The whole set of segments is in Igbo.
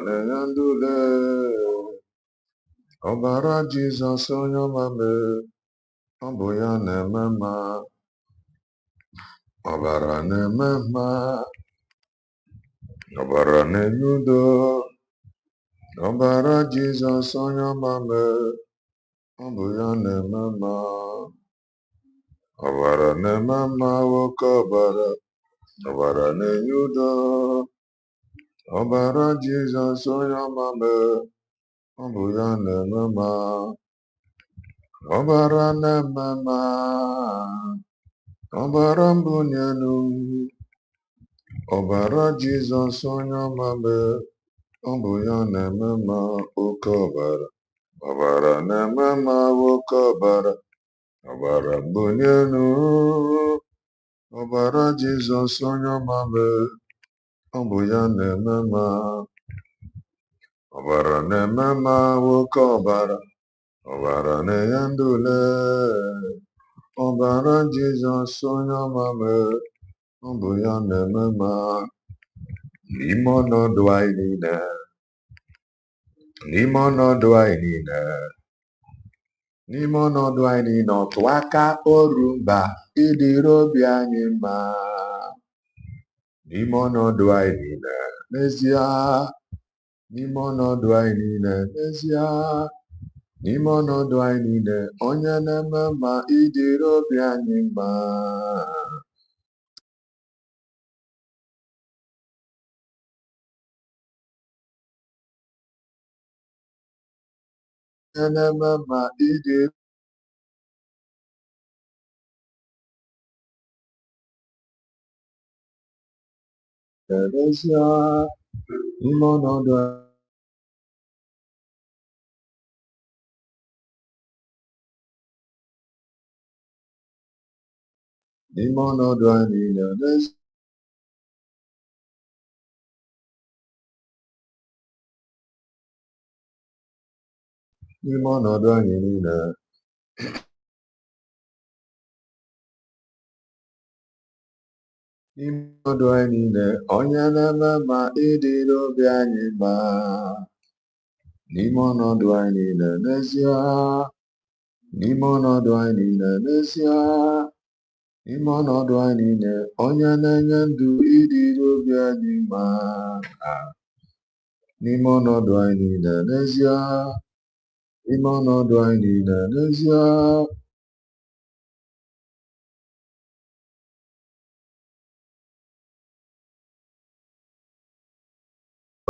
na-eyandule ọbara Jizọs onye ọma mee, ọ bụ ya na-eme mma. Ọbara na-eme mma, ọbara na-enye udo. Ọbara Jizọs onye ọma mee, ọ bụ ya na-eme mma. Ọbara na-eme mma, nwoke ọbara, ọbara na-enye udo. Ọbara Jizọs onye ọma mee, ọ bụ ya na-eme mma. Ọbara na-eme mma, ọbara mbuli elu. Ọbara Jizọs onye ọma mee, ọ bụ ya na-eme mma. Oke ọbara, ọbara na-eme mma, nwoke ọbara, ọbara mbuli elu. Ọbara Jizọs onye ọma mee, ọ bụ ya na-eme mma. Ọbara na-eme mma, nwoke ọbara, ọbara na-enye ndụ ule. Ọbara Jizọs onye ọma mee, ọ bụ ya na-eme mma. N'ime ọnọdụ anyị niile, n'ime ọnọdụ anyị niile, n'ime ọnọdụ anyị niile, otu aka oru mba ịdịrị obi anyị mma. N'ime ọnọdụ anyị niile, n'ezie, n'ime ọnọdụ anyị niile, n'ezie, n'ime ọnọdụ anyị niile, onye na-eme mma ịdịrị obi anyị mma. Onye na-eme mma ịdịrị n'ezie, n'ime ọnọdụ anyị. N'ime ọnọdụ anyị niile, n'ezie, n'ime ọnọdụ anyị niile, n'ime ọnọdụ anyị niile, onye na-eme mma ịdịrị obi anyị mma. N'ime ọnọdụ anyị niile, n'ezie, n'ime ọnọdụ anyị niile, n'ezie, n'ime ọnọdụ anyị niile, onye na-enye ndụ ịdịrị obi anyị mma. N'ime ọnọdụ anyị niile, n'ezie, n'ime ọnọdụ anyị niile, n'ezie,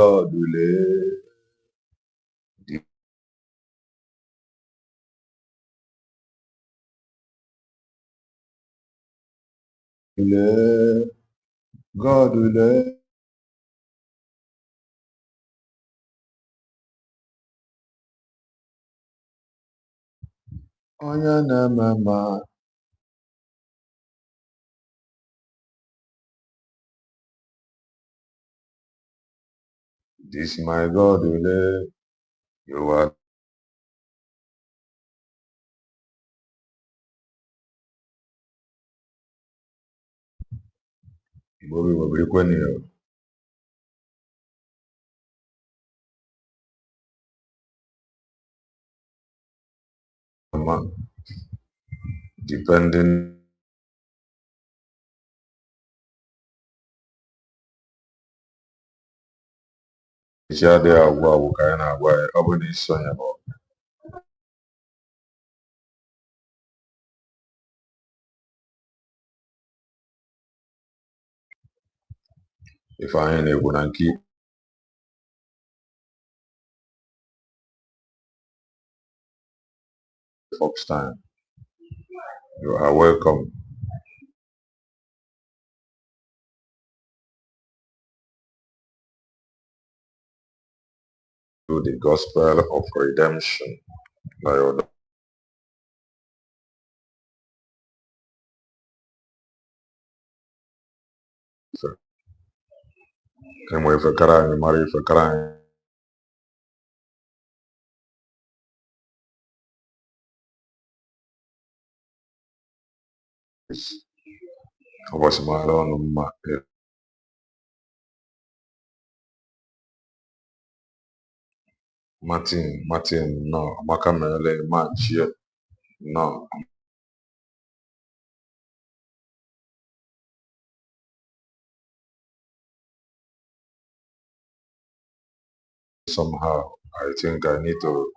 ọdụle dị ule, God ule. Onye na-eme mma, this my God ule, you are Bobby Wabikweni. Depending echi adịghị agwụ agwụ ka anyị na-agwa ya, ọ bụ na isonye bụ ife anyị na-ekwu na nke Fox time. You are welcome. To the gospel of redemption by your enwe ifekara anyị mara ifekara anyị ụbọchị mara ọnụ mma Martin, no, Amaka Merele, Manchie, no, somehow. I think I need to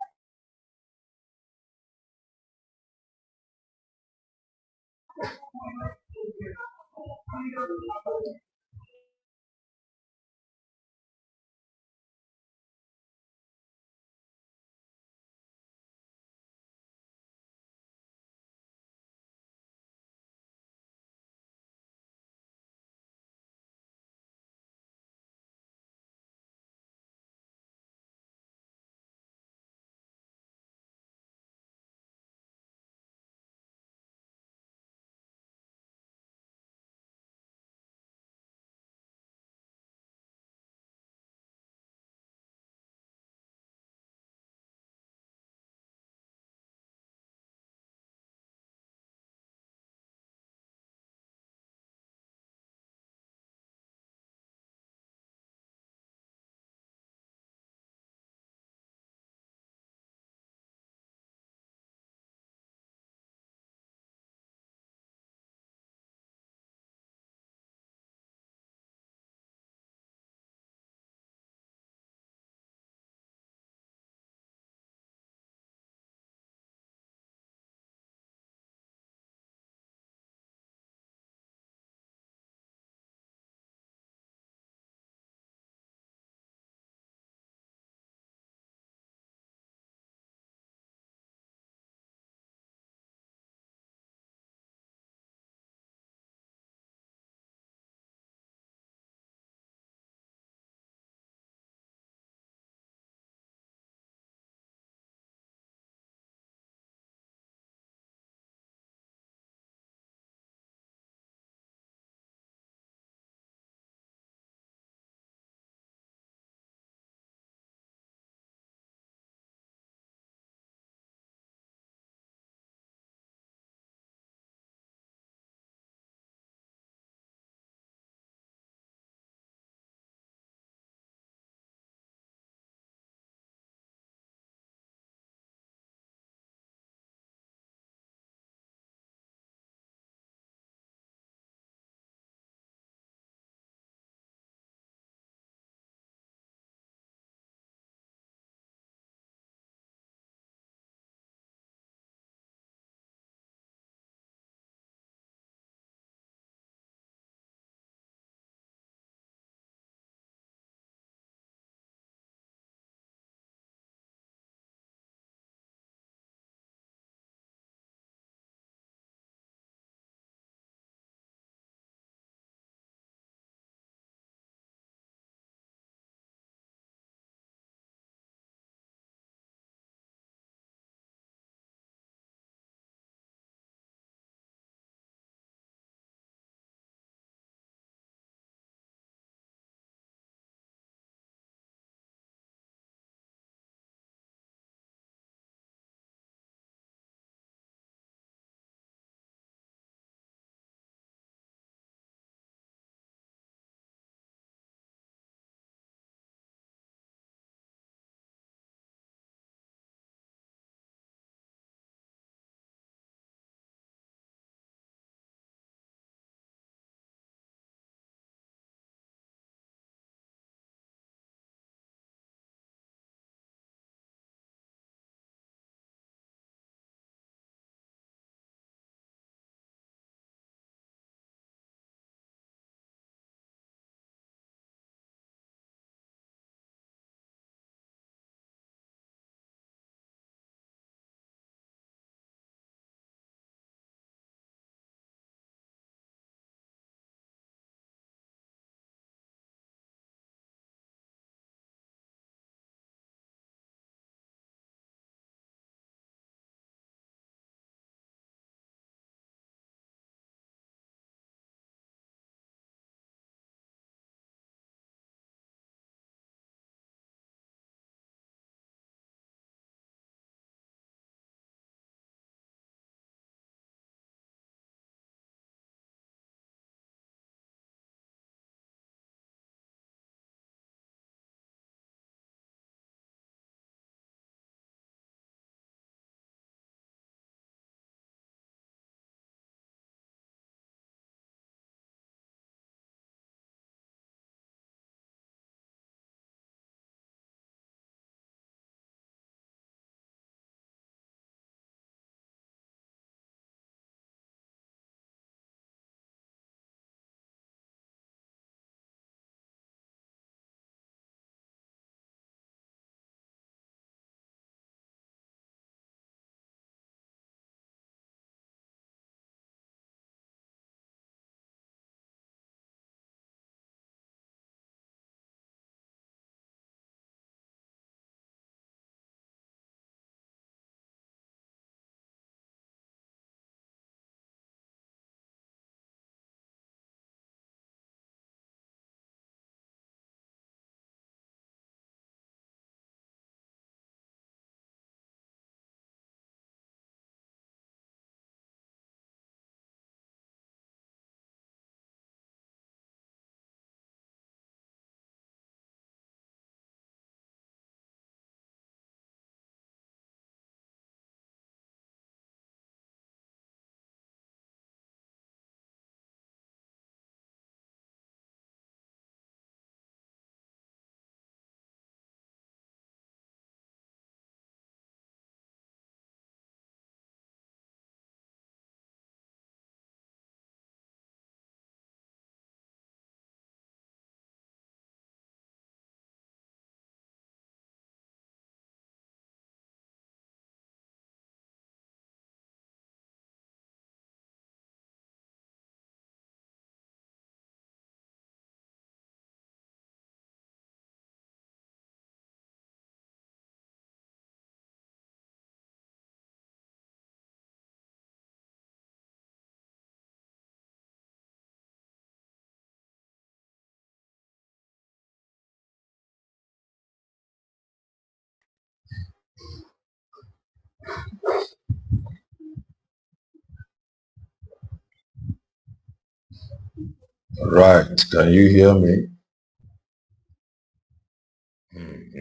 Right. Can you hear me?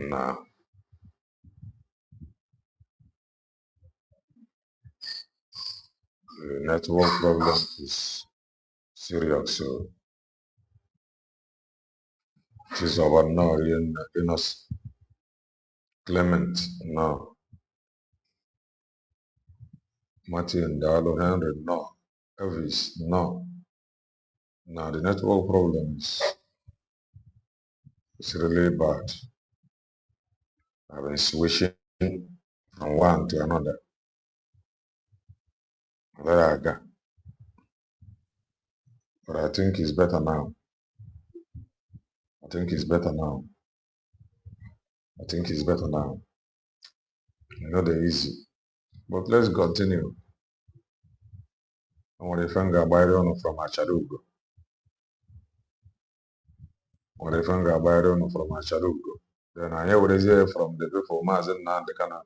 Nah. The network problem is serious. So it is over now. In us, Clement, no. Martin, Dalo, Henry, no. Elvis, no. Now the network problem is really bad. I've been switching from one to another. There I got. But I think it's better now. I think it's better now. I think it's better now. Not the easy. But let's continue. I want to find a Byron from Acharugo. I want to find a Byron from Acharugo. Then I hear what is here from the people Mazi Nnamdi Kanu.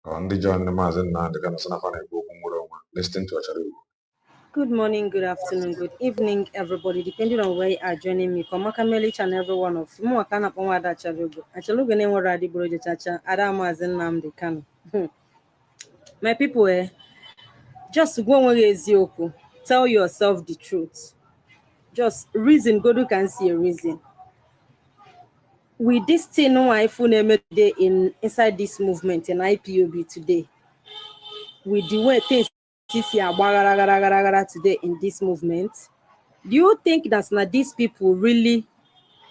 On the join the Mazi Nnamdi Kanu Sanafane Bokumuroma. Listen to Acharugo. Good morning, good afternoon, good evening, everybody, depending on where you are joining me. Komaka each and every one of you. Mwakana Pomwada Achalugo. Achalugo ne Radi Broje Chacha. Ada Mazi Nnamdi Kanu. My people, just go on Ezioku. Tell yourself the truth. Just reason, go do can see a reason. With this thing, no iPhone today inside this movement in IPOB today. With the way things are today in this movement. Do you think that these people really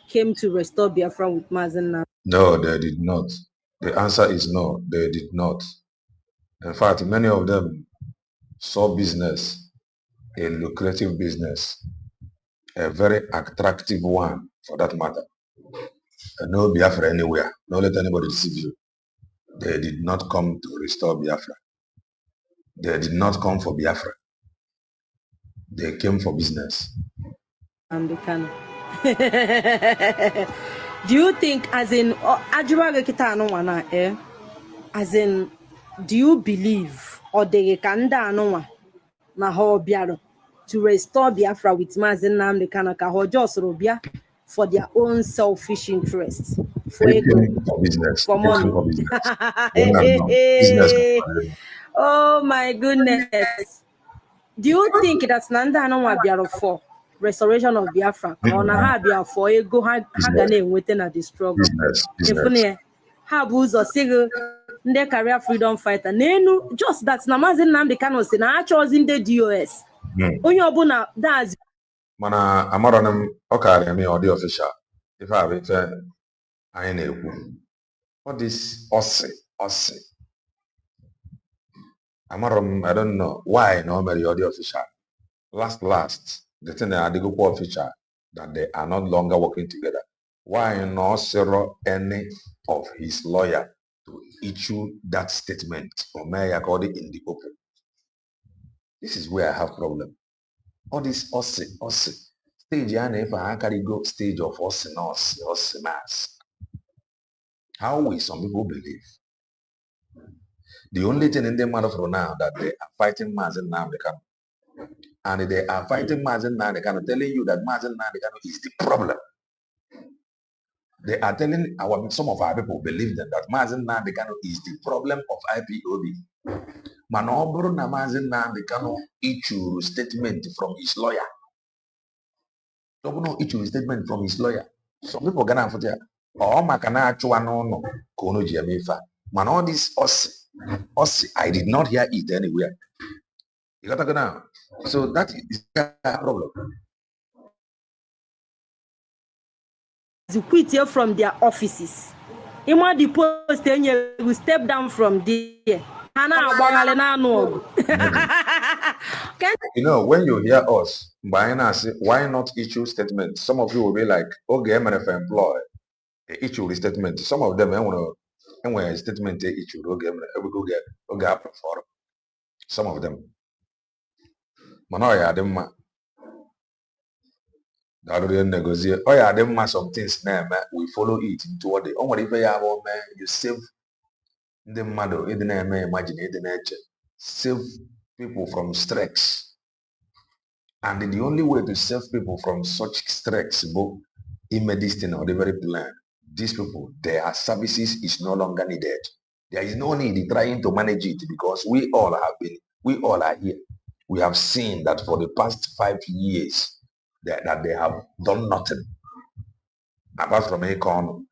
came to restore Biafra with Mazi Nnamdi? No, they did not. The answer is no, they did not. In fact, many of them saw business, a lucrative business, a very attractive one for that matter. And no Biafra anywhere. Don't let anybody deceive you. They did not come to restore Biafra. They did not come for Biafra. They came for business. Do you think, as in, as in, do you believe or they can na to restore Biafra with Mazi Nnamdi Kanu ka just Robia for their own selfish interests, for They ego, came for business. for They came money? for business. Business. Oh my goodness. Do you think that's Nanda Anonwa Biafra for restoration of Biafra? Or na ha Biafra for ego hagane waiting at the struggle? Business. Habuz or Sigel, their career freedom fighter. Nenu, just that's Mazi Nnamdi Kanu say na choosing the DOS. Onye ọbụla that's Mana amara m ọ karịa m ọ dị official. Ife a bụ ife anyị na-ekwu. All this ọsị. Amara m, I don't know why na o mere ọ dị official. Last, the thing that adịgokwa official that they are not longer working together. Why not zero any of his lawyer to issue that statement from according in the open? This is where I have problem. All this ọsị. Stage ya na-efe ha carry go stage of ọsị mass. How will some people believe? The only thing in the matter for now that they are fighting Mazi Nnamdi Kanu. And they are fighting Mazi Nnamdi Kanu, telling you that Mazi Nnamdi Kanu is the problem. They are telling some of our people believe them that Mazi Nnamdi Kanu is the problem of IPOB. Mana ọ bụrụ na Mazi Nnamdi Kanu issued statement from his lawyer. Statement from his lawyer. Some people gonna have to ọ maka na-achụ n'ụlọ ka unu ji eme ife a. Mana all this ọsị, I did not hear it anywhere. You got to go now. So that is a problem. to quit here from their offices. Ima the post will step down from there. You know, when you hear us, why not issue statement? Some of you will be like, okay, I'm an employee. Issue the statement. Some of them, I want to statement they issue. Okay, we go get up for some of them. Manoya, them. Negotiate. Oh yeah, them some things now, man. We follow it into what they. Oh, what if you have man? You save the mother. It didn't imagine it didn't save people from stress. And the only way to save people from such stress, both in medicine or the very plan, these people, their services is no longer needed. There is no need in trying to manage it because we all are here. We have seen that for the past 5 years that they have done nothing apart from Akon.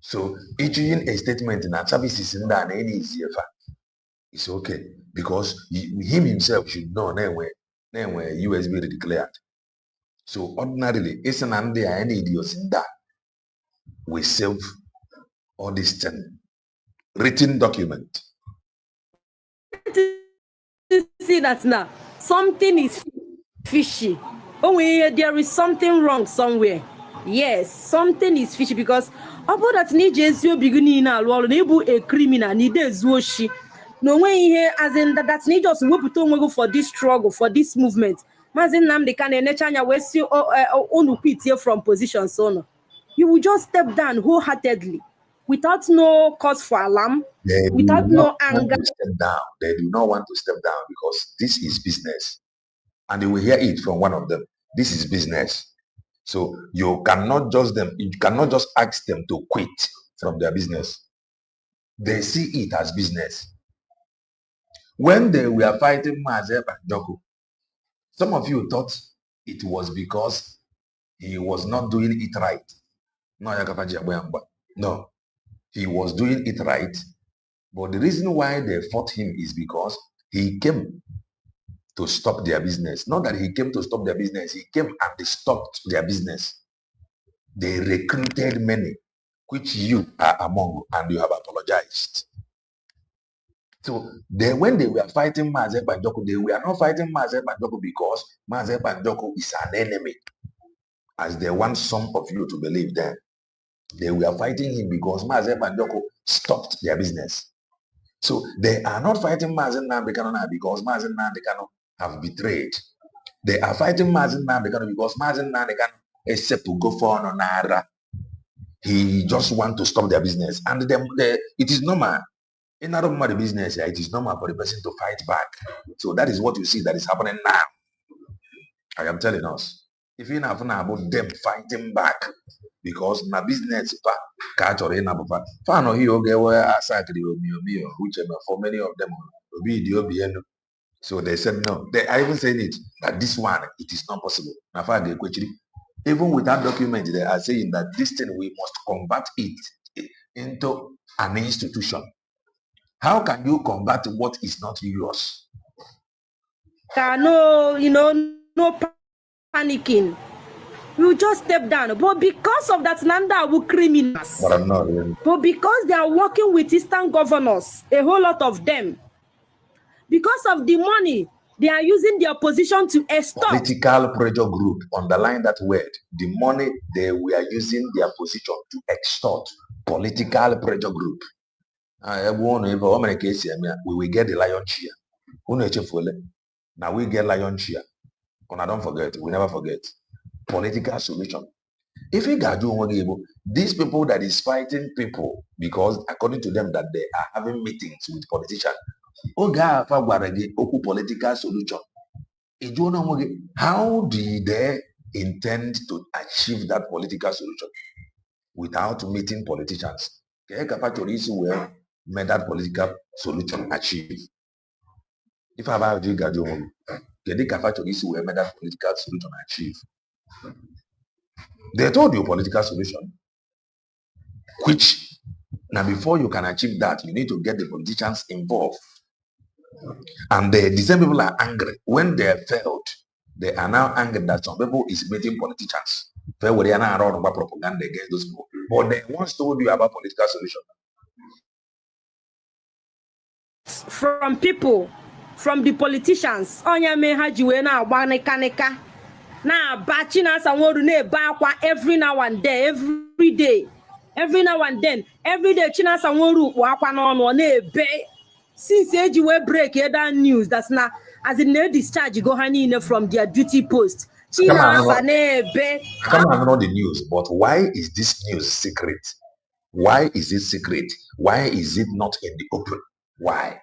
So issuing a statement in a services in that any easier it's okay because him himself should know where USB declared. So ordinarily, it's an idea any idiots in that we save all this written document. See that now something is fishy. Oh, there is something wrong somewhere. Yes, something is fishy because about that need beginning alụ ọrụ a criminal need ezuoshi. No way as in that need just wepụta for this struggle, for this movement. Mazi Nnamdi Kanu enecha anya wee si unu quit here from position so no. You will just step down wholeheartedly without no cause for alarm, without no anger. Step down. They do not want to step down because this is business. And you will hear it from one of them. This is business. So you cannot just ask them to quit from their business. They see it as business. When they were fighting Mazi Nnamdi, some of you thought it was because he was not doing it right. No, he was doing it right. But the reason why they fought him is because he came to stop their business. Not that he came to stop their business. He came and they stopped their business. They recruited many, which you are among, and you have apologized. So when they were fighting Mazi Nnamdi, they were not fighting Mazi Nnamdi because Mazi Nnamdi is an enemy, as they want some of you to believe then. They were fighting him because Mazi Nnamdi stopped their business. So they are not fighting Mazi Nnamdi Kanu now because Mazi Nnamdi Kanu have betrayed. They are fighting Mazi Nnamdi Kanu because Mazi Nnamdi Kanu is set to go for Nara. He just want to stop their business. And it is normal. In other business, it is normal for the person to fight back. So that is what you see that is happening now. I am telling us. If you have about them fighting back, because my business catch or in about fan or he okay where I which for many of them will be the OBN. So they said no. I even said it that this one it is not possible. Even with that document, they are saying that this thing we must convert it into an institution. How can you convert what is not yours? No, no panicking. You just step down. But because of that, Nanda will criminals. But I'm not really. But because they are working with Eastern governors, a whole lot of them, because of the money, they are using their position to extort. Political pressure group, underline that word. The money they were using their position to extort. Political pressure group. We will get the lion share. Now we get lion share. And I don't forget, we never forget. Political solution. If you got these people that is fighting people because according to them that they are having meetings with politicians, political solution. How do they intend to achieve that political solution without meeting politicians? Where made that political solution achieve? If I have you got where made that political solution achieve? They told you political solution, which now before you can achieve that, you need to get the politicians involved. And the same people are angry. When they failed, they are now angry that some people is meeting politicians. They are now around about propaganda against those people. But they once told you about political solution. From people, from the politicians, now batching us and every now and then, every day. Every now and then, every day, China Sanworu since age we break that news that's not as in no discharge go honey from their duty post. Come on, know the news, but why is this news secret? Why is it secret? Why is it not in the open? Why?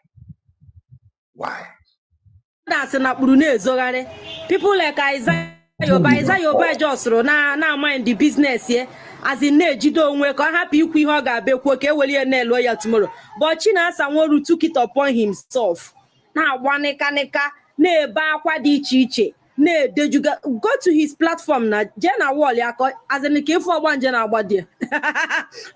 that's na kpuru na-ezogharị. People like Isaiah Yoba just na mind the business here as in na-ejide onwe ka ọ hapụ ikwu ihe ọ ga-abịakwuo ka ewelie na-elo ya tomorrow. But Chinasa Nworu took it upon himself na-agba nịkanịka na-ebe akwa dị iche iche na-edejuga. Go to his platform na jee na wall ya ka as in ka ife ọgba nje na-agba dị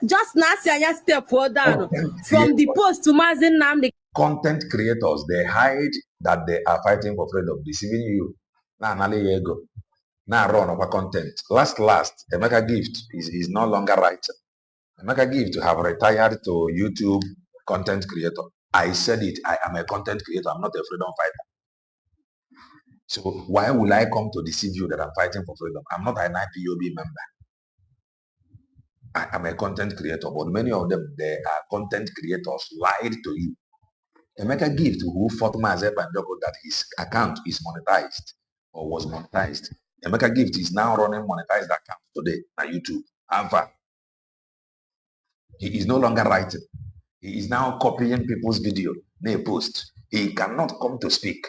just na asị anya step down from the post to Mazi Nnamdi. Content creators, they hide that they are fighting for freedom, deceiving you. Now run over content. Last, Emeka Gift is no longer writing. Emeka Gift have retired to YouTube content creator. I said it, I am a content creator, I'm not a freedom fighter. So why will I come to deceive you that I'm fighting for freedom? I'm not an IPOB member. I am a content creator, but many of them, they are content creators, lied to you. Emeka Gift, who fought Mazi Nnamdi that his account is monetized or was monetized. Emeka Gift is now running monetized account today on YouTube. However, he is no longer writing. He is now copying people's video, they post. He cannot come to speak.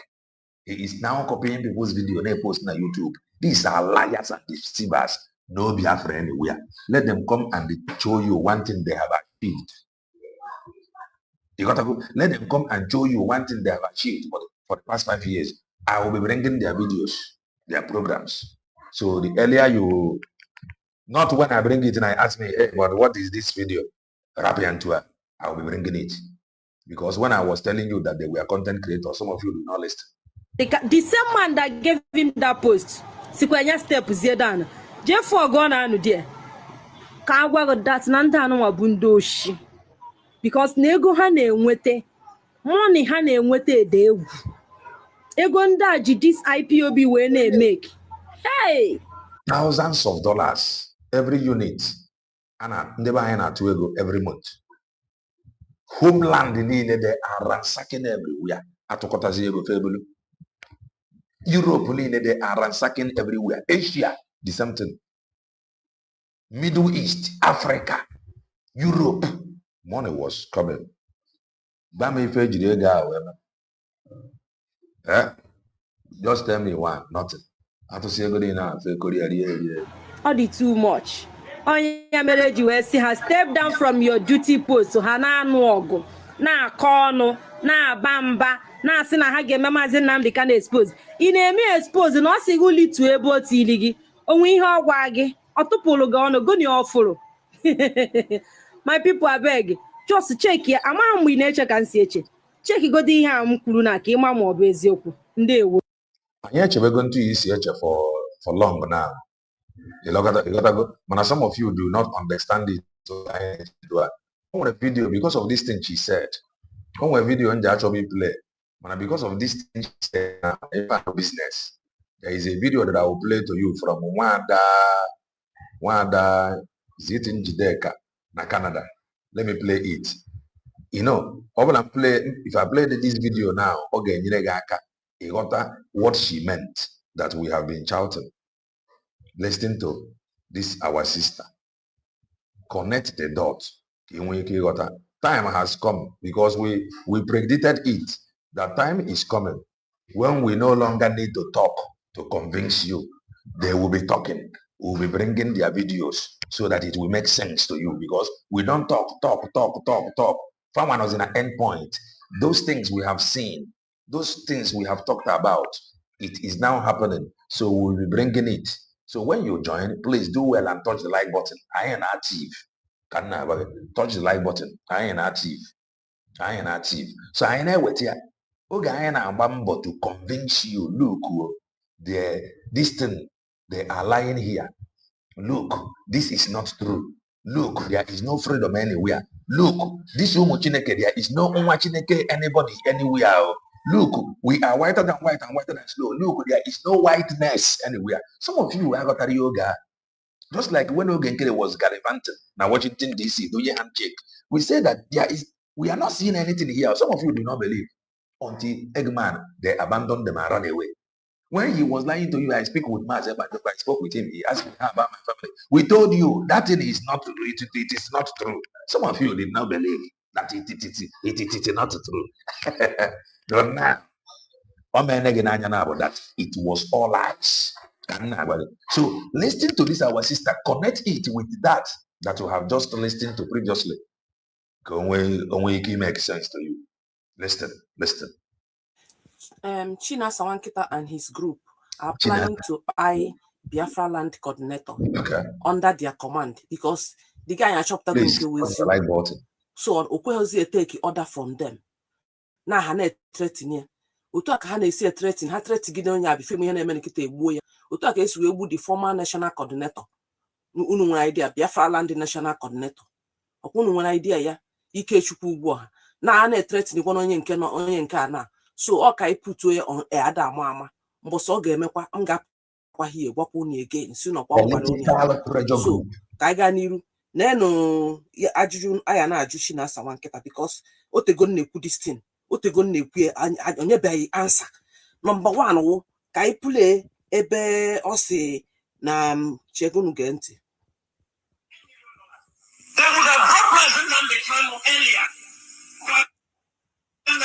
He is now copying people's video, they post on YouTube. These are liars and deceivers. No Biafra anywhere. Let them come and show you one thing they have achieved. You got to go. Let them come and show you one thing they have achieved for the past 5 years. I will be bringing their videos, their programs. So the earlier you, not when I bring it and I ask me, hey, but what is this video? Rapping and tour. I will be bringing it. Because when I was telling you that they were content creators, some of you do not listen. The same man that gave him that post, Sikwanya step Zedan, Jeff for gone and dear. Can't work that Nantano Bundoshi. Because nego ha na-enwete money ha na-enwete ede egwu ego ndị a ji this IPOB wee na-emake hey thousands of dollars every unit ana ndị be anyị na-atụ ego every month. Homeland niile they are ransacking everywhere. Atụkọtazi ego febulu. Europe niile they are ransacking everywhere. Asia the same thing. Middle East, Africa, Europe. Money was coming. Just tell me one, nothing. I have to say good enough. All the too much. Onye mere ji wee si ha step down from your duty post so ha na-anụ ọgụ na-akọ ọnụ na-aba mba na-asị na ha ga-eme Mazi Nnamdi Kanu expose. Ị na-eme expose na ọ sị gị litu ebe o tili gị onwe ihe ọ gwa gị ọ tụpụrụ gị ọnụ gụnị ọfụrụ. My people abeg, just check ya. Ama mgbe ị na-eche ka nsi eche. Check godi ihe a m kwuru na ka ịma ma ọ bụ eziokwu. Ndewo. Anyị echebego ntu isi eche for long now. You gotta go. But some of you do not understand it. So I do a video because of this thing she said. On a video and actually play. But because of this thing she said, business. There is a video that I will play to you from Wanda Zitin Jideka. Na Canada. Let me play it. You know, if I play this video now, okay, you got what she meant that we have been shouting. Listen to this, our sister. Connect the dots. Time has come because we predicted it. That time is coming when we no longer need to talk to convince you. They will be talking. We'll be bringing their videos so that it will make sense to you because we don't talk. Someone was in an end point. Those things we have seen, those things we have talked about, it is now happening. So we'll be bringing it. So when you join, please do well and touch the like button. I am active. Touch the like button. I am active. So I know what here. Okay, I am to convince you. Look, this thing. They are lying here. Look, this is not true. Look, there is no freedom anywhere. Look, this Chineke, there is no Chineke anybody anywhere. Look, we are whiter than white and whiter than snow. Look, there is no whiteness anywhere. Some of you have got yoga. Just like when Ogenkele was gallivanting, now Washington DC, do your handshake. We say that we are not seeing anything here. Some of you do not believe. Until Eggman, they abandoned them and ran away. When he was lying to you, I speak with Mazi Nnamdi. I spoke with him. He asked me about my family. We told you that thing is not true. It is not true. Some of you did not believe that it is not true. But now, that it was all lies. So listen to this, our sister, connect it with that you have just listened to previously. Only make sense to you. Listen. Chinasa Wankita and his group are planning to buy Biafra land coordinator under their command because the guy I chopped with like button. So on Okwehozi take order from them. Now Hane threatening. Utuaka Hane see a threaten, ha threaten Gideon Yabi Femi and Emenikite Boya. Utuaka is we would the former national coordinator. Unu idea, Biafra land national coordinator. Okunu one idea ya, Ike Chupu. Na Hane threatening one on Yenkana. So okay put away on Ada Mama. Mboso Gemekwa Anga kwa here, Wakuni again, soon of So Kaiga Niru. Neno ajụjụ aya na-ajụ Chinasa Wankita because otego na-ekwu this thing otego na-ekwu onye beghị answer. Number 1 wụ ka anyị pụlee ebe ọ sị na chegunu gee ntị. They would have brought Mazi Nnamdi Kanu earlier. They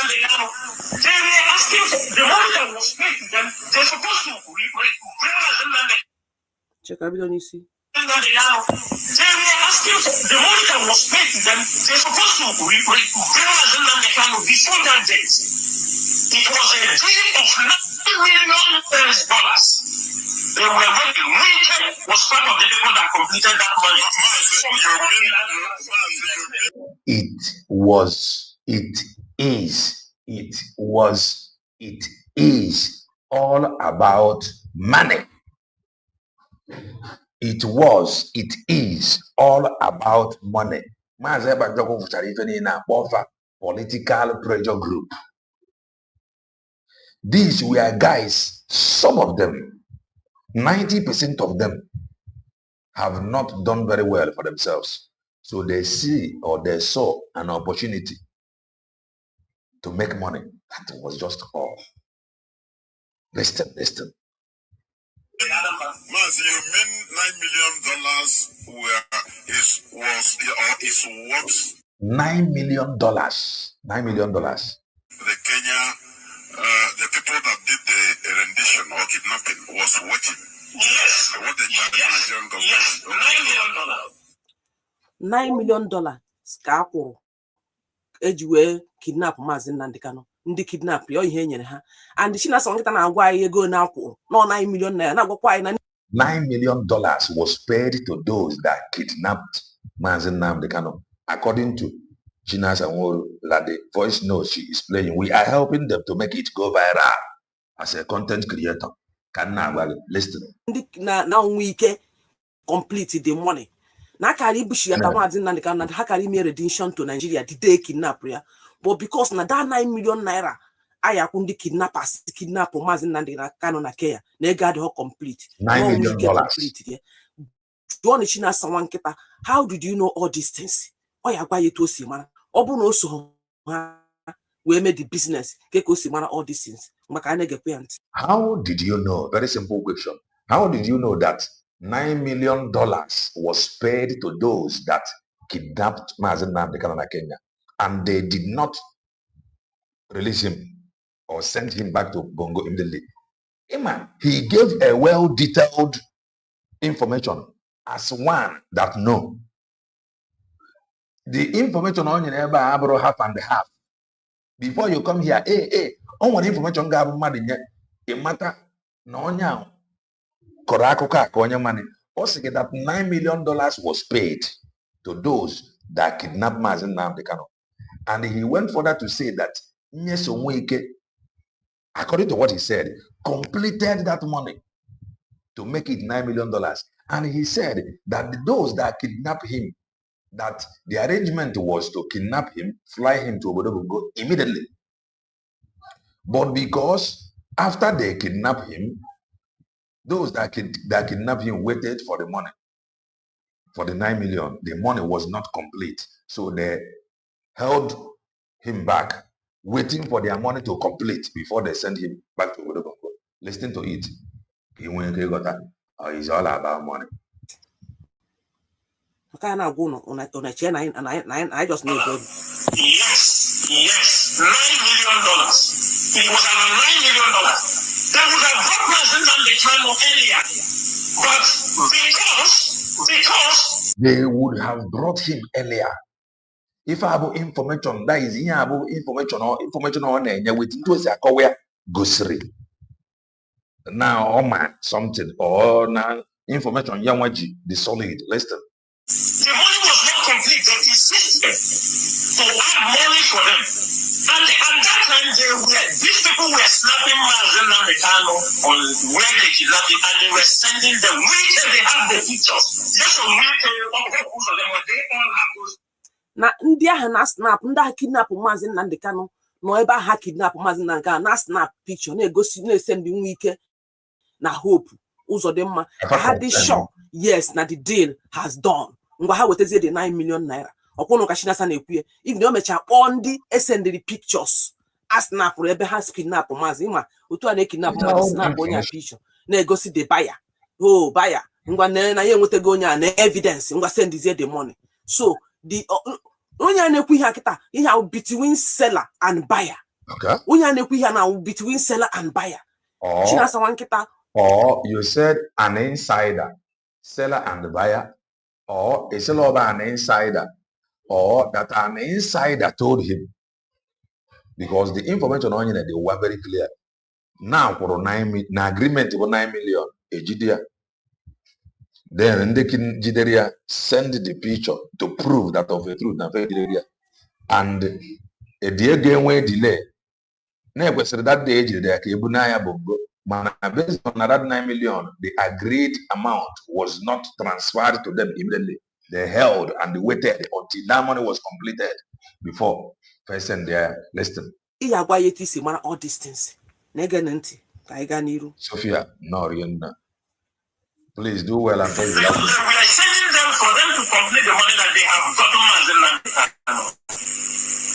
were asking the money that was paid to them. They're supposed to bring Mazi Nnamdi. Check out on you see. They were asking the money that was paid to them. They're supposed to bring Mazi Nnamdi Kanu before that date. It was a deal of $9 million. They were very wicked. Was part of the people that completed that money. It is all about money. It is all about money. Political pressure group. These were guys, some of them, 90% of them have not done very well for themselves. So they saw an opportunity to make money. That was just all. Listen. Mazi, you mean $9 million is what? $9 million. $9 million. The Kenya, the people that did the rendition or kidnapping was watching. Yes. What they charged the Nigerian government? Yes, $9 million. Ka akwụrụ eji wee kidnap Mazi Nnamdi Kanu. Ndị kidnap ya ihe nyere ha. And Chinasa Wankita na-agwa anyị ego na akwụrụ no $9 million na-agwakwa anyị na $9 million was paid to those that kidnapped Mazi Nnamdi Kanu. According to Chinasa Wankita, the voice note she is playing, we are helping them to make it go viral as a content creator. Listen. Na onwe ike complete the money. Na carry bushi ya Mazi Nnamdi Kanu na ha carry me redemption to Nigeria the day kidnap ya. But because na that $9 million aya kundi kidnappers kidnap Mazi Nnamdi Kanu na Kenya na ego adịghị complete. $9 million. Complete. John Chinasa Wankita, how did you know all these things? Oya gwa ye to osi mara. Obu na oso ha we made the business ke ko osi mara all these things. How did you know? Very simple question. How did you know that $9 million was paid to those that kidnapped Mazi Nnamdi Kanu na Kenya and they did not release him or send him back to Bongo immediately? He gave a well-detailed information as one that know. The information on your half and half. Before you come here, on what information got money yet? It matter no now. Korakoka konya money. Also that $9 million was paid to those that kidnapped Mazi Nnamdi Kanu. And he went further to say that according to what he said, completed that money to make it $9 million. And he said that those that kidnapped him, that the arrangement was to kidnap him, fly him to Obodobogo immediately. But because after they kidnapped him, those that kidnapped him waited for the money, for the $9 million. The money was not complete. So they held him back, waiting for their money to complete before they sent him back to Obodobogo. Listen to it. It's all about money. I just need Yes, $9 million. it was around $9 million. They would have brought Mazi Nnamdi Kanu earlier. But because they would have brought him earlier. If I have information, that is information on within those where gosiri. Now something or now information the solid. Listen. the money was not complete, they insisted to add money for them. And at that time, these people were snapping Mazi Nnamdi Kanu on where they kidnapped him, and they were sending them. They have the pictures. Just on they all have those. Na ndị ahụ na snap ndị ahụ kidnap Mazi Nnamdi Kanu nọ ebe ha kidnap Mazi Nnamdi Kanu na snap picture na-egosi na-ese ndị nwe ike na hope ụzọ dị mma ka ha dị sure yes na the deal has done ngwa ha wetazie the 9 million naira ọkwụnụ ka Chinasa na-ekwu even o mechaa kpọọ ndị esendịrị pictures a snapụrụ ebe ha kidnap Mazi ịma otu a na-ekidnap Mazi snap onye a picture na-egosi the buyer buyer ngwa na ya enwetago onye a na evidence ngwa sendizie the money so the onye a na-ekwu ihe akịta ihe ahụ between seller and buyer. Okay. Onye a na-ekwu ihe na between seller and buyer. Chinasa nwa nkịta. Or you said an insider, seller and buyer, or a seller of an insider, or that an insider told him, because the information on they were very clear. Now for 9 million, agreement for 9 million, a GDR. Then they can Jideria send the picture to prove that of the truth and a dear game way delay. Never said that day Ebunaya Bongo. Based on that 9 million, the agreed amount was not transferred to them immediately. They held and waited until that money was completed before first and their listing. All distance. Sophia, no, please do well and tell you. We are sending them for them to complete the money that they have gotten Mazi Nnamdi Kanu.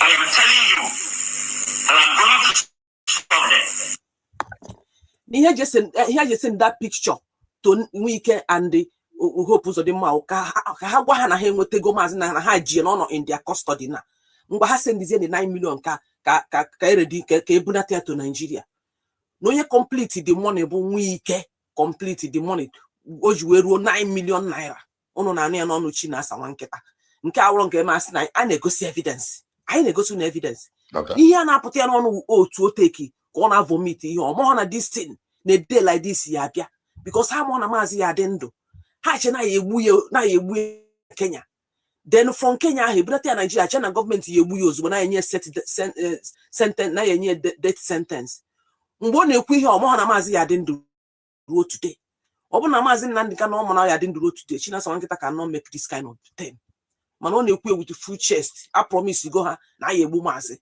I am telling you, and I'm going to stop there. He just sent that picture to Wike and the Hope of the Mao. Kahana him with the Gomas and Haji in their custody now. Mba send the 9 million Ebunate to Nigeria. No, you complete the money, but Wike complete the money. Ojuweru 9 million naira. Ono na ane no Chinasa wanketa. Nke awro nke mas na I negotiate evidence. I negotiate evidence. Okay. Ihe na apụta ya n'ọnụ otu oteki ka ọ na vomit ihe ọmọ na this thing na day like this ya bịa because ha mọ na Mazi ya dị ndụ. Ha che na egbu Kenya. Then from Kenya he brought to Nigeria China government ya egbu ya ozugbo na enye sentence na enye death sentence. Mgbe ọ na-ekwu ihe ọmọ na Mazi ya dị ndụ ruo today. Obuna Mazi Nnamdi Kanu ọmọ ya dị ndụ ruo today. Chinasa wanketa cannot make this kind of thing. Man on ekwe with the full chest. I promise you go ha na yegbu Mazi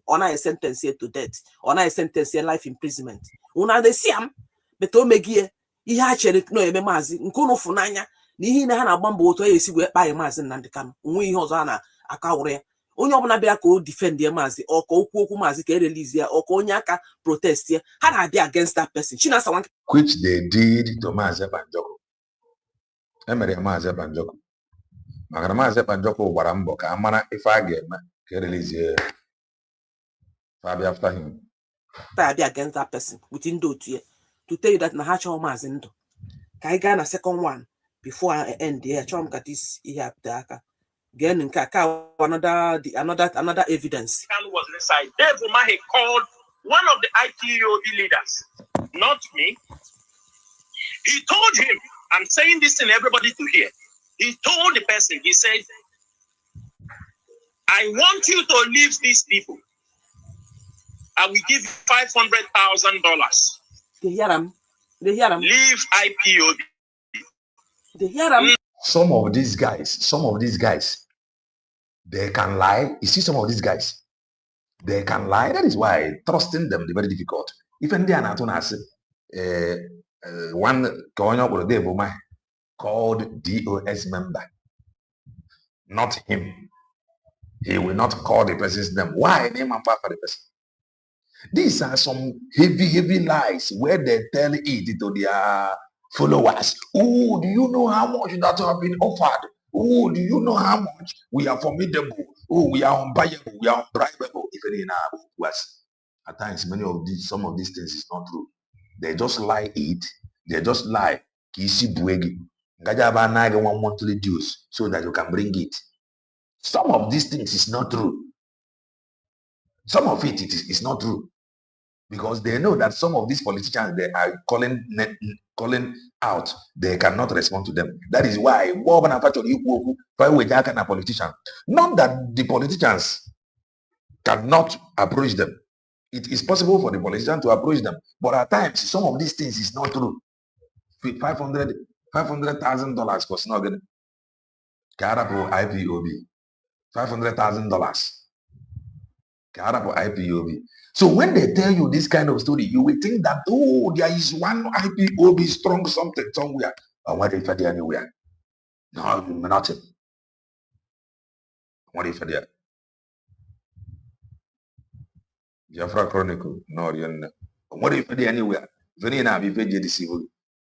or na a sentence here to death or na a sentence here life imprisonment. Una de siam but o megie ihe a chere no eme Mazi nke unu funanya na ihe na ha na gbamba otu esi wee kpa Mazi Nnamdi Kanu onwe ihe ọzọ na aka wụrụ ya onye ọbụla bịa ka o defend ya Mazi or ka okwu Mazi ka release ya or ka onye aka protest ya ha na be against that person. Chinasa wan which they did to Mazi Banjoko. Emere Mazi Banjoko. Maka na Mazi Banjoko gbara mbọ ka amara ife a ga-eme ka release after him. be against that person within the year to tell you that na ha chọrọ Mazi ndụ. Ka I na second one before I end here. Chọrọ ka this ihe apụta aka. Again another evidence. Kanu was inside. Dave Umahi called one of the IPOB leaders, not me. He told him, I'm saying this in everybody to hear. He told the person, he said, I want you to leave these people. I will give you $500,000. They hear him. Leave IPOB. They hear him. Some of these guys, they can lie. You see some of these guys, they can lie. That is why trusting them is very difficult. Even they are not on us. One called DOS member, not him. He will not call the person's name. Why name and for the person? These are some heavy lies where they tell it to their followers. Oh, do you know how much that have been offered? Oh, do you know how much we are formidable? Oh, we are unbuyable, we are unbribable, even in our words. At times, some of these things is not true. They just lie it. They just lie. Kisi buegi. Gajaba nage 1 monthly dues so that you can bring it. Some of these things is not true. Some of it is not true. Because they know that some of these politicians they are calling out, they cannot respond to them. That is why politicians. Not that the politicians cannot approach them. It is possible for the politician to approach them, but at times some of these things is not true. $500,000 for snogging. Karapo IPOB. $500,000. Karapo IPOB. So when they tell you this kind of story, you will think that, oh, there is one IPOB strong something somewhere. But what if they're anywhere? No, nothing. What if they're Biafra Chronicle? No, what if they're anywhere? Very now, be very deceivable.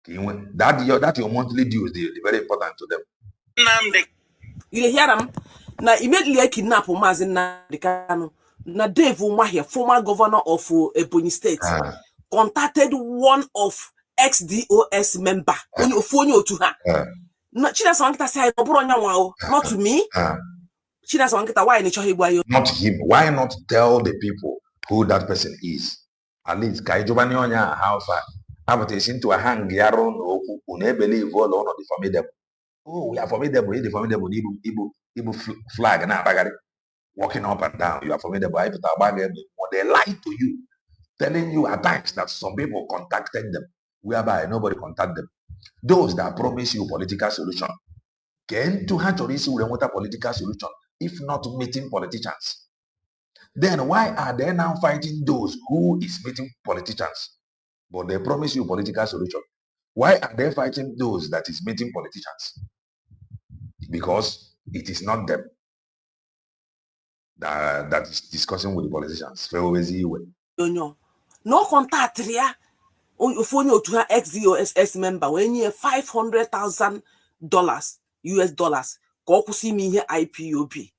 That your monthly dues, they're very important to them. You hear them? Now immediately I kidnap Mazi Nnamdi Kanu. Now Dave Umahi, former governor of Ebonyi State, contacted one of ex-DOS member. To her. Not China Sankita said, not to me. China Sankita, why not him? Why not tell the people who that person is? At least Kaijobanya, how far? Invitation to a hang Yaron or who never believe all of the formidable. Oh, we are formidable, the formidable Ibu flag and I walking up and down. You are formidable. When they lie to you, telling you at times that some people contacted them, whereby nobody contacted them. Those that promise you political solution. Can to have a political solution if not meeting politicians? Then why are they now fighting those who is meeting politicians? But they promise you political solution. Why are they fighting those that is meeting politicians? Because it is not them that is discussing with the politicians. No contact here. Phone to her ex-DOS member when you $500,000 US dollars. Go see me here IPOB.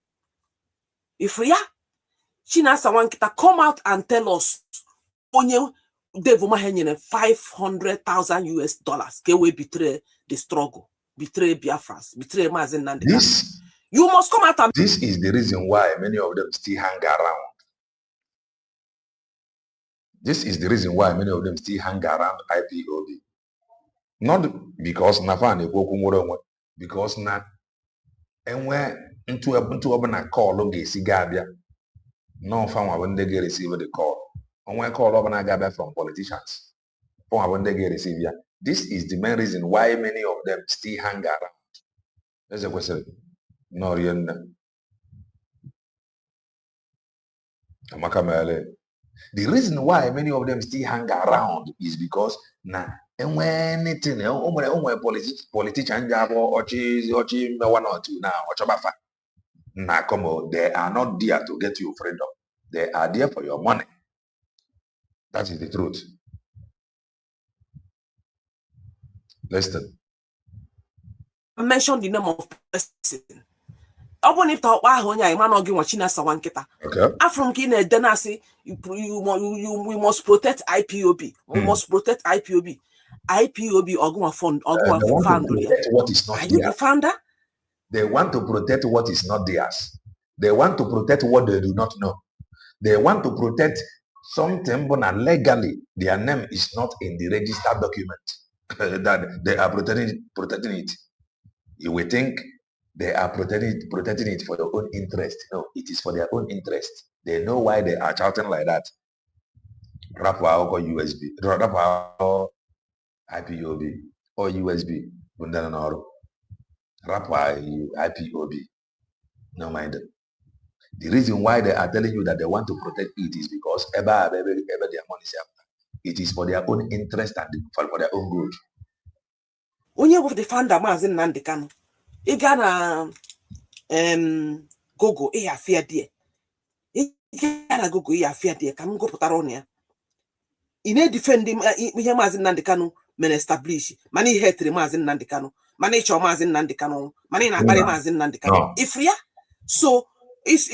If we are China someone come out and tell us onye Devuma Henyen $500,000 US dollars. Can we betray the struggle? Betray Biafras, betray Mazi Nnamdi Kanu. You must come out and this is the reason why many of them still hang around. This is the reason why many of them still hang around IPOB. Not because Nafani because na enwe into a call Gesi Gabia. No farmer when they get receive the call. And when call over Gabia from politicians. When they get receive. This is the main reason why many of them still hang around. That's a question. No, the reason why many of them still hang around is because now and when anything politician job or one or two now now come on, they are not there to get you freedom. They are there for your money. That is the truth. Listen. mention the name of person. Open it up, I man again watching us one kita. Okay. From Guinea, then I say we must protect IPOB. We must protect IPOB. IPOB or go fund or go fund. What is not Are you the founder? They want to protect what is not theirs. They want to protect what they do not know. They want to protect something but legally their name is not in the registered document that they are protecting it. You will think they are protecting it for their own interest. No, it is for their own interest. They know why they are shouting like that. Rapa or USB, Rapa or IPOB or USB. Rapa IPOB. No mind. The reason why they are telling you that they want to protect it is because ever their money is after. It is for their own interest and for their own good. When you have the founder, Mazi Nnamdi Kanu, you gonna Google, fear dear. You gonna Google, fear dear. Come go put on here. In a defending Mazi Nnamdi Kanu, men establish. Money hatred Mazi Nnamdi Kanu. Money cho Mazi Nnamdi Kanu. Money na Mazi Nnamdi Kanu. If ya, so it's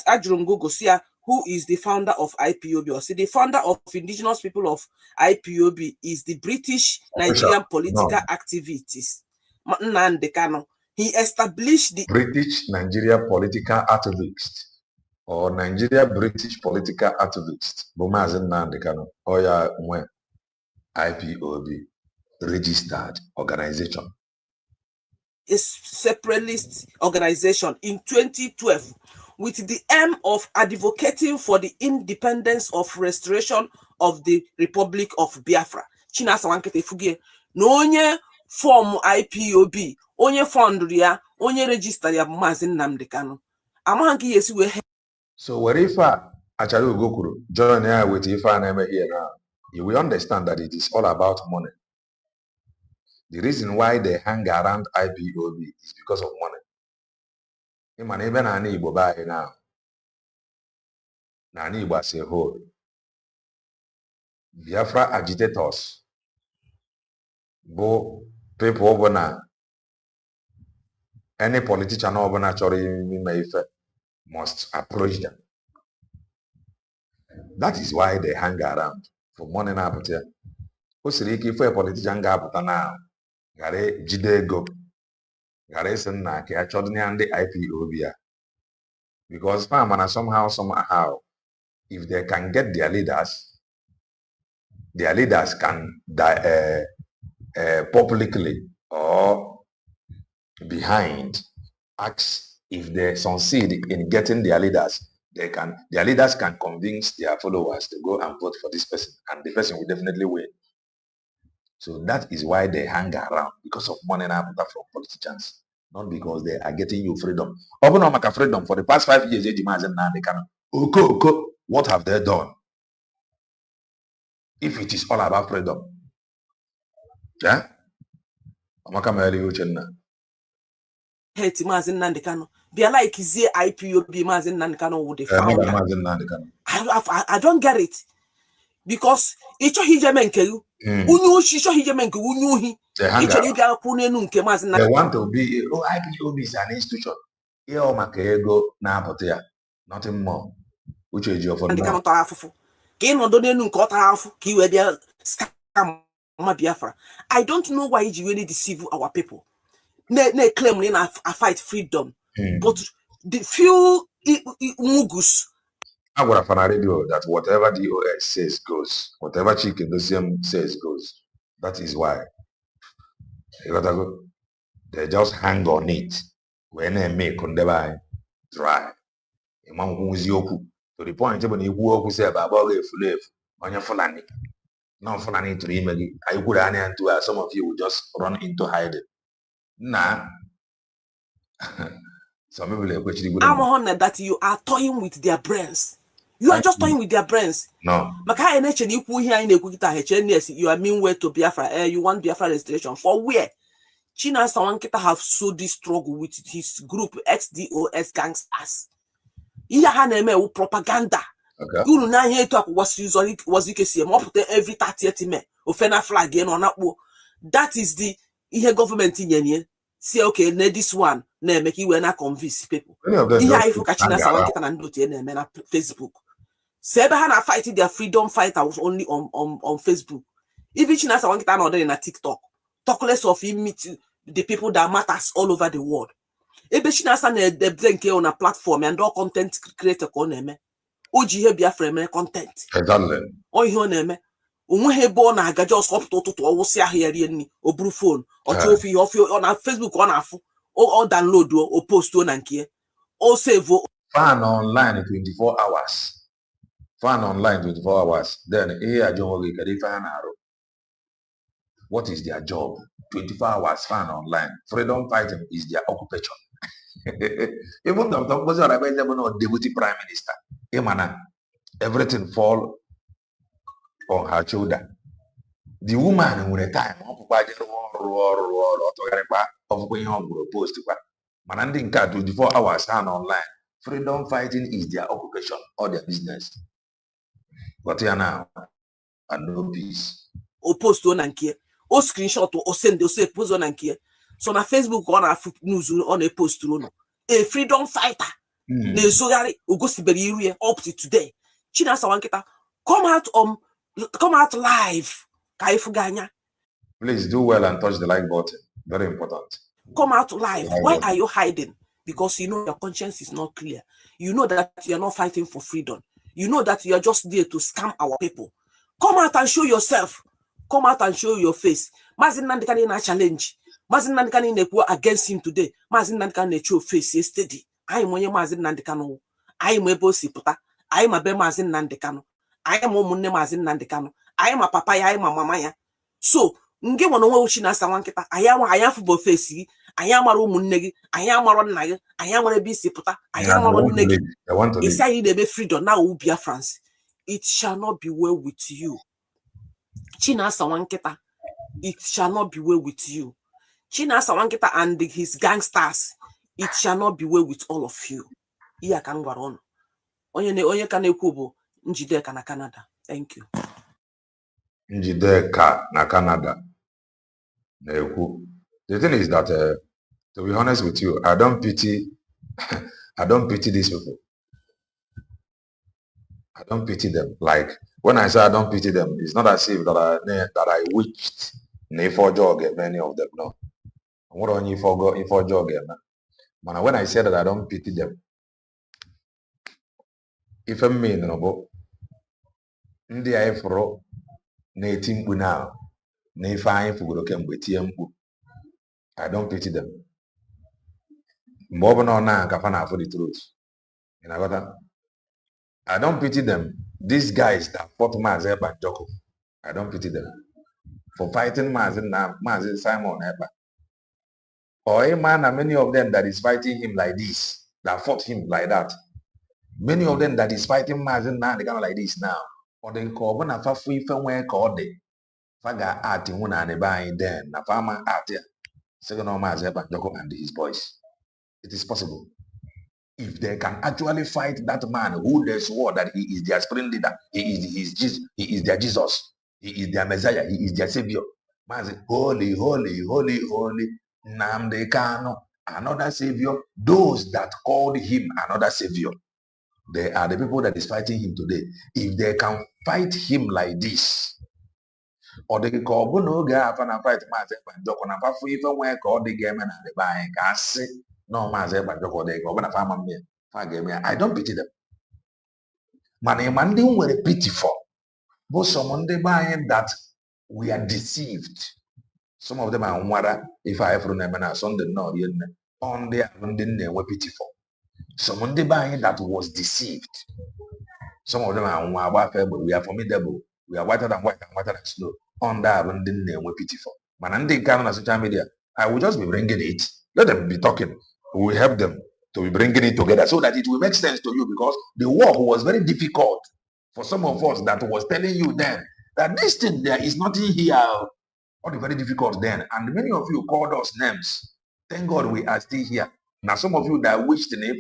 Ajrum Google see who is the founder of IPOB, or see the founder of indigenous people of IPOB is the British Nigerian political activist, Mazi Nnamdi Kanu. He established the British Nigeria political activist or Nigeria British political activist. Mazi Nnamdi Kanu. Oya Nwe IPOB registered organization. A separatist organization in 2012 with the aim of advocating for the independence of restoration of the Republic of Biafra. Chinasa Wankete Fugie. No onye form IPOB, onye fund ya, onye register ya Mazi Nnamdi Kanu. Amahanki yesi we. So where if actually we go kuru, join here with if I name here now, you will understand that it is all about money. The reason why they hang around IPOB is because of money. Even Nani Igbo buy now. Nani Igbo as a whole. Biafra agitators. Bo people over now. Any politician over naturally must approach them. That is why they hang around for money now. But if a politician got now, gare jide go, gare senna ke achọdụ and the IPOB, because somehow, if they can get their leaders can publicly or behind ask if they succeed in getting their leaders. Their leaders can convince their followers to go and vote for this person, and the person will definitely win. So that is why they hang around, because of money now from politicians, not because they are getting you freedom. Open up freedom for the past 5 years. What have they done? If it is all about freedom, yeah. Hate Mazi Nnamdi Kanu. They are like IPOB Mazi Nnamdi Kanu would the founder. I don't get it. Because each of his Jemenke, they want to be IPOB is an institution. Nothing more. Which is your for I don't know why you really deceive our people. They claim in a fight freedom, but the few mugus. I would have on radio that whatever the OS says goes, whatever Chicken says goes. That is why they just hang on it when they make dry. To the point when you walk say about on your Fulani. No Fulani to him. I would to some of you will just run into hiding. Nah. Some people I'm honored that you are toying with their brains. You are just toying with their brains. No. You are meanwhile to Biafra. You want Biafra restoration. For where? China Sawankita have so this struggle with his group XDOS Gangsters. Propaganda. Okay. Every 30th May. Offender flag that is the government in say okay, this one make you when I convince people. Facebook. Sebahana fighting their freedom fighter was only on Facebook. Even China Sawankita order in a TikTok. Talk less of him meet the people that matters all over the world. Ebe China San the blank on a platform and all content creator koneme. Oji Biafra content. Exactly. Oh you name. Unwe born a just up to see here ni or phone or trophy of your on Facebook on or download or post to nankie or save fan online 24 hours. Fan online 24 hours. Then here John what is their job? 24 hours fan online. Freedom fighting is their occupation. Even the deputy prime minister, everything fall on her shoulder. The woman with a time post 24 hours hand online. Freedom fighting is their occupation or their business. But here now, and no peace. Or post on and care, or screenshot or send or say post on and care. So na Facebook on a news on a post a freedom fighter. Nezogari ugosiberi iru up to today. Chinasa Wankita, come out live. Kaifuganya. Please do well and touch the like button. Very important. Come out live. Why are you hiding? Because you know your conscience is not clear. You know that you are not fighting for freedom. You know that you are just there to scam our people. Come out and show yourself. Come out and show your face. Mazi Nnamdi Kanu na challenge. Mazi Nnamdi Kanu na against him today. Mazi Nnamdi Kanu na show face yesterday. I am onye Mazi Nnamdi Kanu. I am ebo si puta. I am a be Mazi Nnamdi Kanu. I am omunne Mazi Nnamdi Kanu. I am a papa ya. I am a mama ya. So nge wono nwe uchi na sawan kita. I am fubo face. I am a umunne gi. I am a ron na gi. I am a be si puta. I am a ron negi. I want to leave. Isa yi be freedom now ubia France. It shall not be well with you. Chinasa Wankita, it shall not be well with you. Chinasa Wankita and his gangsters, it shall not be well with all of you. Iya kan gwaron. Onye kan ekubo njideka na Canada. Thank you. Njideka na Canada. The thing is that, to be honest with you, I don't pity these people. I don't pity them. Like when I say I don't pity them, it's not as if that I wished for jog many of them. No. What on you for jog? But when I say that I don't pity them, if I mean no, ndị a ifuru na-eti mkpu now, na ife anyị fugoro kemgbe tie mkpu, I don't pity them. Mgbe ọ bụla ọ na-aga fa na-afụ the truth. You know what? I don't pity them. These guys that fought Mazi Nnamdi, I don't pity them for fighting Mazi Simon Ekpa. Or a man, and many of them that is fighting him like this, that fought him like that. Many of them that is fighting Mazi Nnamdi Kanu like this now. Or they call when a free from where called the Faga art in one and buying then, a farmer art here. Second on Mazi Nnamdi and his boys. It is possible. If they can actually fight that man who they swore that he is their spring leader, he is their Jesus, he is their Messiah, he is their Savior. Mazi, holy, holy, holy, holy Nnamdi Kanu, another Savior. Those that called him another Savior, they are the people that is fighting him today. If they can fight him like this, or they call Bono Gafana fight Mazi Nnamdi even when called the game and the buying, can say. No, Mazi Nnamdi they go when a farmer me. I don't pity them. Man, were pitiful. But some they buying that we are deceived. Some of them are wada if I ever remember Sunday no on there they were pitiful. Some they buying that was deceived. Some of them are but we are formidable. We are whiter than white and whiter than snow. On that they were pitiful. Man, and they come on social media. I will just be bringing it. Let them be talking. We will help them to be bringing it together so that it will make sense to you, because the work was very difficult for some of us that was telling you then that this thing there is nothing here. All the very difficult then. And many of you called us names. Thank God we are still here. Now some of you that wished in a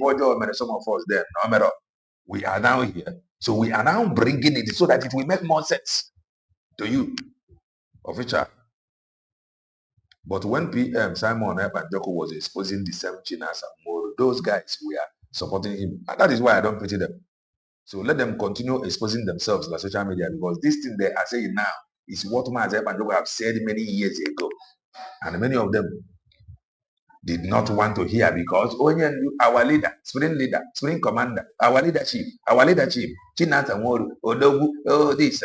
some of us then, no matter, we are now here. So we are now bringing it so that it will make more sense to you. Official. But when PM Simon Ekpa was exposing the same Chinas and more, those guys were supporting him. And that is why I don't pity them. So let them continue exposing themselves on social media, because this thing they are saying now is what Mazi Nnamdi have said many years ago. And many of them did not want to hear, because our leader, spring commander, our leadership, Chinasa Nworu, Odogwu, oh this,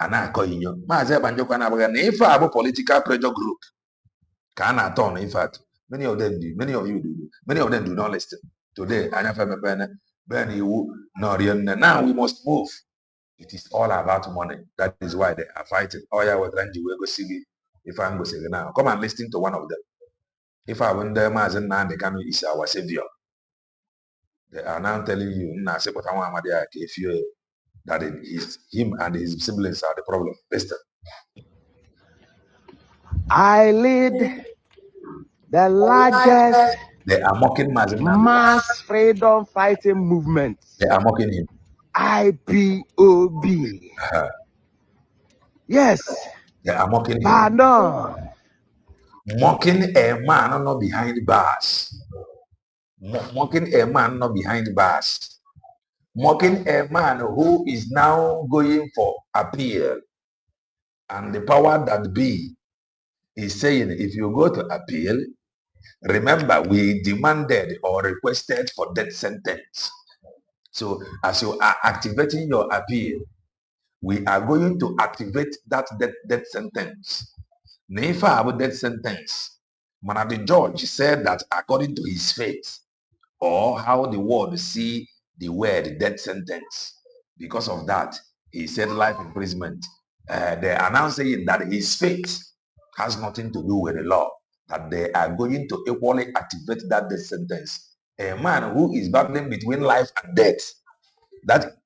and I call you. Mazi Nnamdi if I have a political pressure group, can I turn? In fact, many of them do, many of you do, many of them do not listen. Today, now we must move. It is all about money. That is why they are fighting. Oh yeah, we're trying to go see if I'm going to say now. Come and listen to one of them. If I went there, Mazi Nnamdi Kanu is our savior. They are now telling you if you that him and his siblings are the problem. Listen. I lead the largest They are mocking Mazi Nnamdi. mass freedom fighting movement. They are mocking him. IPOB. Yes. They are mocking him. Pardon. Mocking a man not behind bars. mocking a man not behind bars, mocking a man who is now going for appeal. And the power that be is saying, if you go to appeal, remember, we demanded or requested for death sentence. So as you are activating your appeal, we are going to activate that death sentence. Nefa about death sentence. Man, the judge said that according to his faith, or how the world see the word death sentence, because of that, he said life imprisonment. They are now saying that his faith has nothing to do with the law, that they are going to equally activate that death sentence. A man who is battling between life and death, that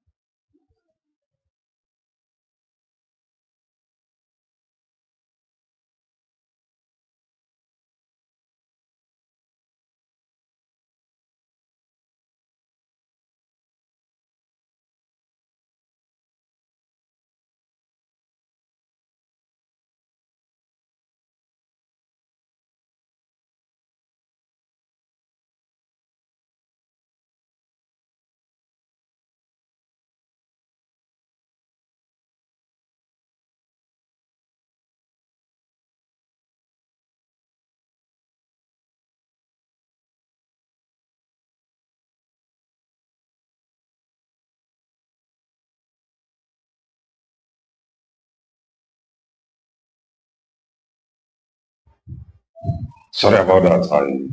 sorry about that. I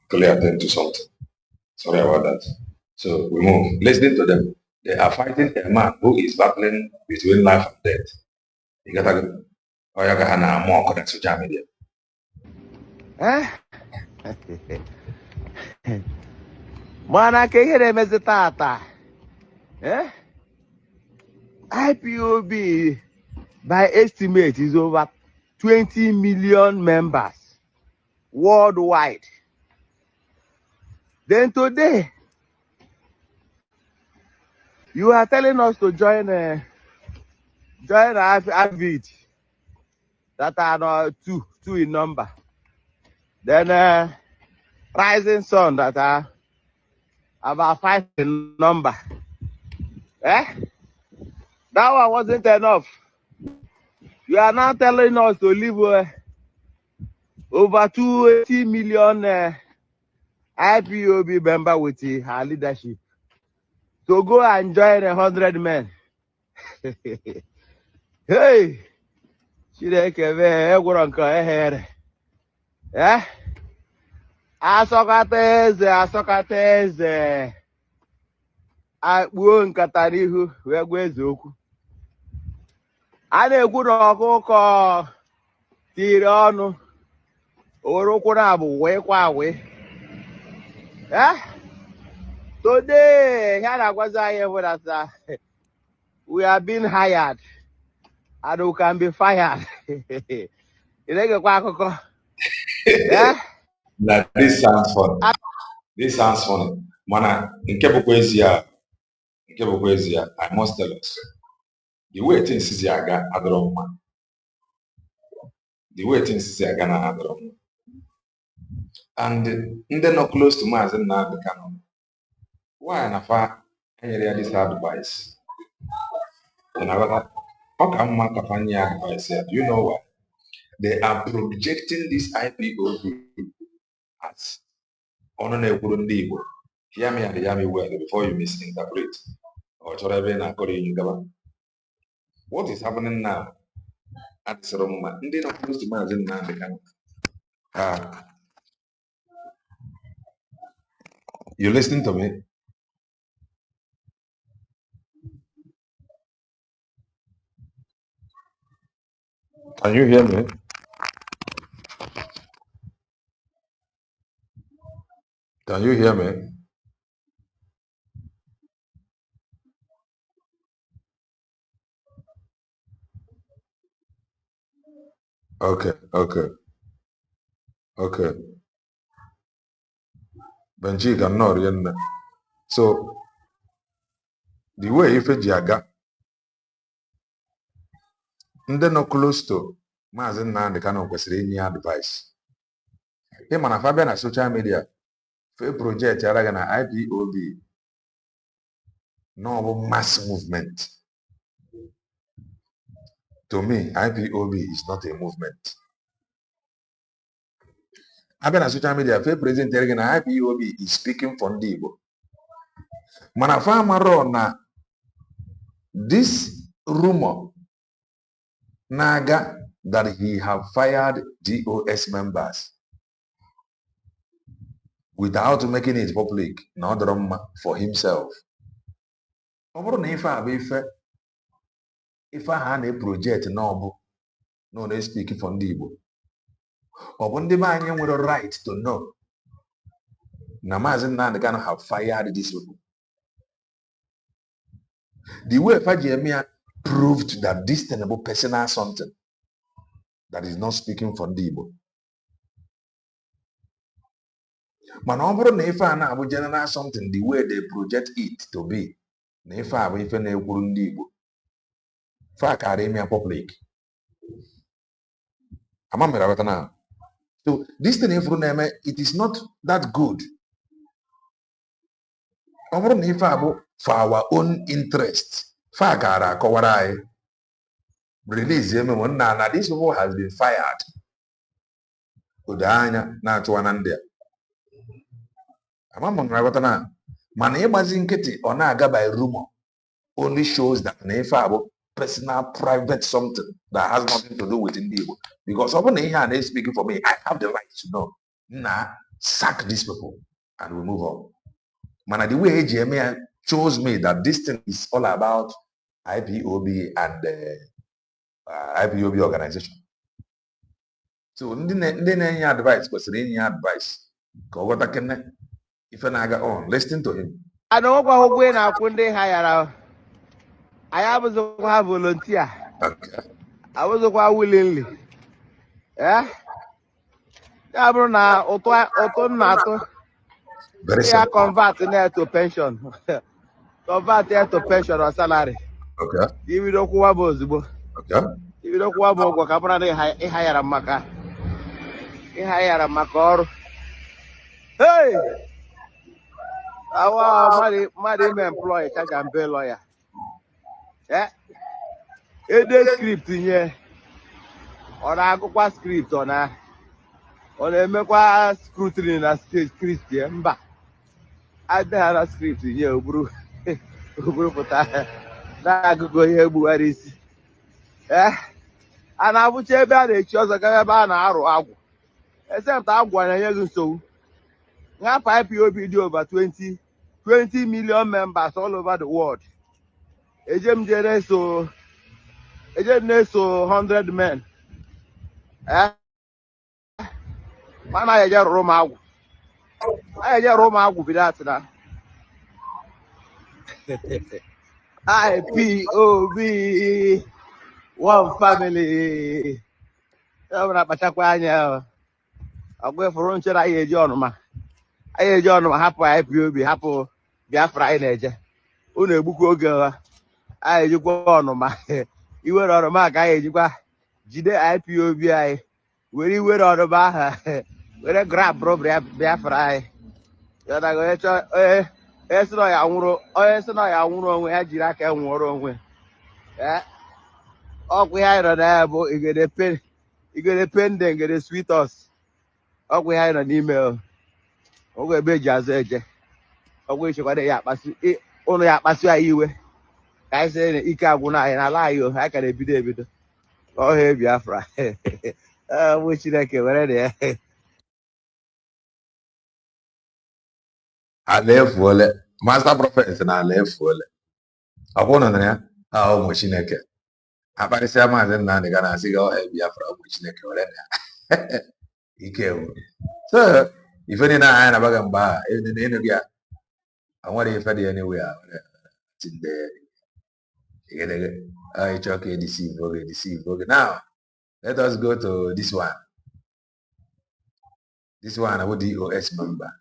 clearly attend to something. Sorry about that. So we move. Listening to them. They are fighting a man who is battling between life and death. You gotta go. Oh, you gotta have more connect social media. Eh? Mana ka ihe na-emezi tata. Eh? IPOB, by estimate, is over 20 million members worldwide. Then today, you are telling us to join Avid that are two in number. Then Rising Sun that are about 5 in number. Eh? That one wasn't enough. You are now telling us to leave over 280 million IPOB member with her leadership to go and join 100 men. Hey, asọkata eze akpuo nkata n'ihu wee gwa eze okwu. A na-ekwu na ọkụkọ tiri ọnụ owere ụkwụ na-abụ wee kwa wee. Today, here that we are being hired and we can be fired. Now, this sounds funny. This sounds funny. Mana, I must tell us. The way things is yaga adroma. The way things is yaga na adroma. And they're not close to Mazi Nnamdi Kanu. Why na fa any this advice? And I got how come man advice here? Do you know what? They are projecting this IPOB as honorable Igbo. Hear me and hear me well before you misinterpret. Or what is happening now at Soroma? They're not close to Mazi Nnamdi Kanu. You listening to me? Can you hear me? Can you hear me? Okay. Benji cannot hear me. So the way if Jaga, ndị nọ close to Mazi Nnamdi Kanu kwesịrị inye advice. Ịma na fa bịa na social media fe project ara na IPOB no mass movement. To me, IPOB is not a movement. Abia na social media, fe president na IPOB is speaking for ndị Igbo. Mana fa amaro na this rumor naga that he have fired DOS members without making it public na odoroma for himself. Ọ bụrụ na ife a bụ ife aha na project na ọbụ no na speak for ndị Igbo. Ọ bụ ndị be anyị nwere right to know na Mazi Nnamdi Kanu have fired these people. The way Fajemia proved that this tenable personal something that is not speaking for ndị Igbo. Mana ọ bụrụ na ife a na-abụ general something the way they project it to be na ife a bụ ife na-ekwuru ndị Igbo. Fa kara ime public. Ama mere abata na. So this thing ifuru na-eme it is not that good. Ọ bụrụ na ife a bụ for our own interest. Fa kara akọwara anyị. Release eme na this people has been fired. Odo anya na-achụwa na ndị a. Ama mere abata na. Mana ịgbazi nkịtị ọ na-aga by rumor only shows that na ife a bụ personal, private something that has nothing to do with ndị Igbo. Because often here they speaking for me, I have the right to know. Nah, sack these people and we move on. Man, the way AGMA shows me that this thing is all about IPOB and IPOB organization. So, any advice, because any advice, if I go on, listen to him. I know what we're now when they hire. I was a volunteer. Okay. I was a willingly. Yeah. Now, Very they are simple. converting it to pension. Convert it to pension or salary. Okay. If you don't want to Okay. if you don't want to work, I'm going to hire a maca. Hire a macor. Hey! Our money employee, catch and pay lawyer. Yeah. A script in here. Or I go qua script on a make qua scrutiny in a stage Christian. But I don't have a script in here, bro. I go here, Buaris. Eh? And I would say about it, chose a caravan arrow. Except I'm going to use so. Now, IPOB do over 20 million members all over the world. Agent so 100 men. Eh? Man, I just Roma. I just Roma will be that now. IPOB, one family. I'm going for lunch. I John ma. I John happy IPOB happy Biafra energy. Une buku girl. I you go on ma. You were on a mark. I you go. Jide IPOB. I where you were on the bar. Where a grab bro Biafra. You're not going to. Yes, no, I won't. Oh, yes, no, I won't. We had Jiraka and Warren. Yeah. Oh, we had a dabble. You get a pen. You get a pen, then get a sweet us. Oh, we had an email. Oh, we be jazz edge. Oh, we should go there. But only at Masia, you. I said, Ika Guna, and I lie you. I can be David. Oh, hey, Biafra. Which you like already. I left wallet. Master Prophet na left wallet. Upon ya, how much in a care. Aparece Mazi Nnamdi Kanu and say, oh, Biafra, which in a care. He came. So, if any na I bag and bar, in the India, I want to fed anywhere. It's in there. It's okay, deceive. Okay, now, let us go to this one. This one, I would DOS member.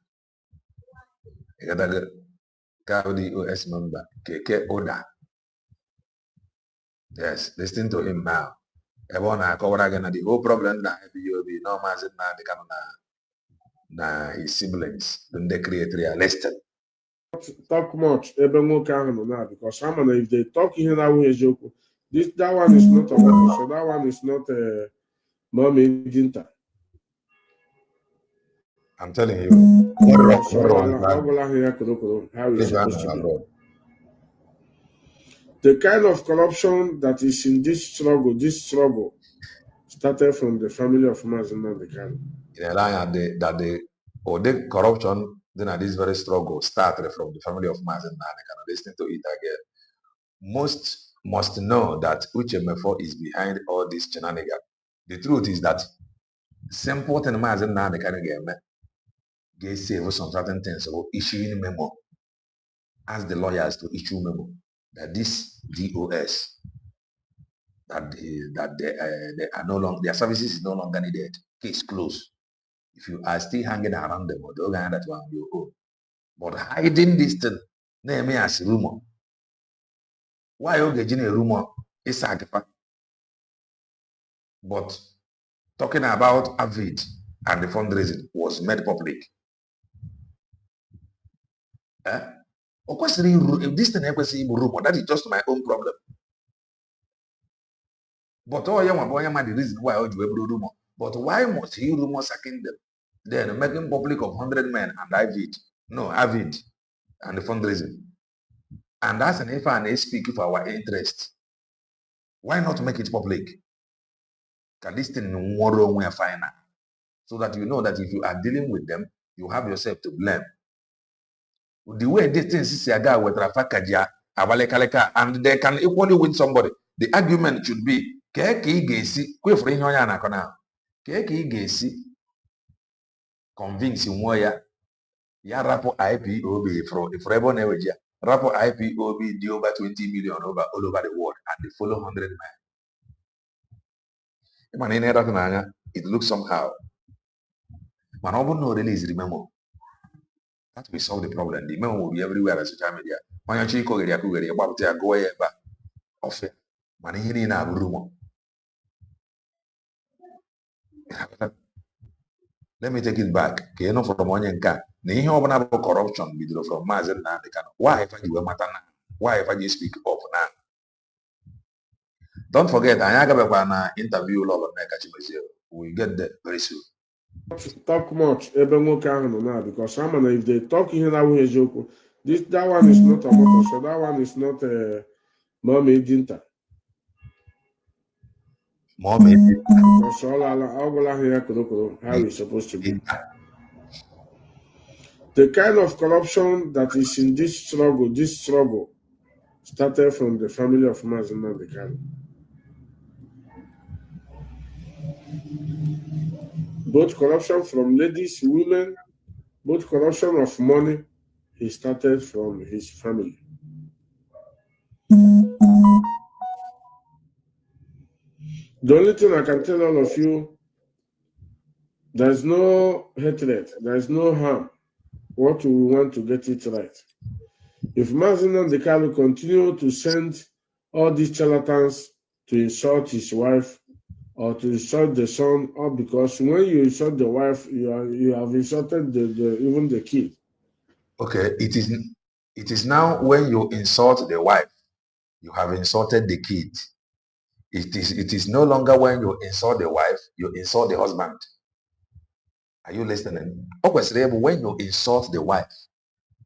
You got to go DOS member. KK Oda. Yes, listen to him now. Everyone I cover again the whole problem that IPOB no Mazi Nnamdi Kanu na his siblings, then they create realistic. Talk much because I'm if they talk here now that one is not a motor, so that one is not a mommy dinta. I'm telling you, how it's supposed to be. The kind of corruption that is in this struggle started from the family of Mazi Nnamdi Kanu. In a line the corruption, then this very struggle started from the family of Mazi Nnamdi Kanu. Listening to it again. Most must know that Uche Mefo is behind all this shenanigans. The truth is that simple thing Mazi Nnamdi Kanu get save some certain things about issuing memo. Ask the lawyers to issue memo that this DOS that they are no longer, their services is no longer needed. Case closed. If you are still hanging around them, or the organ that one you own. But hiding this thing, name me as rumor. Why you getting a rumor? It's a fact. But talking about Avid and the fundraising was made public. Of course, if this thing happens in rumor, that is just my own problem. But all young boy, the reason why I do rumor. But why must he rumor sacking them? Then making public of 100 men and Avid. No, Avid and the fundraising. And that's an if and speak for our interest. Why not make it public? Can this thing in final? So that you know that if you are dealing with them, you have yourself to blame. The way these things is a guy with Rafakaja, Abaleka, and they can equally win somebody. The argument should be Keki Gesi, Quifrinoyana Kona, Keki Gesi, convince Moya, Ya Rapo IPOB for ever never. Rapo IPOB did over 20 million all over the world, and they follow 100 men. It looks somehow. Man, no release, remember. That will solve the problem. The memo will be everywhere on social media. When you check about go back off it. Man, he in a rumor. Let me take it back. Okay, no from one yanka. He open up corruption video from Mazi Nnamdi Kanu. Why if you matter now? Why if you speak up now? Don't forget, I have an interview log we'll get there very soon. Talk much now because if they talk here now that one is not a motor, so that one is not a mommy dinta. Mommy. Because how it's supposed to be. The kind of corruption that is in this struggle started from the family of Mazi Nnamdi Kanu. Both corruption from ladies, women, both corruption of money, he started from his family. The only thing I can tell all of you, there's no hatred, there's no harm. What we want to get it right. If Mazi Nnamdi Kanu continue to send all these charlatans to insult his wife or to insult the son, or because when you insult the wife, you have insulted even the kid. Okay, it is now when you insult the wife, you have insulted the kid. It is no longer when you insult the wife, you insult the husband. Are you listening? When you insult the wife,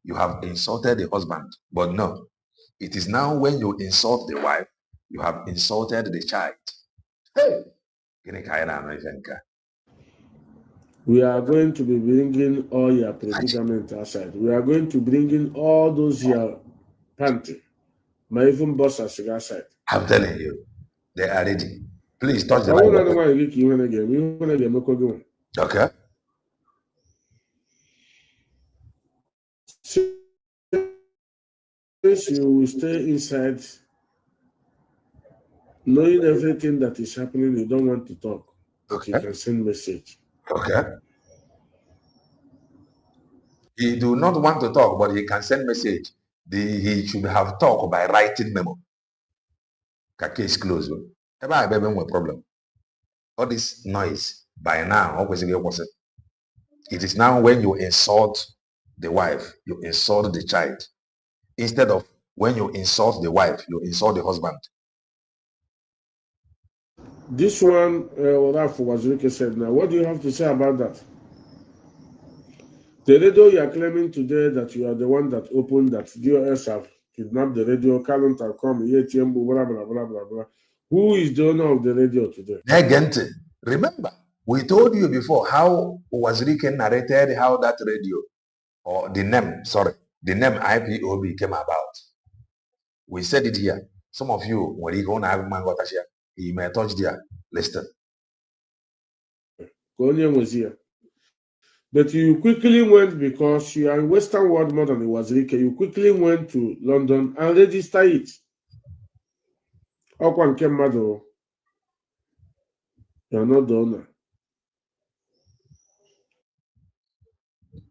you have insulted the husband. But no, it is now when you insult the wife, you have insulted the child. Hey! We are going to be bringing all your predicament aside. We are going to bring in all those your panty. My even boss aside. I'm telling you, they are ready. Please touch the light. Okay. Since you will stay inside, knowing everything that is happening, you don't want to talk. Okay. You can send message. Okay. He do not want to talk, but he can send message. He should have talked by writing memo. Case closed. Ever I have a problem. All this noise by now, It is now when you insult the wife, you insult the child. Instead of when you insult the wife, you insult the husband. This one, Olaf Wazirike said, now, what do you have to say about that? The radio you are claiming today that you are the one that opened that DOS have kidnapped the radio, Calum have come, ATM, blah, blah, blah, blah, blah. Who is the owner of the radio today? Negente. Remember, we told you before how Wazirike narrated how that radio, or the name IPOB came about. We said it here. Some of you, when you go on you may touch there. Listen. Was here. But you quickly went, because you are in Western world more than it was Wazirike, you quickly went to London and register it. Okwa nke mmadụ, you are not the owner.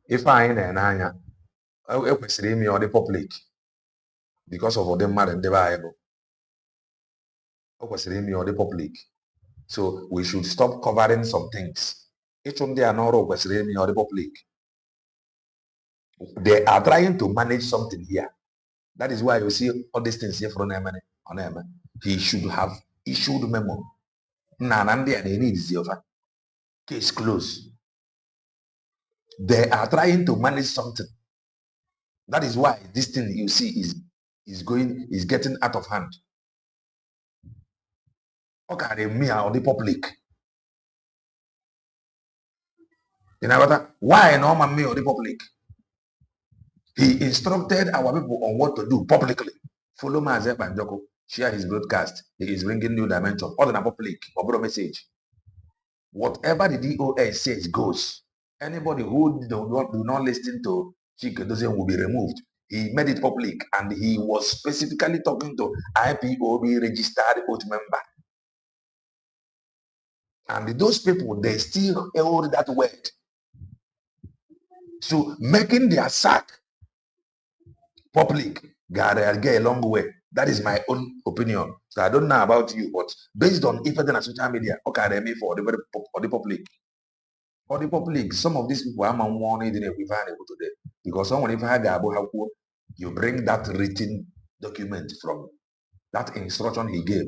If I ain't anya, ekwesịrị ime ọ dị public because of the mmadụ ndị Bible. Ekwesịrị ime ọ dị public. So we should stop covering some things. Each one they are not kwesịrị ime ọ dị public. They are trying to manage something here. That is why you see all these things here from Emene. He should have issued memo. They need the case closed. They are trying to manage something. That is why this thing you see is getting out of hand. Okay, me or the public. You know what? Why no man me or the public? He instructed our people on what to do publicly. Follow Mazi Nnamdi, share his broadcast. He is bringing new dimension. All in a public, or message. Whatever the DOS says goes. Anybody who do not listen to Chike Dozen will be removed. He made it public, and he was specifically talking to IPOB registered oath member. And those people, they still held that word. So making their sack public got a long way. That is my own opinion. So I don't know about you, but based on everything on social media, okay, me for the public. For the public, some of these people I'm warning today because someone if I have you bring that written document from that instruction he gave,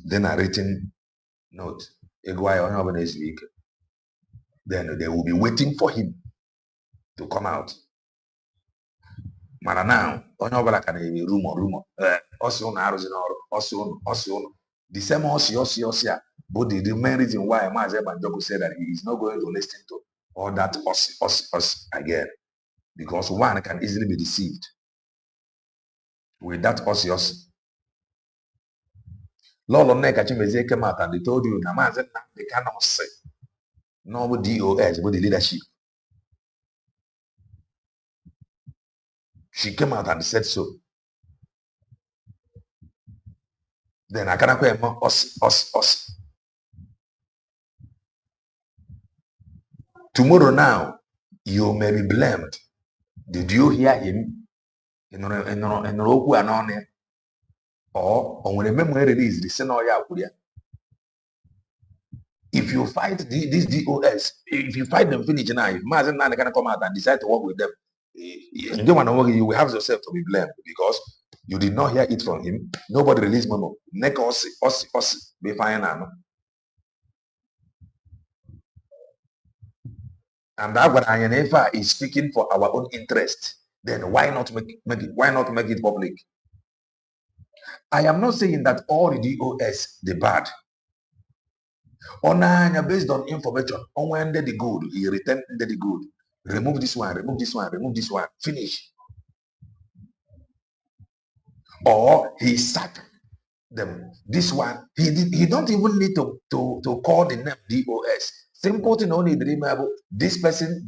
then a written note. Then they will be waiting for him to come out. Mana now, onye ọbụla ka na-eme rumor. Ọsị ụnụ arụzi n'ọrụ, ọsị ụnụ. The same ọsị a, but the main reason why Mazi Nnamdi said that he is not going to listen to all that ọsị again. Because one can easily be deceived with that ọsị. Lolo Nneka Chimezie came out and they told you na Mazi Nnamdi Kanu say no DOS, but the leadership. She came out and said so. Then I cannot call us. Tomorrow now, you may be blamed. Did you hear him? Or when a memory release, the scenario. If you fight these DOS, if you fight them finish now, if Mazi Nnamdi can come out and decide to work with them, you don't want to work, you will have yourself to be blamed because you did not hear it from him. Nobody released memo. Neck us, be fine now. And that what INFA is speaking for our own interest. Then why not make it public? I am not saying that all the DOS the bad. Based on information, on when the good, he returned the good. Remove this one, remove this one, remove this one. Finish. Or he sacked them. This one, he don't even need to call the name DOS. Simple thing only remember this person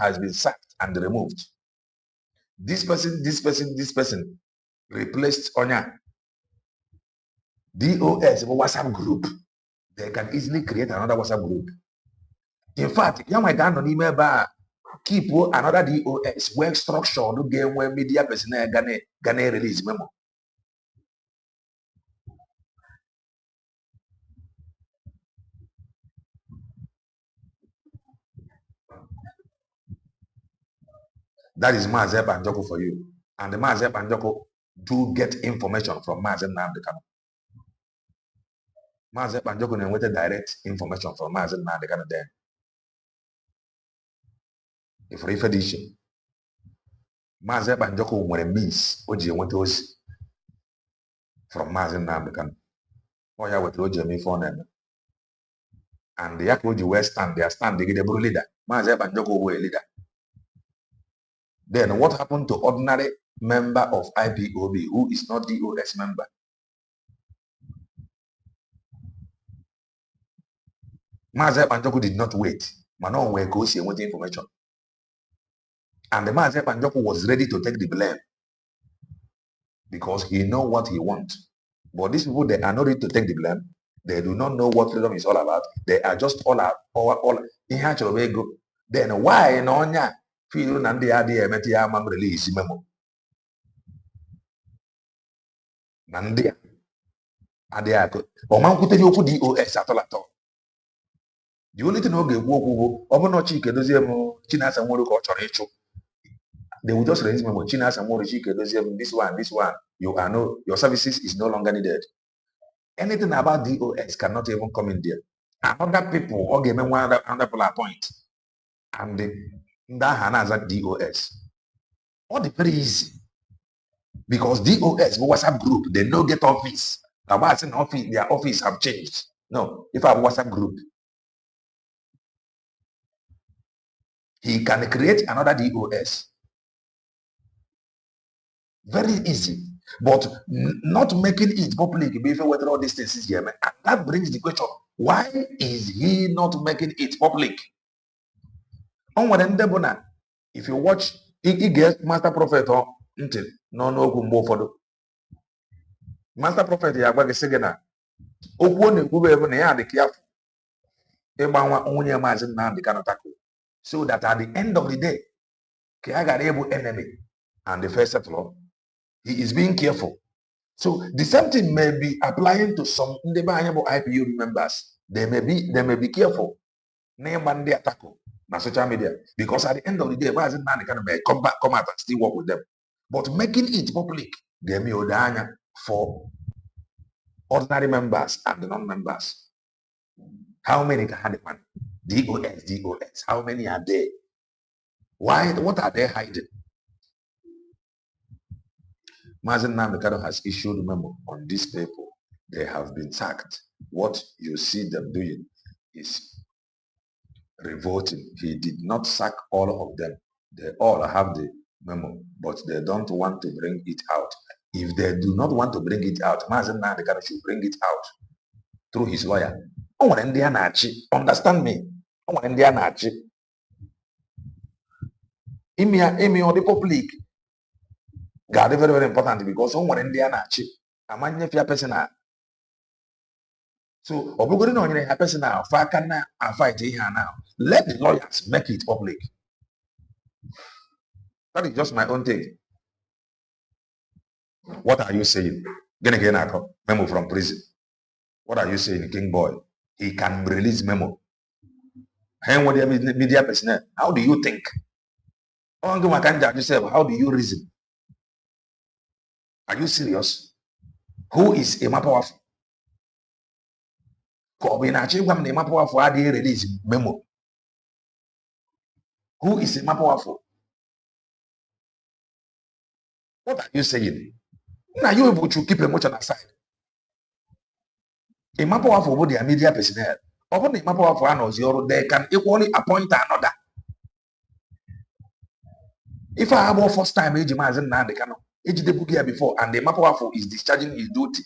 has been sacked and removed. This person replaced Onya. DOS WhatsApp group. They can easily create another WhatsApp group. In fact, you might down on email bar keep another DOS work structure to game where media person Gane release memo. That is Mazi Nnamdi for you. And the Mazi Nnamdi do get information from Mazi Nnamdi Kanu. Mazi Nnamdi with direct information from Mazi Nnamdi Kanu then. If we edition, Mazi Nnamdi were a means Oji went from Mazi Nnamdi Kanu. Oh yeah, with Oji for them. And the Yakoji West stand, they stand, they get a leader. Mazi Nnamdi were a leader. Then what happened to ordinary member of IPOB who is not DOS member? Mazi Nnamdi did not wait. Manon were negotiating with information. And the Mazi Nnamdi was ready to take the blame because he know what he wants. But these people, they are not ready to take the blame. They do not know what freedom is all about. They are just all then why no nya feel na ndị adịghị emeti ya ama release memo na ndị adịghị akụ ọma nkwutere okwu DOS atọlatọ. The only thing oge ekwu okwu bụ ọ bụrụ na Chike dozie m Chinasa Nwere ka ọ chọrọ ịchụ, they will just release memo. Chinasa Nwere, Chike dozie m this one you are no, your services is no longer needed. Anything about DOS cannot even come in there. Other people or give me one other point and the Hanaza DOS. All the very easy because DOS WhatsApp group, they no get office. Now what's in office, their office have changed. No, if I have WhatsApp group, he can create another DOS. Very easy. But not making it public before whether all these things is here. And that brings the question, why is he not making it public? If you watch, he gets Master Prophet or no Master Prophet Yagwagi Segena. So that at the end of the day, Kiaga enemy and the first settler, he is being careful. So the same thing may be applying to some IPU members. They may be careful. Name and the attack on social media. Because at the end of the day, Mazi Nnamdi Kanu may come out and still work with them. But making it public, they may order for ordinary members and the non-members. How many can have one? DOS. How many are there? Why? What are they hiding? Mazi Nnamdi Kanu has issued a memo on these people. They have been sacked. What you see them doing is revolting. He did not sack all of them. They all have the memo, but they don't want to bring it out. If they do not want to bring it out, Mazi Nnamdi Kanu should bring it out through his lawyer. Understand me? Imi on the public. God is very, very important because someone in the anachi, a man if you personal. So, Obuguri no you personal, Fakana and fight here now. Let the lawyers make it public. That is just my own thing. What are you saying? Again, memo from prison. What are you saying, King Boy? He can release memo. Hang with the media personnel. How do you think? How do you reason? Are you serious? Who is a powerful? Release memo. Who is a powerful? What are you saying? Now you able to keep emotion aside. A powerful body and media personnel. Upon the powerful, they can equally appoint another. If I have a first time age Mazi Nnamdi Kanu, age the book here before, and the powerful is discharging his duty.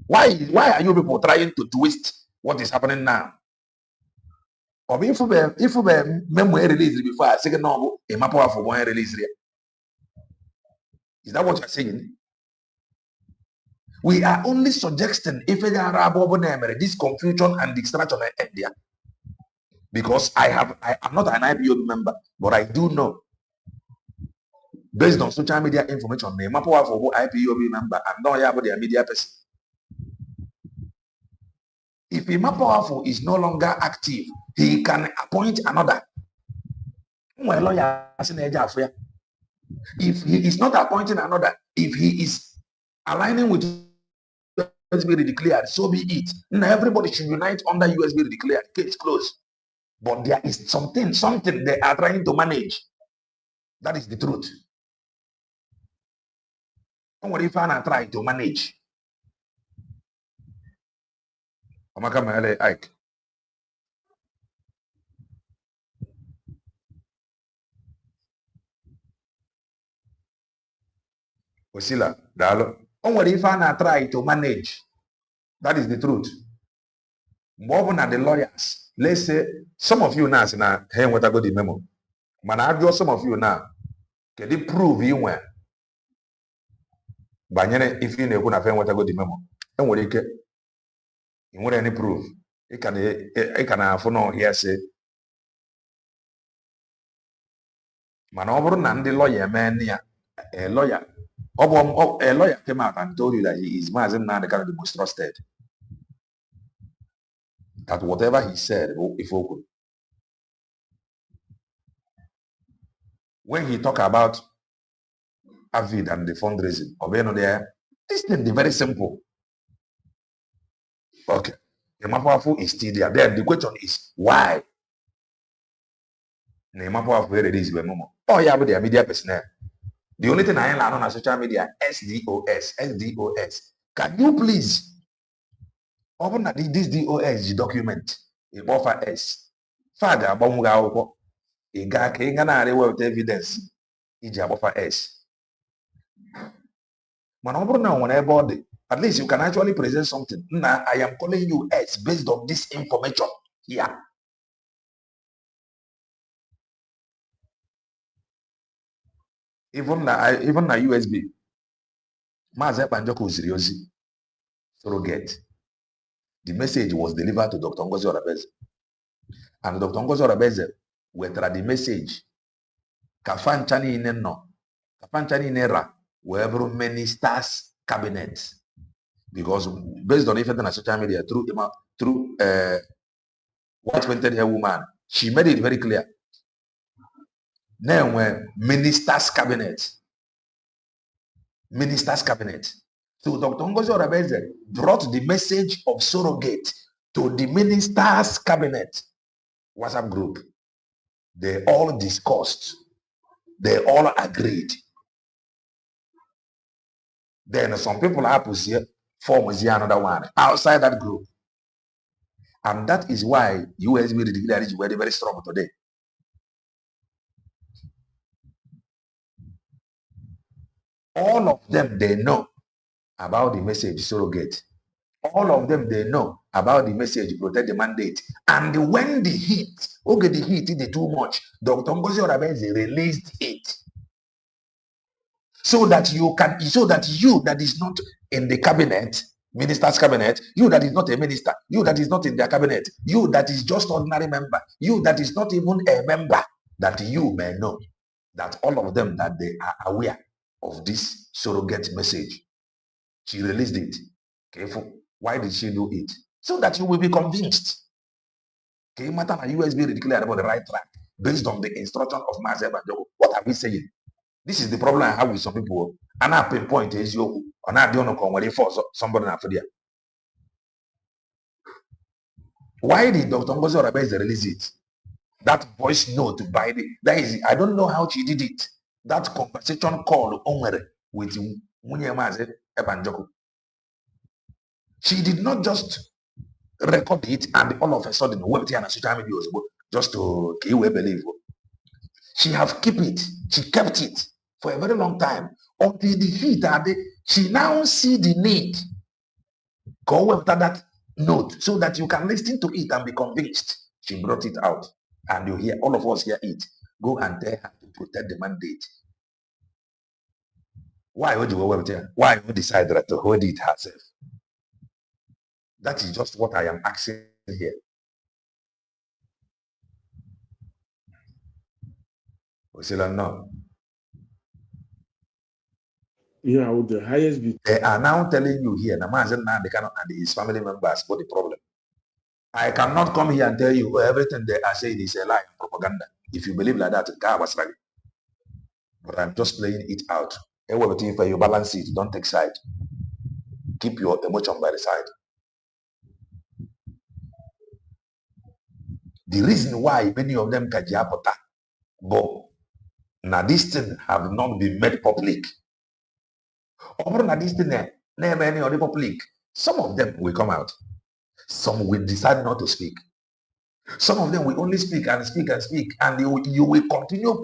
Why are you people trying to twist what is happening now? Or if we memory release before I say no, a powerful one release here. Is that what you're saying? We are only suggesting if this confusion and distraction in India. Because I'm not an IPO member, but I do know. Based on social media information, the powerful IPOB member and not about their media person. If a powerful is no longer active, he can appoint another. If he is not appointing another, if he is aligning with USB declared, so be it. Now everybody should unite under USB declared. Case closed. But there is something they are trying to manage. That is the truth. What if I try to manage? Amaka Mele Ike. Osila, Dalo. What if I try to manage? That is the truth. More than the lawyers. Let's say some of you now say, hey, what I got the memo. Man, I do some of you now. Can you prove you when? Banyere if you know what I got the memo. And what you want any proof? It can have no hearsay. Man, over and the lawyer man, a lawyer. A lawyer came out and told you that he is Mazi Nnamdi Kanu the most trusted. That whatever he said, if open. When he talk about Avid and the fundraising, Obeno there, this thing is very simple. Okay. The Mapoafu is still there. Then the question is why? The Mapoafu where it is oh yeah, but they are media personnel. The only thing I learn on social media, SDOS. Can you please open this DOS document? A buffer S. Father, Bomuga, a guy can with evidence. Iji buffer S. Man, now whenever at least you can actually present something. Now I am calling you S based on this information here. Even na USB. Mazi Banjoko Ziriozi surrogate. The message was delivered to Dr. Ngozi Orabeze. And Dr. Ngozi Orabeze went the message. Kafan Chani Ineno. Kafan Chani Inera wherever ministers cabinet. Because based on everything on social media, through white painted hair woman, she made it very clear. Now when ministers cabinet. So Dr. Ngozi Orabeze brought the message of surrogate to the ministers cabinet WhatsApp group. They all discussed. They all agreed. Then some people happen here form another one outside that group. And that is why USB declared is very, very strong today. All of them, they know about the message surrogate. All of them, they know about the message protect the mandate. And when the heat is too much, Dr. Ngozi Orabeze released it. So that you that is not in the cabinet, minister's cabinet, you that is not a minister, you that is not in their cabinet, you that is just ordinary member, you that is not even a member, that you may know that all of them that they are aware of this surrogate message. She released it. Careful. Why did she do it? So that you will be convinced. Okay, matter USB declared about the right track based on the instruction of Mazi Nnamdi. What are we saying? This is the problem I have with some people. And I pinpoint is you or not doing no for somebody after there. Why did Dr. Ngozi Orabeze release it? That voice note by that is I don't know how she did it. That conversation call with Munye Mazi Ebanjoko. She did not just record it and all of a sudden went here on social media just to believe. She have kept it. She kept it for a very long time until the heat she now see the need. Go after that note so that you can listen to it and be convinced. She brought it out and you hear all of us hear it. Go and tell her to protect the mandate. Why would you go over there? Why would you decide to hold it herself? That is just what I am asking here. We say no. Yeah, with the highest bid. They are now telling you here, Mazi Nnamdi Kanu and his family members what the problem. I cannot come here and tell you everything they are saying is a lie and propaganda. If you believe like that, But I'm just playing it out. If you balance it, don't take side. Keep your emotion by the side. The reason why many of them kajiapota, but now this thing have not been made public. Or now this thing never any other public. Some of them will come out. Some will decide not to speak. Some of them will only speak and speak and speak, and you will continue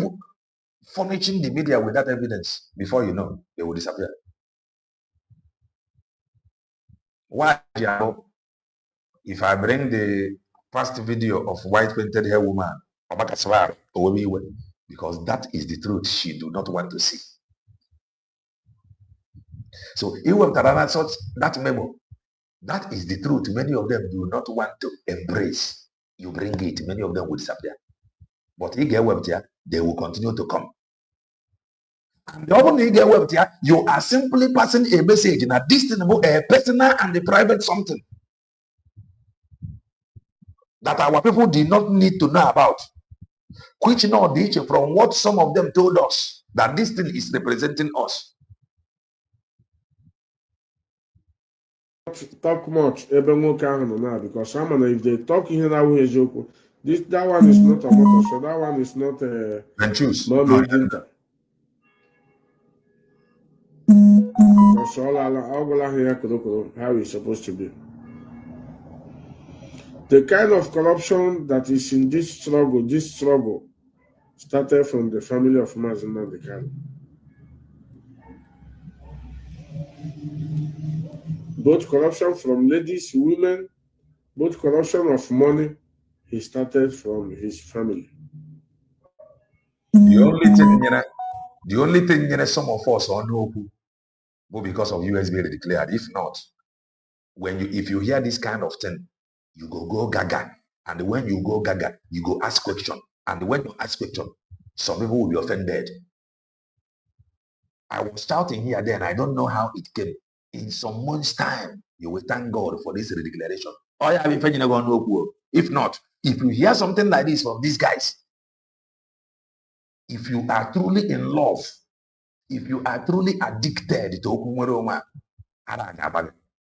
furnishing the media with that evidence. Before you know, they will disappear. Why? If I bring the past video of white painted hair woman, because that is the truth she do not want to see. So that memo, that is the truth many of them do not want to embrace. You bring it, many of them will disappear. But you get web here, they will continue to come. And the only get web here, you are simply passing a message in a distant, a personal and a private something that our people did not need to know about. Which now differ from what some of them told us, that this thing is representing us. Talk much now, because some if they talk here now, that one is not a motor, so that one is not a and choose. Because all here how it's supposed to be. The kind of corruption that is in this struggle started from the family of Mazi Nnamdi Kanu. Both corruption from ladies, women, both corruption of money, he started from his family. The only thing some of us are no who because of USB declared. If not, if you hear this kind of thing, you go gaga. And when you go gaga, you go ask question. And when you ask question, some people will be offended. I was shouting here then, I don't know how it came. In some months' time, you will thank God for this declaration. If not, if you hear something like this from these guys, if you are truly in love, if you are truly addicted to Okumweroma,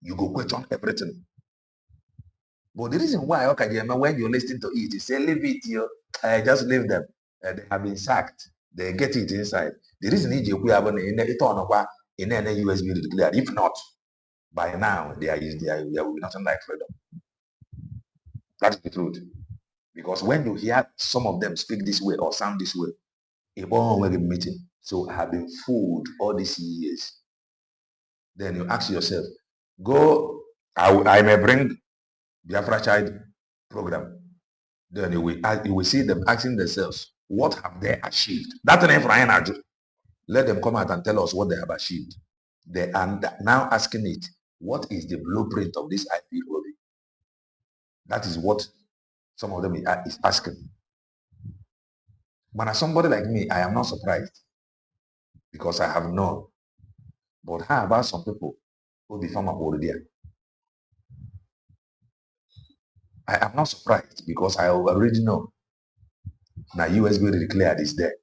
you go question everything. But the reason why, when you listen to it, you say, leave it, just leave them. They have been sacked. They get it inside. The reason is we have in any USB declared. If not, by now, there will be nothing like freedom. That is the truth. Because when you hear some of them speak this way or sound this way, a meeting. So I have been fooled all these years. Then you ask yourself, I may bring Biafra Child program. Then you will see them asking themselves, what have they achieved? That's an Ephraim. Let them come out and tell us what they have achieved. They are now asking it, what is the blueprint of this IP lobby? That is what some of them is asking. But as somebody like me, I am not surprised because I have known. But how about some people who become a already? I am not surprised because I already know that USB declared is there.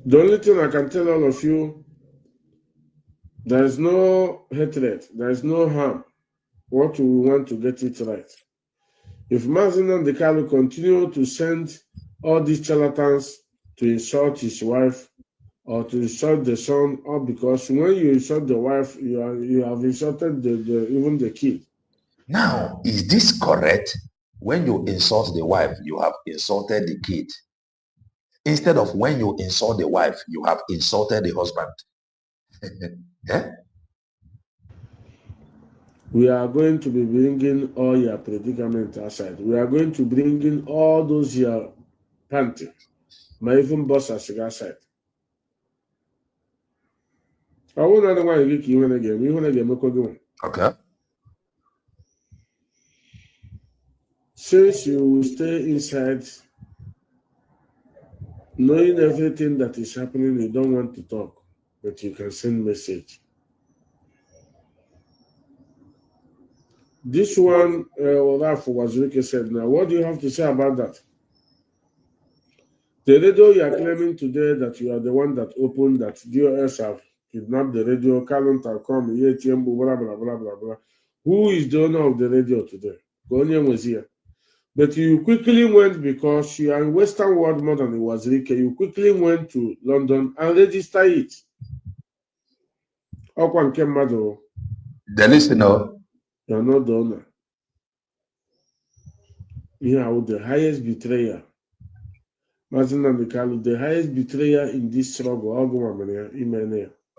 The only thing I can tell all of you, there is no hatred, there is no harm. What we want to get it right. If Mazi Nnamdi Kanu continue to send all these charlatans to insult his wife or to insult the son, or because when you insult the wife, you have insulted even the kid. Now, is this correct? When you insult the wife, you have insulted the kid. Instead of when you insult the wife, you have insulted the husband. Yeah? We are going to be bringing all your predicament aside. We are going to bring in all those your panty, my even boss aside. I won't know why you get even again. We want to get more. Okay. Since you will stay inside, knowing everything that is happening, you don't want to talk, but you can send message. This one, Ralph Wazirike said, now, what do you have to say about that? The radio you are claiming today that you are the one that opened that DOS have kidnapped the radio, Kalunta come, ATM, blah, blah, blah, blah, blah. Who is the owner of the radio today? Gonian was here. But you quickly went, because you are in Western world more than the Wazirike, you quickly went to London and register it. The listener. You are not the owner. You are the highest betrayer. Mazi Nnamdi Kanu, the highest betrayer in this struggle.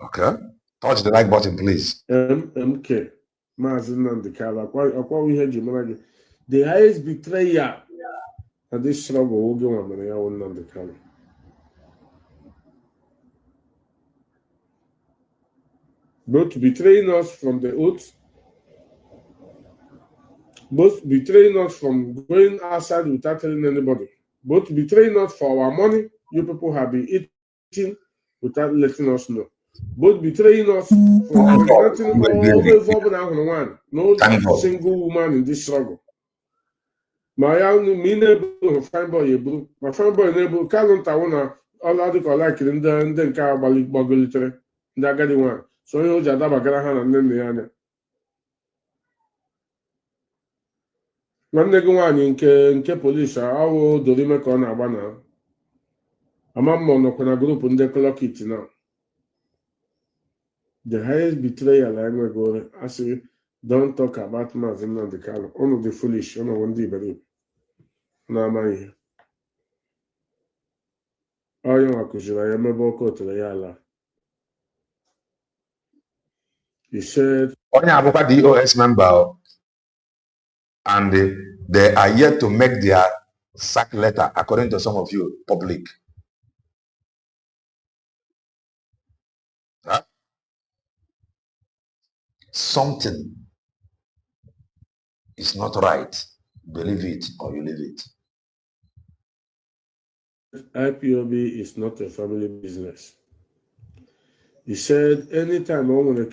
Okay. Touch the like button, please. MK. Mazi Nnamdi Kanu. The highest betrayer in this struggle. Both betraying us from the oath, both betraying us from going outside without telling anybody, both betraying us for our money you people have been eating without letting us know, both betraying us for impregnating all the one, no single woman in this struggle. My fine boy, my fine boy, neighbor, Kalunta one, all I do like in the car bagolitre, the agadi one. So you just have a graham and then the other. Nwanne gị nwaanyị nke polisi awụ dorime ka ọ na-agba na ama mma ọ nọkwa na grupu ndị klọkit na the highest betrayal enwegoro asị don't talk about Mazi Nnamdi Kanu. Unu dị foolish, unu ndị iberibe na-ama ihe. Onye nwa kụziri ya emebe ọkụ otere ya ala. He said, onye abụkwa DOS member, and they are yet to make their sack letter, according to some of you, public. Huh? Something is not right. Believe it or you leave it. IPOB is not a family business. He said, anytime the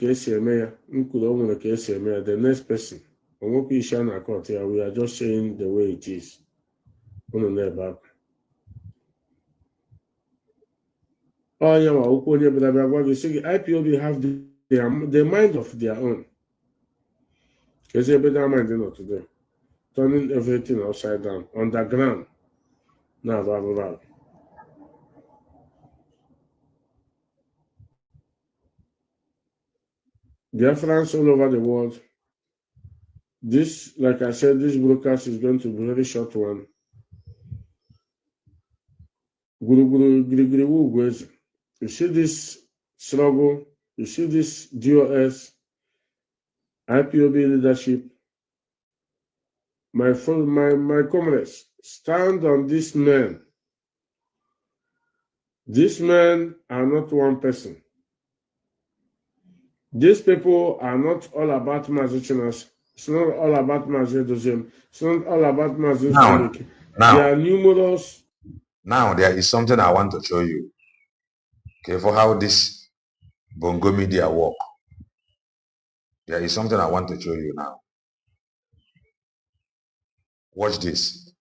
next person, we are just saying the way it is. IPOB have the mind of their own. Today, turning everything upside down, underground. Now, Biafrans all over the world. This, like I said, this broadcast is going to be a very short one. You see this struggle, you see this DOS, IPOB leadership. My comrades, stand on these men. These men are not one person. These people are not all about Mazi Chinas. It's not all about Mazi Dozem. It's not all about Mazi Nnamdi. There are numerous. Now there is something I want to show you. Okay, for how this Bongo media work. There is something I want to show you now. Watch this.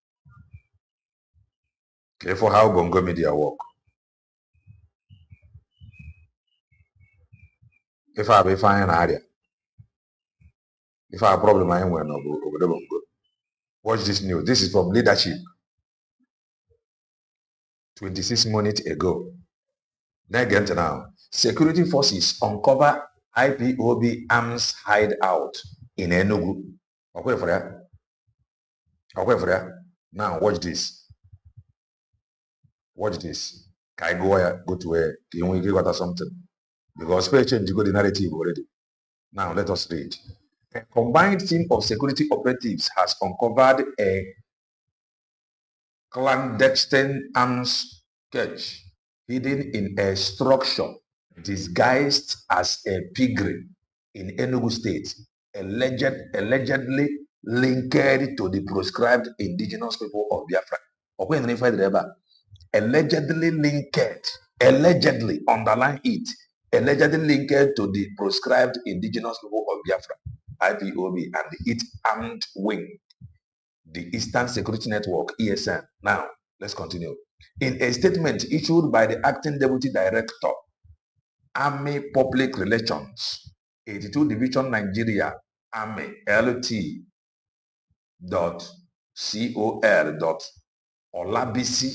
Okay, for how Bongo media work. If I be fine area, if I have a problem, I am going to go. Watch this news. This is from Leadership. 26 minutes ago. Now, security forces uncover IPOB arms hideout in Enugu. Okay for that. Okay for that. Now watch this. Watch this. Can I go to where? Can we give us something? Because pay change you got the narrative already. Now let us read. A combined team of security operatives has uncovered a clandestine arms cache hidden in a structure disguised as a piggery in Enugu State, allegedly linked to the proscribed indigenous people of Biafra. Allegedly linked, allegedly, underline it, allegedly linked to the proscribed indigenous people of Biafra. IPOB, and its armed wing, the Eastern Security Network, ESN. Now, let's continue. In a statement issued by the Acting Deputy Director, Army Public Relations, 82 Division Nigeria Army, LT .col. Olabisi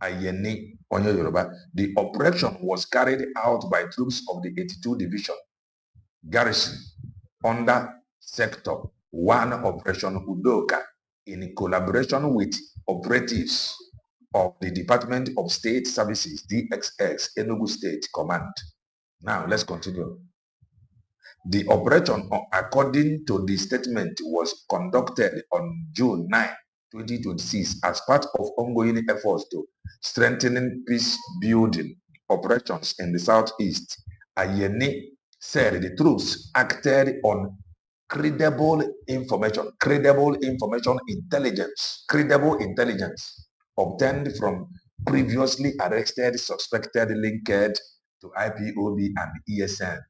Ayeni Onyo Yoruba. The operation was carried out by troops of the 82 Division Garrison under Sector 1 Operation Udoka in collaboration with operatives of the Department of State Services, DXX, Enugu State Command. Now, let's continue. The operation, according to the statement, was conducted on June 9, 2026 as part of ongoing efforts to strengthening peace-building operations in the Southeast. Ayeni said the troops acted on credible information intelligence obtained from previously arrested suspected linked to IPOB and ESN,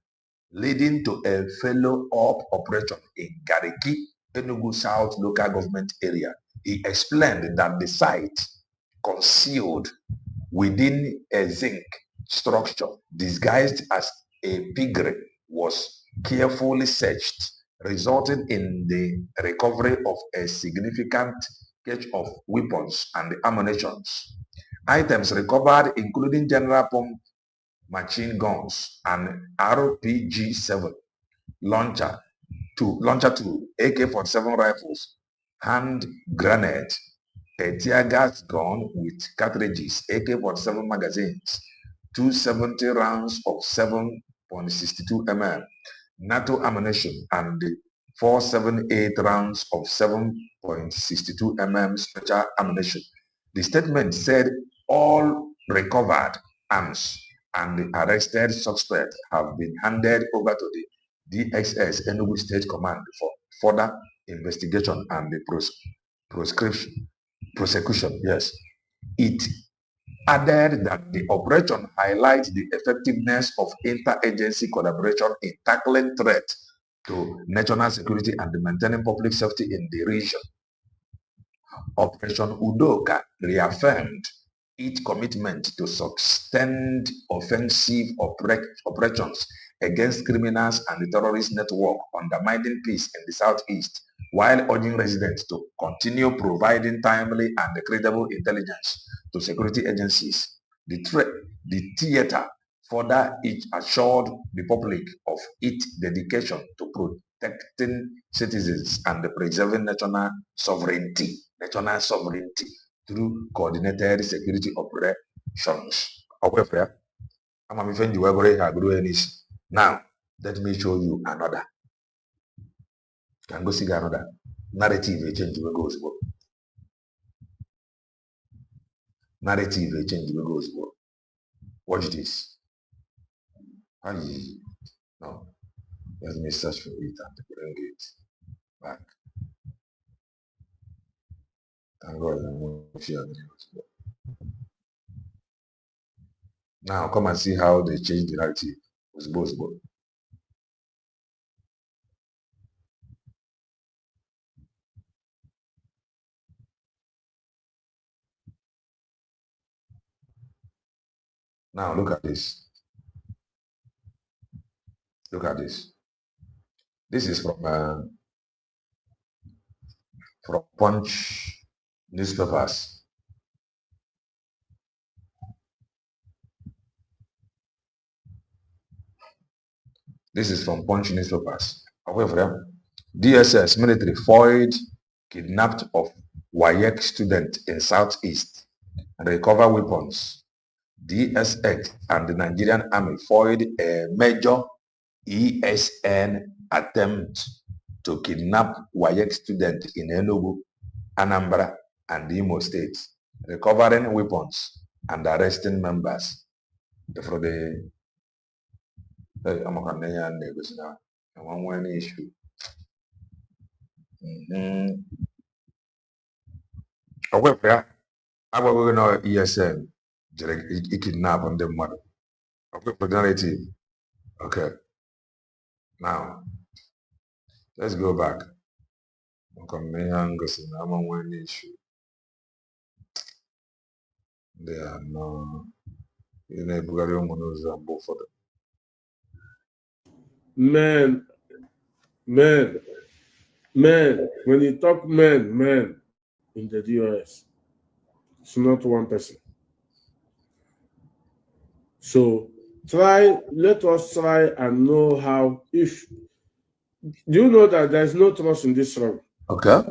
leading to a follow-up operation in Gariki, Enugu South local government area. He explained that the site, concealed within a zinc structure disguised as a piggery, was carefully searched, resulting in the recovery of a significant cache of weapons and ammunition. Items recovered including general pump machine guns and RPG-7 launcher 2, AK-47 rifles, hand grenade, a tear gas gun with cartridges, AK-47 magazines, 270 rounds of 7.62 mm NATO ammunition, and 478 rounds of 7.62 mm special ammunition. The statement said all recovered arms and the arrested suspects have been handed over to the DXS Enugu State Command for further investigation and the prosecution. Yes, it added that the operation highlights the effectiveness of interagency collaboration in tackling threats to national security and maintaining public safety in the region. Operation Udoka reaffirmed its commitment to sustained offensive operations against criminals and the terrorist network undermining peace in the Southeast, while urging residents to continue providing timely and credible intelligence to security agencies. The theater further assured the public of its dedication to protecting citizens and preserving national sovereignty through coordinated security operations. However, now let me show you another. Can go see another narrative change goes. Narrative change goes. Watch this. No, let me search for it and bring it back. Thank God I'm share videos. Now come and see how they change the narrative. Now look at this. Look at this. This is from Punch newspapers. This is from Punch newspapers. However, DSS military foiled kidnapped of WAEC student in Southeast and recover weapons. DSX and the Nigerian Army foiled a major ESN attempt to kidnap WAEC student in Enugu, Anambra, and Imo states, recovering weapons and arresting members. For the one issue. However, I will know ESN kidnap on the mother. Okay, narrative. Okay. Now, Let's go back. One issue. They are no. You know, both for them. Man, when you talk man in the DOS, it's not one person. So let us try and know how, do you know that there's no trust in this struggle? Okay.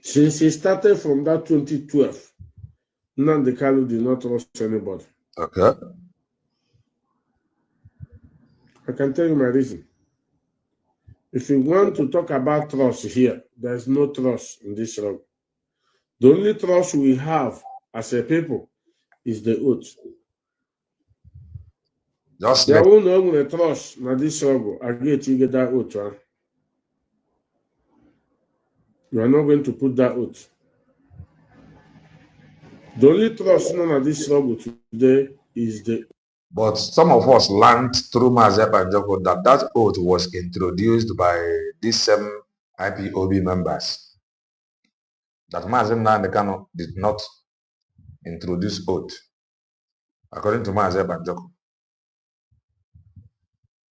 Since it started from that 2012, Nnamdi Kanu did not trust anybody. Okay. I can tell you my reason. If you want to talk about trust here, there's no trust in this struggle. The only trust we have as a people is the oath. There will no trust in this struggle. I get you get that oath. Huh? You are not going to put that oath. The only trust in this struggle today is the. But some of us learned through Mazi Nnamdi that oath was introduced by these same IPOB members. That Mazi Nnamdi Kanu did not introduce oath, according to Mazi Nnamdi.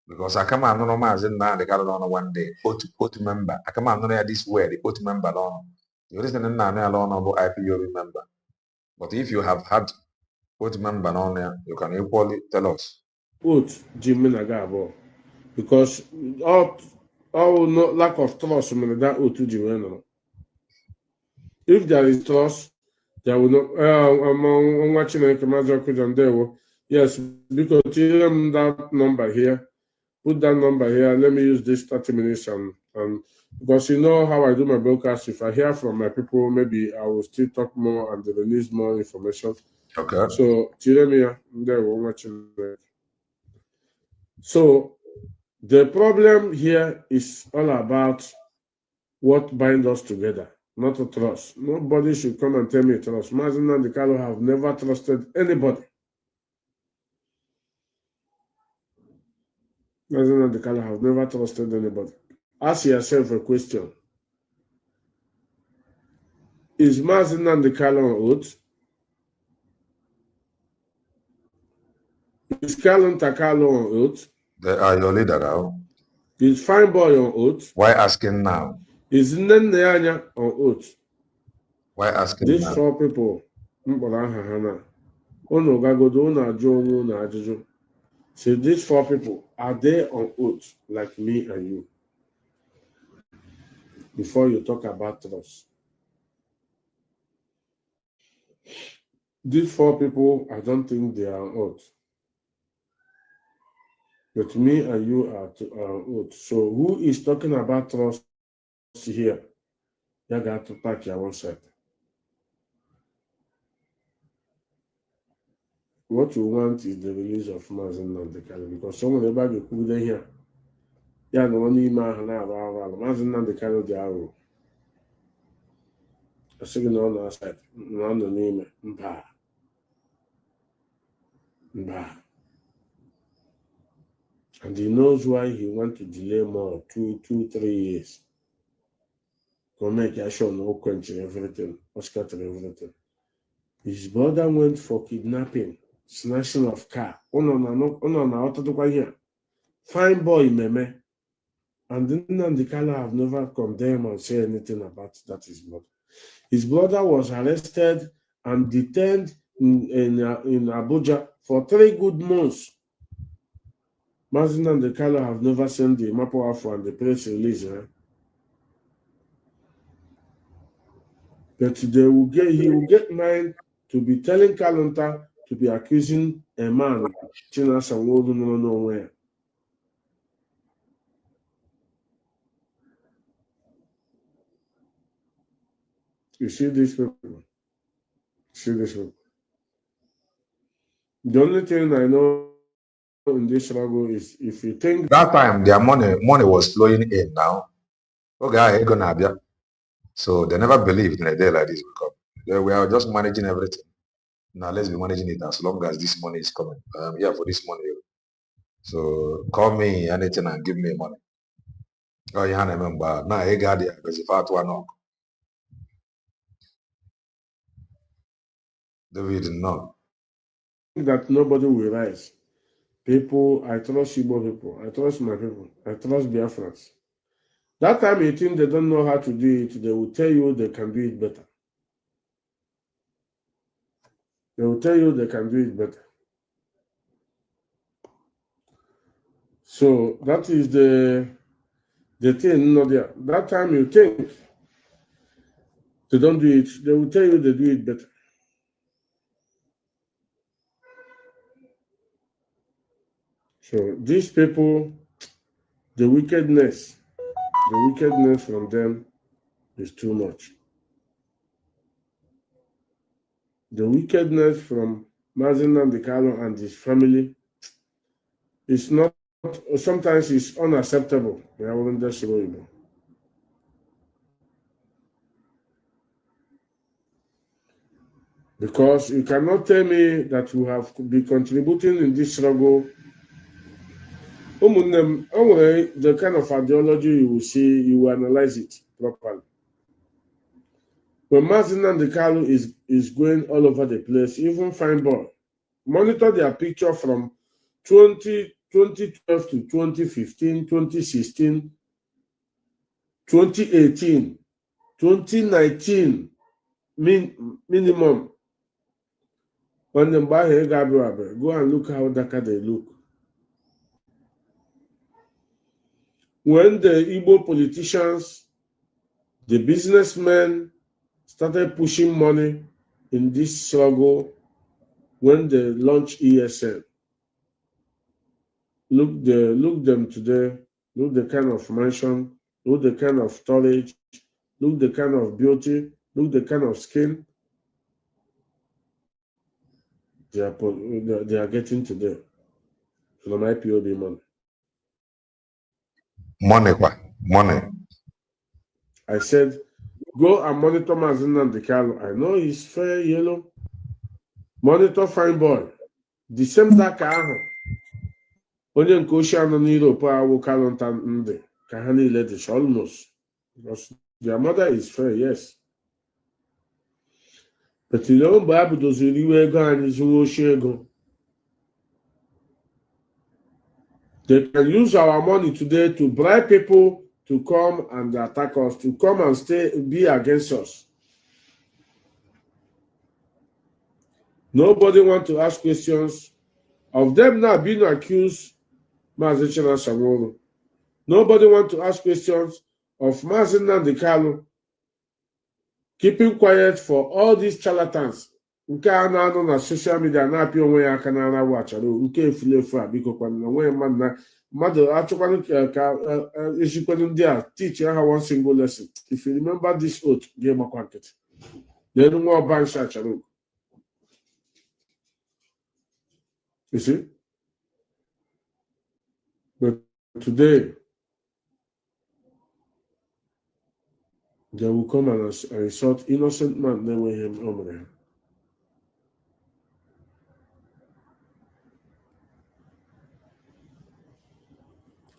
Because I come and know Mazi Nnamdi Kanu on one day, oath member. I come and know this word, the oath member alone. You listen to alone about IPOB member. But if you have had oath member on there, you can equally tell us. Oath, Jimmy Nagabo. Because all no lack of trust in that oath to Jimmy. If there is trust, there will not. I'm watching a commercial on there. Yes, because that number here, put that number here. Let me use this 30 minutes and because you know how I do my broadcast. If I hear from my people, maybe I will still talk more and release more information. Okay. So there we're watching. So the problem here is all about what binds us together, not a trust. Nobody should come and tell me trust. Mazi Nnamdi Kanu have never trusted anybody. Mazi Nnamdi Kanu have never trusted anybody. Ask yourself a question. Is Mazi Nnamdi Kanu on oath? Is Kalon Takalo on oath? They are your leader now. Is Fine Boy on oath? Why asking now? Is Nnenneanya on oath? Why asking These now? 4 people, so these 4 people, are they on oath like me and you? Before you talk about trust. These 4 people, I don't think they are on oath. But me and you are on oath. So who is talking about trust here? You got to pack your own side. What you want is the release of Mazi Nnamdi Kanu because someone about to put them here. Yeah, no one in my hand. Mazi Nnamdi Kanu the arrow. I say no on our side. No on the name. Mba. And he knows why he wants to delay more 2, 3 years. Go make sure no quenching everything, or scattering everything. His brother went for kidnapping, snatching of car. Here. Fine boy, meme. And then Nnamdi Kanu have never condemned or say anything about that his brother. His brother was arrested and detained in Abuja for 3 good months. Mazi Nnamdi Kanu have never sent the Mapo Afro and the press release. But he will get mine to be telling Kalonta to be accusing a man, Chinasa Wodu no nowhere. You see these people? The only thing I know in this struggle is if you think that time their money was flowing in now. Okay, gonna be. So they never believed in a day like this because we are just managing everything. Now let's be managing it as long as this money is coming. I'm here for this money. So call me anything and give me money. Oh, you have remember. Now, I got it because if I want David, no. That nobody will rise. People, I trust Igbo people. I trust my people. I trust Biafrans. That time you think they don't know how to do it, they will tell you they can do it better. They will tell you they can do it better. So that is the thing, not there. That time you think they don't do it, they will tell you they do it better. So these people, the wickedness from them is too much. The wickedness from Mazi Nnamdi Kanu and his family is not, sometimes it's unacceptable. Because you cannot tell me that you have been contributing in this struggle. The kind of ideology you will see, you will analyze it properly. When Mazi Nnamdi Kanu is going all over the place, even fine boy, monitor their picture from 2012 to 2015, 2016, 2018, 2019, minimum. When they buy a go and look how darker they look. When the Igbo politicians, the businessmen started pushing money in this struggle, when they launched ESN, look them today, look the kind of mansion, look the kind of storage, look the kind of beauty, look the kind of skin they are getting today from IPOB money. Money. I said, go and monitor Mazi Nnamdi Kanu. I know he's fair yellow. Monitor fine boy. The same dark ahụ. Onye nke ochie anọ n'Europe awụ Kalonta ndị ka ha niile dị almost. Because their mother is fair, yes. But you know, mgbe a bidoziri iwe ego anyị zụwa ochie ego. They can use our money today to bribe people to come and attack us, to come and be against us. Nobody wants to ask questions of them now being accused. Mazi Nnamdi. Nobody wants to ask questions of Mazi Nnamdi Kanu keeping quiet for all these charlatans. Nke a na-anọ na social media na-apịa onwe ya aka n'ara wachara nke efulefu a biko kwana na onwe mmadụ na mmadụ achọkwanụ ka ezikwanụ ndị a teach ha one single lesson. If you remember this oath, gị makwa nkịtị. N'elu nwa ọba nsha achara okwu. You see? But today, they will come and insult innocent man, then with him over there.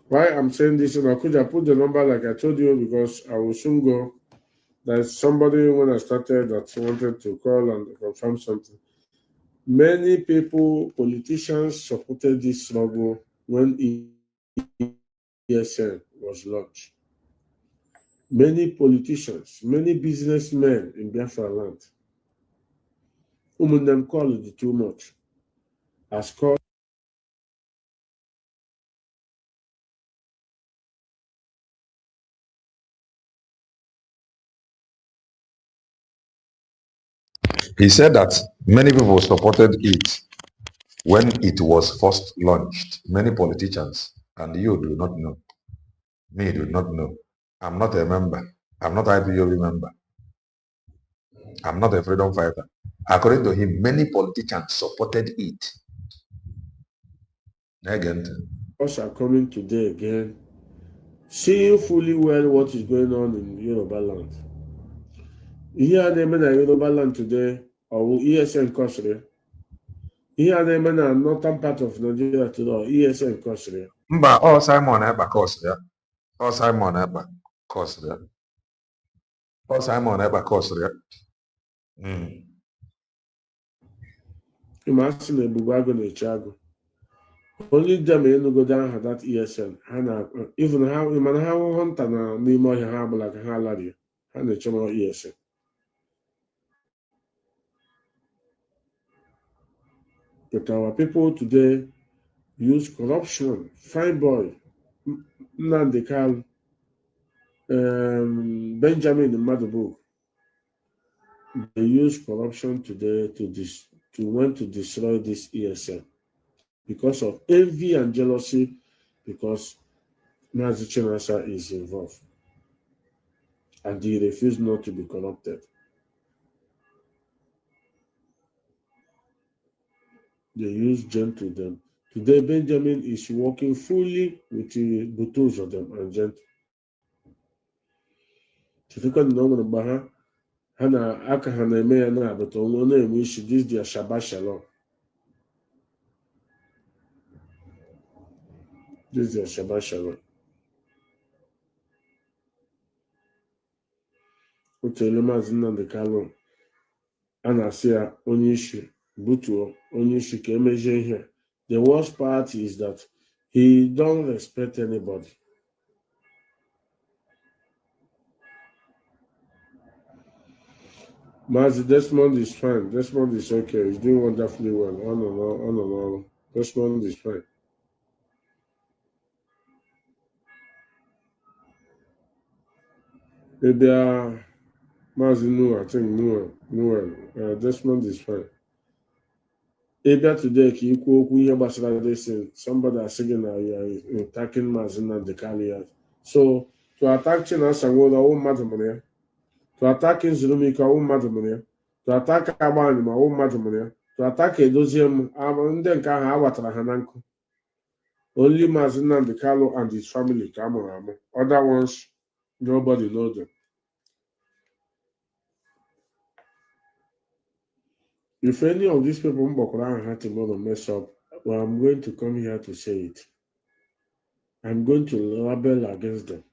Why I'm saying this, and I could have put the number like I told you because I will soon go. There's somebody when I started that wanted to call and confirm something. Many people, politicians, supported this struggle when ESN was launched. Many politicians, many businessmen in Biafra land, them call it too much, has called. He said that many people supported it when it was first launched. Many politicians, and you do not know. Me do not know. I'm not a member. I'm not an IPOB member. I'm not a freedom fighter. According to him, many politicians supported it. Again. Us are coming today again, seeing fully well what is going on in Yoruba land. Here they men in Yoruba land today, or ESN Kosre. Here they men are northern part of Nigeria today, or ESN Kosre. Mba, all Simon Eba Kosre. Ọ Simon Ekpa kọsịrị ya. Ọ Simon Ekpa kọsịrị ya. ịma asị na ebube agụ na-eche agụ. Only them enugodo aha that ESN ha na even ha mana ha hụ nta na n'ime ọhịa ha agbala ka ha alarie ha na-eche ma ESN. But our people today use corruption. Fine boy, Nnamdi Kanu, Benjamin Madubu. They use corruption today to want to destroy this ESN because of envy and jealousy, because Mazi Chinasa is involved and he refused not to be corrupted. They use gentle them. Today, Benjamin is working fully with the Butos of them and gentle. If you can know about Hana Akahana Mayana, but only wish this their Shabbat Shalom. This is their Shabbat Shalom. Utele Mazi Nnamdi Kanu, Anasia, Onishi, Butuo, Onishi, Kemeje here. The worst part is that he don't respect anybody. Mazi, Desmond is fine. Desmond is okay. He's doing wonderfully well. On and on. Desmond is fine. Maybe Mazi Noah, I think Noah. Desmond is fine. Maybe today, somebody is saying that you are attacking Mazi Nnamdi Kanu. So, to attack China, to attack Nzulumika, to attack Abani, to attack Edoziem, only Mazi Nnamdi Kanu and his family. Other ones, nobody knows them. If any of these people had to mess up, well, I'm going to come here to say it. I'm going to rebel against them.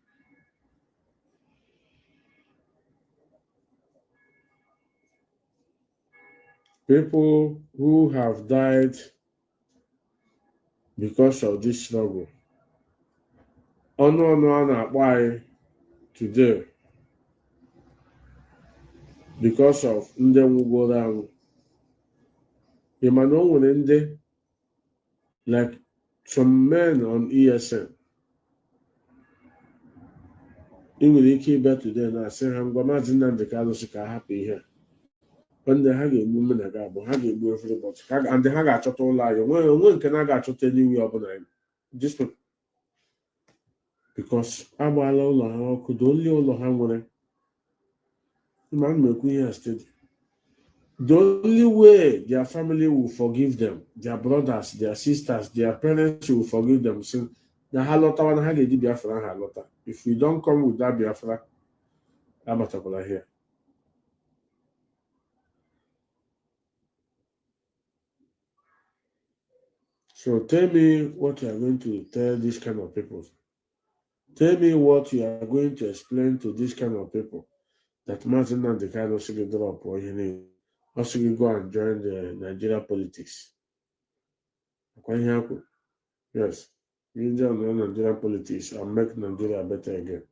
People who have died because of this struggle. Why today? Because of Ndemugorang. Like some men on ESN. English today now say I'm going to Mazi Nnamdi Kanu happy here. When they have a woman a gabo, have a boy for the box, and they have a total lie. When can I get to tell you about just because Abala could only all hang on it. Man make we here steady. The only way their family will forgive them, their brothers, their sisters, their parents will forgive them. So the halota one had a Biafra halota. If we don't come with that Biafra, Abatakola here. So tell me what you are going to tell these kind of people. Tell me what you are going to explain to these kind of people that Mazi Nnamdi Kanu should drop or he should go and join the Nigeria politics. Yes, you join Nigeria politics and make Nigeria better again.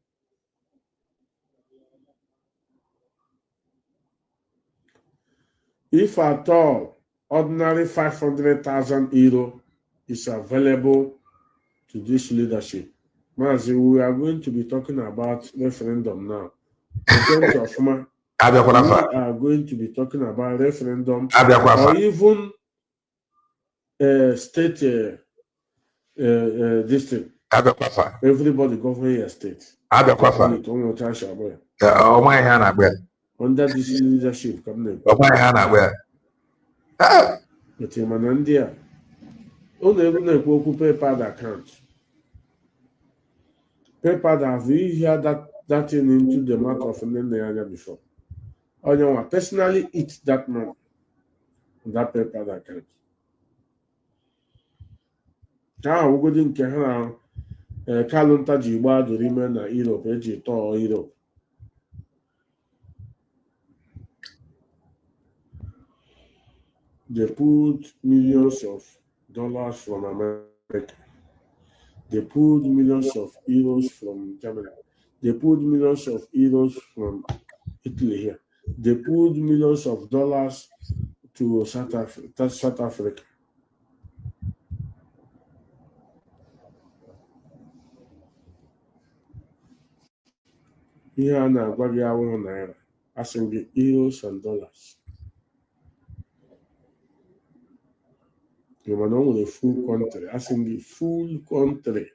If at all, ordinary 500,000 euro is available to this leadership. Mazi, we are going to be talking about referendum now. In terms of we are going to be talking about referendum or even state district. Everybody govern your state. Under this leadership, but in Manandia, only PayPal account. PayPal, have you heard that thing into the mouth of an area before? Or you want personally eat that money on that PayPal account. Now we go in Kalunta ji gbado rime na Europe eji tọọ Europe. They put millions of dollars from America. They put millions of euros from Germany. They put millions of euros from Italy here. They put millions of dollars to South Africa. Here a na-agwa gị awụrụ naira, asị gị euros and dollars. Mana o nwere full country, asị gị full country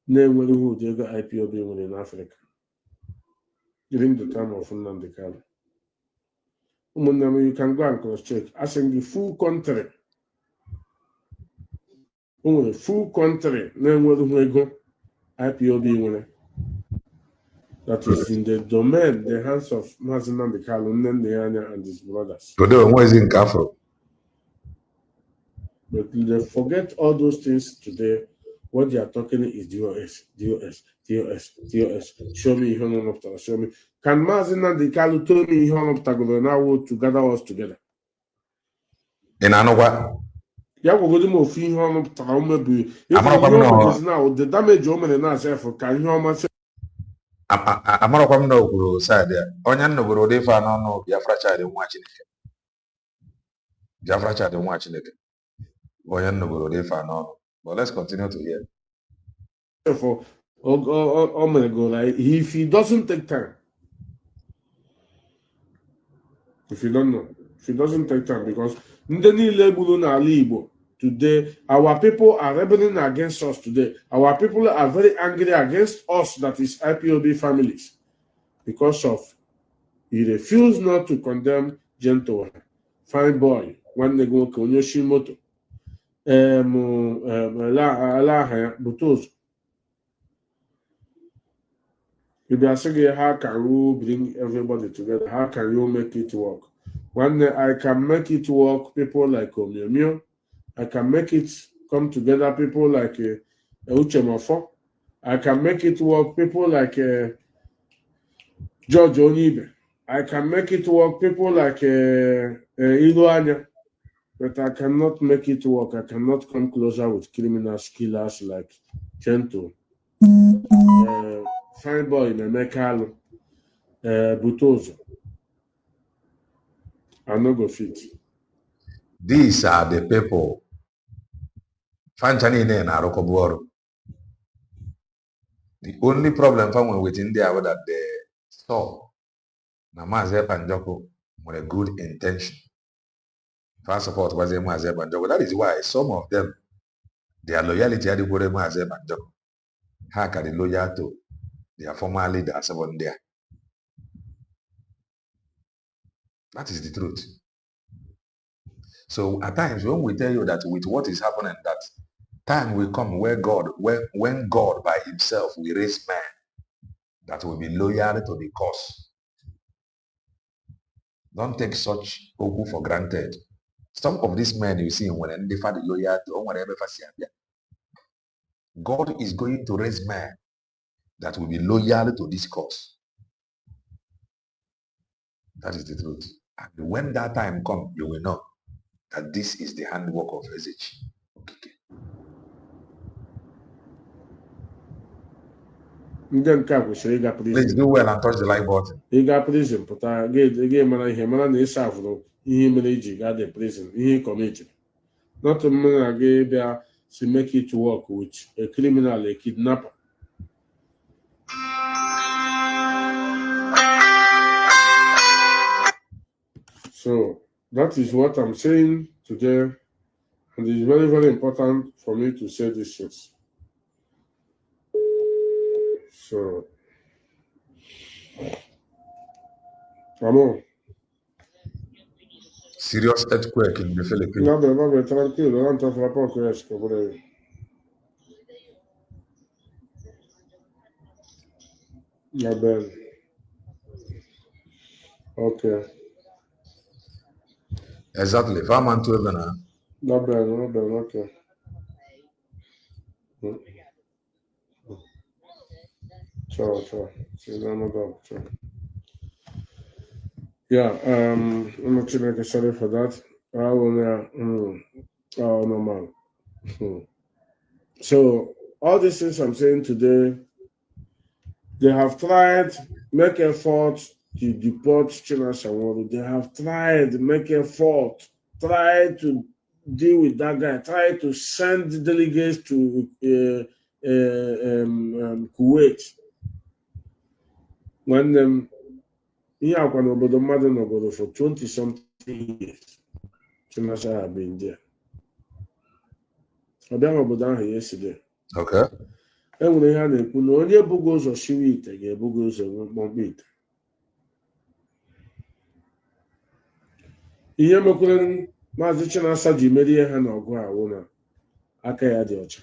na-enweghị ụdị ego IPOB nwere n'Africa during the time of Nnamdi Kanu. Ụmụnne m, you can go and cross check. Asị gị full country. O nwere full country na-enweghị ego IPOB nwere. That is in the domain, the hands of Mazi Nnamdi Kanu, Nnenneanya and his brothers. But they forget all those things today. What they are talking is DOS. Show me show me. Can Mazi Nnamdi Kanu tell me now to gather us together? In Anova. Yeah, we're going to move in home of Taumabu. Now the damage woman and ourselves can you Amarokwam no kwuru side ya onye nnoboro dị fa n'ọnụ Biafra chade nwa Chineke. Biafra chade nwa Chineke. Onye nnoboro dị fa n'ọnụ. But let's continue to hear. Therefore, like, if he doesn't take time, if you don't know, if he doesn't take time, because today, our people are rebelling against us today. Our people are very angry against us, that is IPOB families, because of he refused not to condemn Gentle, fine boy, when they go to Yoshimoto, Butozo. If you are saying, how can you bring everybody together? How can you make it work? When I can make it work, people like Omiomio, I can make it come together, people like Uchemofo. I can make it work, people like George Onibe. I can make it work, people like Iloanya. But I cannot make it work. I cannot come closer with criminal killers like Chento, Fine Boy, Memekalo, Butozo. I no go fit. These are the people. The only problem found with India was that they saw Mazi Panjoko with a good intention. First support was Mazi Panjoko. That is why some of them, their loyalty had to go to Mazi Panjoko. How can they loyal to their former leaders over there? That is the truth. So at times when we tell you that with what is happening, that time will come where when God by himself will raise men that will be loyal to the cause. Don't take such oku for granted. Some of these men you see when they find loyal to whatever, God is going to raise men that will be loyal to this cause. That is the truth. And when that time comes, you will know that this is the handwork of SH. Okay. Please do well and touch the like button. He got prison, but I gave him a prison. Committed. Not a man I gave there to make it work with a criminal, a kidnapper. So that is what I'm saying today, and it's very, very important for me to say these things. So, come on. Serious earthquake in the Philippines. No, but tranquilo, non tra poco esco pure. Va bene. Okay. Exactly. Va bene, okay. Sure. Yeah, I'm actually sorry for that. Normal. So all these things I'm saying today, they have tried make effort to deport China Shanworo. They have tried make effort, try to deal with that guy, try to send delegates to Kuwait. When ihe akwa n'obodo mmadụ nọgoro for 20-something years. China have been there. Ọ bịa n'obodo ahụ yesterday. Okay. Enwere ihe a na-ekwu na onye bugo ụzọ shiwe ite ga-ebugo ụzọ nwe mkpọmkpọ ite. Ihe mekwere Maazị Chinasa ji merie ha n'ọgụ a wụ na aka ya dị ọcha.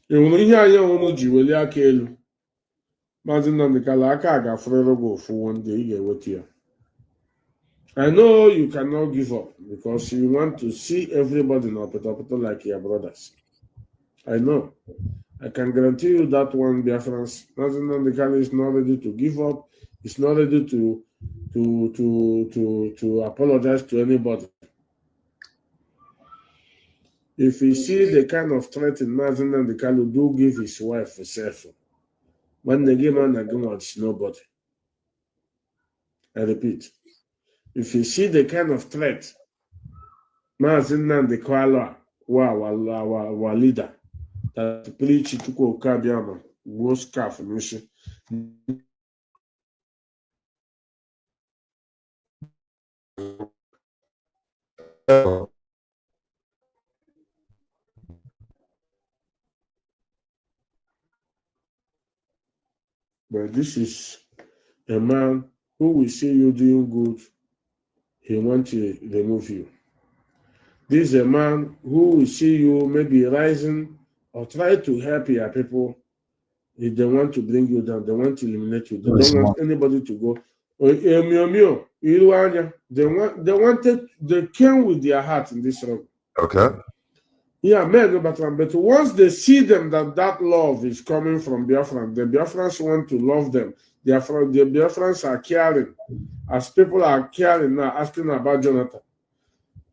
Enwere ihe anyị ọhụrụ ji welie aka elu. Maazị Nnamdi Kanu aka a ga-afụrịrị gị ofu one day ị ga-eweta ya. I know you cannot give up because you want to see everybody in Opetopoto like your brothers. I know. I can guarantee you that one, Biafrans, Mazi Nnamdi Kanu is not ready to give up. He's not ready to apologize to anybody. If you see the kind of threat in Mazi Nnamdi Kanu do give his wife a cell phone, when they give man again, it's nobody. I repeat. If you see the kind of threat, Mazi Nnamdi Kanu, our leader, that preach to go Kabiama, go scarf, but this is a man who will see you doing good. He wants to remove you. This is a man who will see you maybe rising or try to help your people. If they want to bring you down, they want to eliminate you. They don't want anybody to go. They came with their heart in this room. Okay. Yeah, but once they see them that love is coming from Biafran, the Biafrans want to love them. The Biafrans are caring, as people are caring now, asking about Jonathan.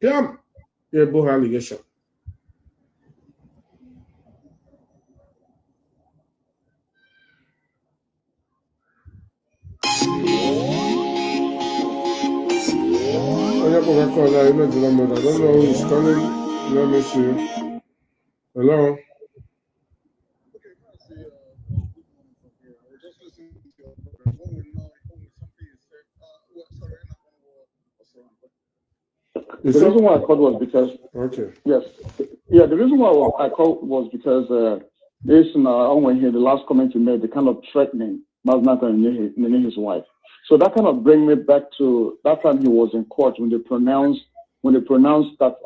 Yeah, both allegation. I don't know who is calling. Let me see. Hello. The reason why I called was because the reason why I called was because this when he the last comment you made, the kind of threatening Mazi Nnamdi and his wife. So that kind of bring me back to that time he was in court when they pronounced that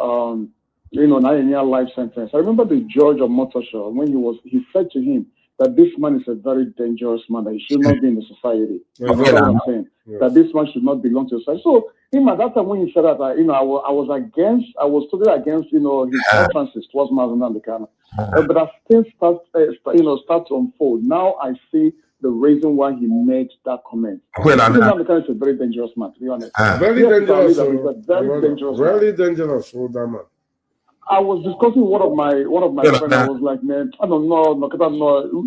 not any life sentence. I remember the judge of Motoshaw when he said to him that this man is a very dangerous man, that he should not be in the society. That's what I'm saying. Yes. That this man should not belong to society. So him at that time when he said that, I was totally against his utterances towards Mazi Nnamdi Kanu. But as things start to unfold, now I see the reason why he made that comment. Nnamdi Kanu is a very dangerous man, to be honest. Very dangerous. Very dangerous, older man. I was discussing one of my friends. I was like, man, I don't know,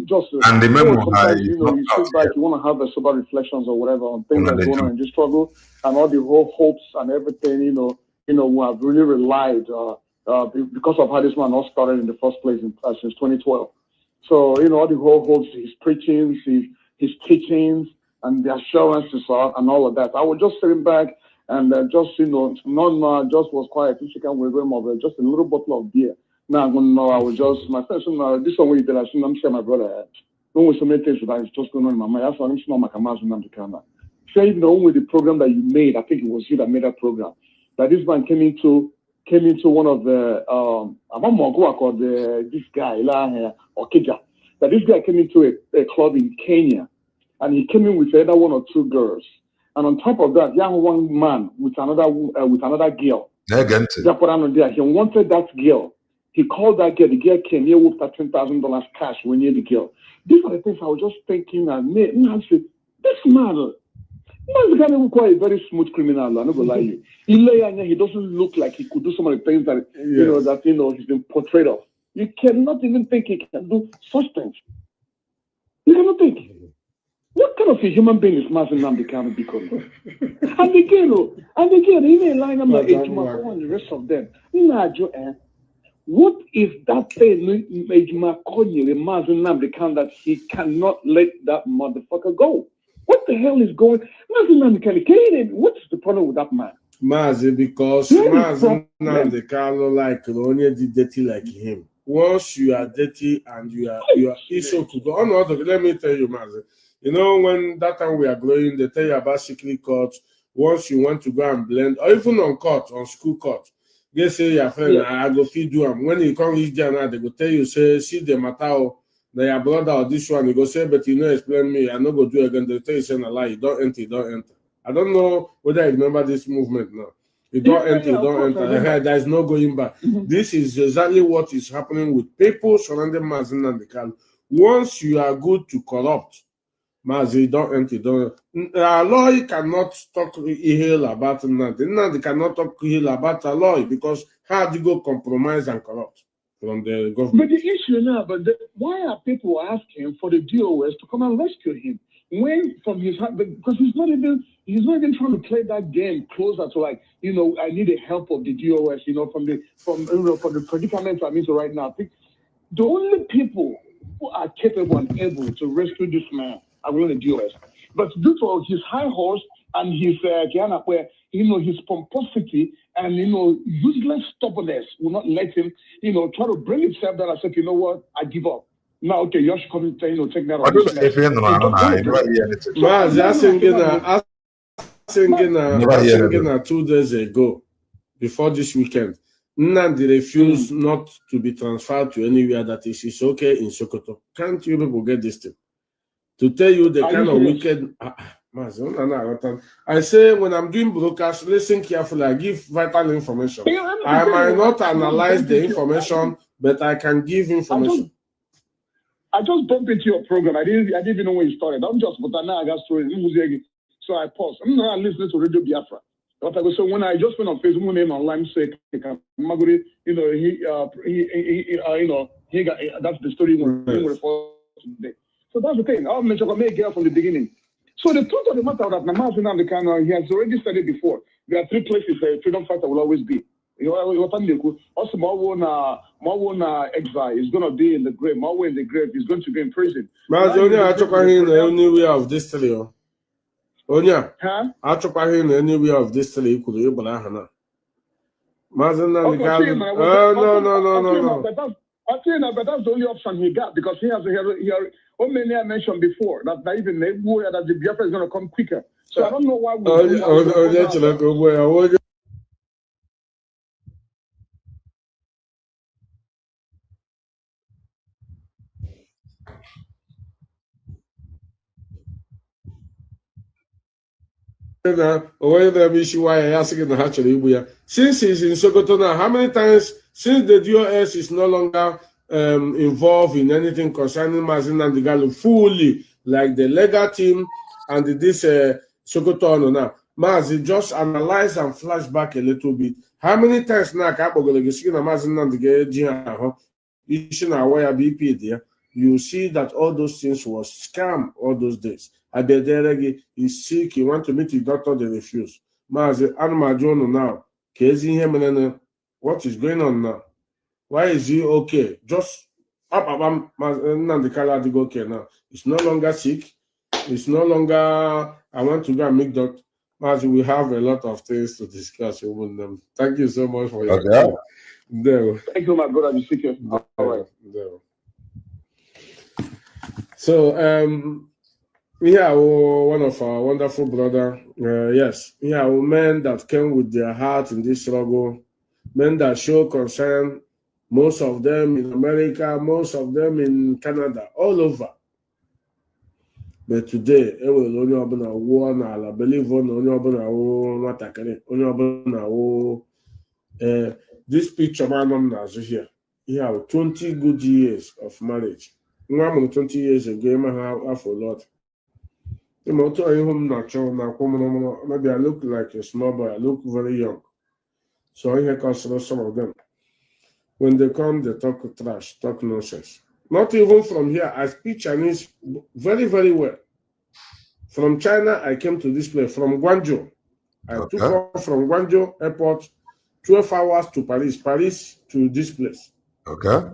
just and remember, you sit back, you want to have a sober reflections or whatever on things that's going on in this struggle and all the whole hopes and everything. We have really relied because of how this man all started in the first place since 2012. So all the whole hopes, his preachings, his teachings, and the assurances and all of that. I was just sitting back. And just just was quiet. Just a little bottle of beer. Now I was just my friend. This one we did. I'm saying my brother. When we so many things that is just going on in my mind. That's why I'm saying my Mazi Nnamdi Kanu. Saying with the program that you made, I think it was you that made that program. That this man came into one of the this guy Okija. That this guy came into a club in Kenya, and he came in with either one or two girls. And on top of that, young one man with another girl. He wanted that girl. He called that girl. The girl came here with that $10,000 cash when he the girl. These are the things I was just thinking. And Nancy, this man. He's quite a very smooth criminal. I'm not gonna lie to you. He doesn't look like he could do some of the things that he's been portrayed of. You cannot even think he can do such things. You cannot think. What kind of a human being is Mazi Nnamdi Kanu becoming? And again, he may line up like Ejima and the rest of them. What is that thing Ejima Konye, Mazi Nnamdi Kanu, that he cannot let that motherfucker go? What the hell is going on? What's the problem with that man? Mazi, because Mazi Nnamdi Kanu like only did dirty like him. Once you are dirty and you are issue to go on, let me tell you, Mazi. You know, when that time we are growing, they tell you about secret courts. Once you want to go and blend, or even on court, on school court, they say your friend, I go feed you. When you come reach there now, they go tell you, say, see the matter. Now your brother or this one, you go say, but you know, explain me. I no go do again. They tell you saying a lie. You don't enter. You don't enter. I don't know whether I remember this movement now. You don't enter. You don't enter. There is no going back. This is exactly what is happening with people surrounding Mazi Nnamdi Kanu. Once you are good to corrupt, Mazi, don't enter. Don't. A lawyer cannot talk ill about Nnamdi. Nnamdi cannot talk ill about a lawyer because how do you go compromise and corrupt from the government? But the issue now, why are people asking for the DOS to come and rescue him? When from his hand, because he's not even trying to play that game closer to like, I need the help of the DOS, from the predicament I'm into right now. I think the only people who are capable and able to rescue this man are really the DOS. But due to his high horse and his his pomposity and useless stubbornness will not let him, try to bring himself down and say, you know what, I give up. Now, okay, you should come and take that. Asking 2 days ago, before this weekend, Nnamdi refused not to be transferred to anywhere that is okay in Sokoto. Can't you people get this thing? To tell you the kind of wicked. I say when I'm doing broadcast, listen carefully. I give vital information. I might not analyze the information, but I can give information. I just bumped into your program. I didn't even know when you started. I'm just, but now I got stories. So I paused. I'm not listening to Radio Biafra. So when I just went on Facebook, name online, say, Maguri, he got that's the story we're today. So that's the thing. I'll mention a girl from the beginning. So the truth of the matter is that Mazi Nnamdi Kanu, he has already said it before. There are 3 places a freedom fighter will always be. Also, Mawona exile is going to be in the grave. Mawo in the grave is going to be in prison. Mazi, anywhere of this trio. Onya, I took him anywhere of this trio. You could be able to Mazi Nnamdi Kanu. No. I think that that's the only option he got because he has many I mentioned before that even that the Biafra is going to come quicker. So I don't know why we. Since he's in Sokoto now, how many times since the DOS is no longer involved in anything concerning Mazi Nnamdi Kanu fully, like the legal team and this Sokoto now, Mazi, just analyze and flash back a little bit. How many times now Mazi Nnamdi Kanu you see that all those things was scam all those days. Abederegi is sick, he want to meet the doctor, they refuse. Mazi Anmajono now. What is going on now? Why is he okay? Just up Nnamdi Kanu okay now. It's no longer sick. It's no longer I want to go and meet doctor. Mazi, we have a lot of things to discuss with them. Thank you so much for your time. Thank you, my brother. All right. So one of our wonderful brother, men that came with their heart in this struggle, men that show concern, most of them in America, most of them in Canada, all over. But today, this picture man here. Yeah, 20 good years of marriage. 20 years ago, I have a lot. Maybe I look like a small boy, I look very young. So I consider some of them. When they come, they talk trash, talk nonsense. Not even from here. I speak Chinese very, very well. From China, I came to this place, from Guangzhou. I took off from Guangzhou airport, 12 hours to Paris to this place. Okay.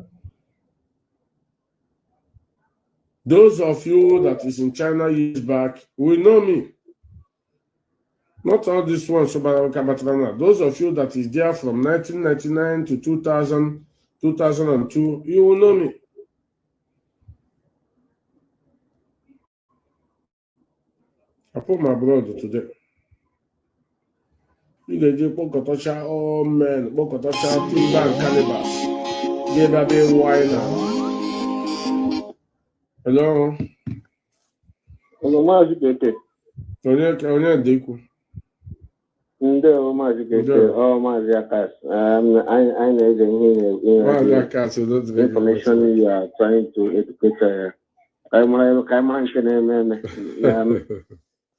Those of you that is in China years back will know me. Not all this one, those of you that is there from 1999 to 2000, 2002, you will know me. I put my brother today. You get Pokotocha, all men, Pokotocha, Timber cannibals. Give a bit wine. Hello? Hello, Mazi Keke. Onye Deku. Ndewo Mazi Keke. Oh, Mazi Akas. I know the information you are trying to educate.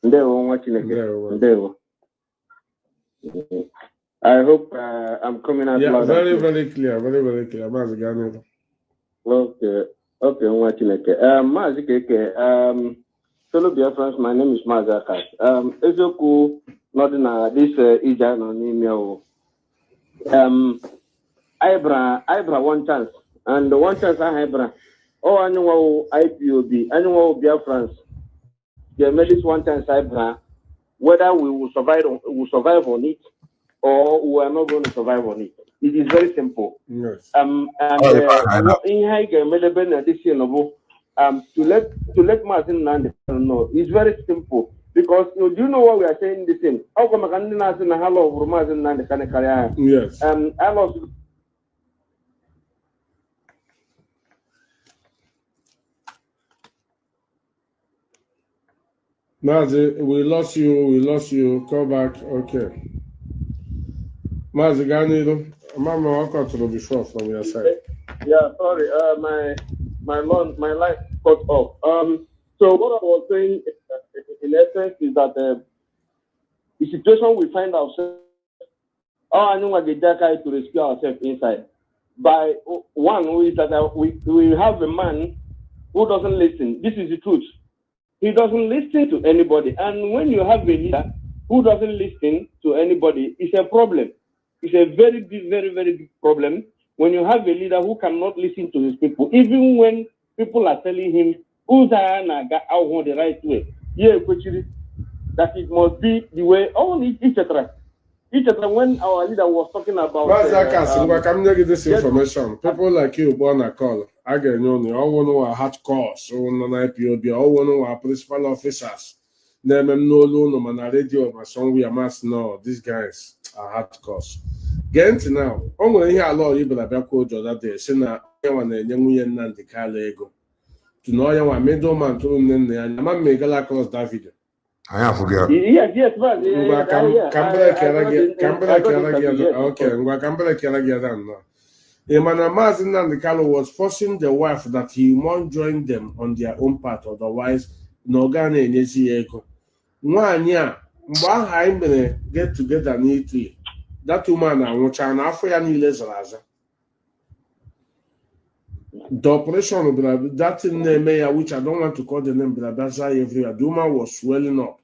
Ndewo. I hope I'm coming out loud. Very, very clear. Very, very clear. Mazi Nnamdi. Okay, Mazi Keke. Fellow dear friends, my name is Mazi Akas. Ezoku, not in this Ija no email. Ibra one chance, and the one chance I Ibra. Oh, I know IPOB, I know dear friends. They made this one chance Ibra. Whether we will survive on it, or we are not going to survive on it. It is very simple. Yes. In high this year, to let Mazi Nnamdi Kanu know, it's very simple. Because do you know what we are saying this thing? How come I can't answer the hello over Mazi Nnamdi Kanu? Yes. I lost. Mazi, we lost you. Call back. Okay. Mazi Nnamdi, Mama, welcome to the before from your side. Yeah, sorry. My line cut off. So what I was saying in essence is that the situation we find ourselves, I know what the Jackai to rescue ourselves inside. By one, we have a man who doesn't listen. This is the truth. He doesn't listen to anybody. And when you have a leader who doesn't listen to anybody, it's a problem. It's a very big, very, very big problem when you have a leader who cannot listen to his people, even when people are telling him the right way. Yeah, that it must be the way, etc. When our leader was talking about I'm getting this information. People like you born a call. I get all one hard course, all one IPOB, all one principal officers. Them no loan on radio, my son, we must know these guys are hard course. Get now. I'm going to hear a lot of people about code that day. Sena, I want a young Nnamdi Kanu ego. To know I want middleman to them, and I'm making a cross that video. I have forget. Yes, but Mazi Nnamdi Kanu was forcing the wife that he won't join them on their own part, otherwise, no Ghana in ego. 1 year, mgbe get together in Italy. That woman anwụcha na afọ ya niile zara aza. The operation that name ya, which I don't want to call the name, but that's everywhere. The woman was swelling up.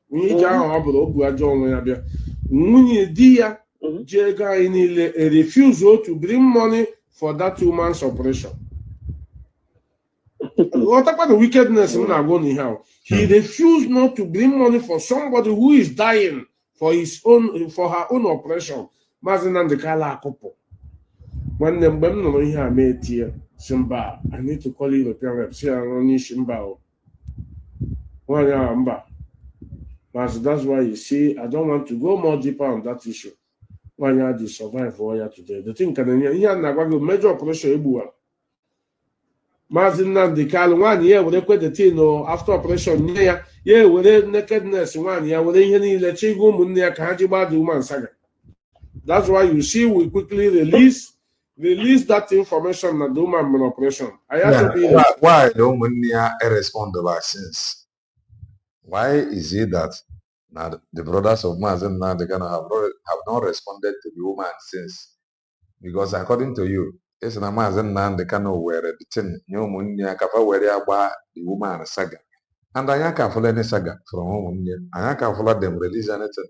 Refused to bring money for that woman's operation. What about the wickedness in Agoni how? He refused not to bring money for somebody who is dying for her own operation. Mazi Nnamdi Kanu couple. When the women here made here, Simba, I need to call European reps here only Simba. That's why you see, I don't want to go more deeper on that issue. When you had to survive for you today, the thing can you major operation Ebuwa. Mazi Nnamdi Kanu 1 year will quit the thing after operation near with nakedness 1 year with any let's go near Kajiba the woman saga. That's why you see we quickly release release that information na the woman operation. Why the woman respond to vaccines? Why is it that now the brothers of Mazi Nnamdi Kanu have not responded to the woman since? Because according to you, it's na Mazi Nnamdi Kanu were the thing Nyomunya Kafa were the woman saga. And I can't follow any saga from home. I can't follow them release anything.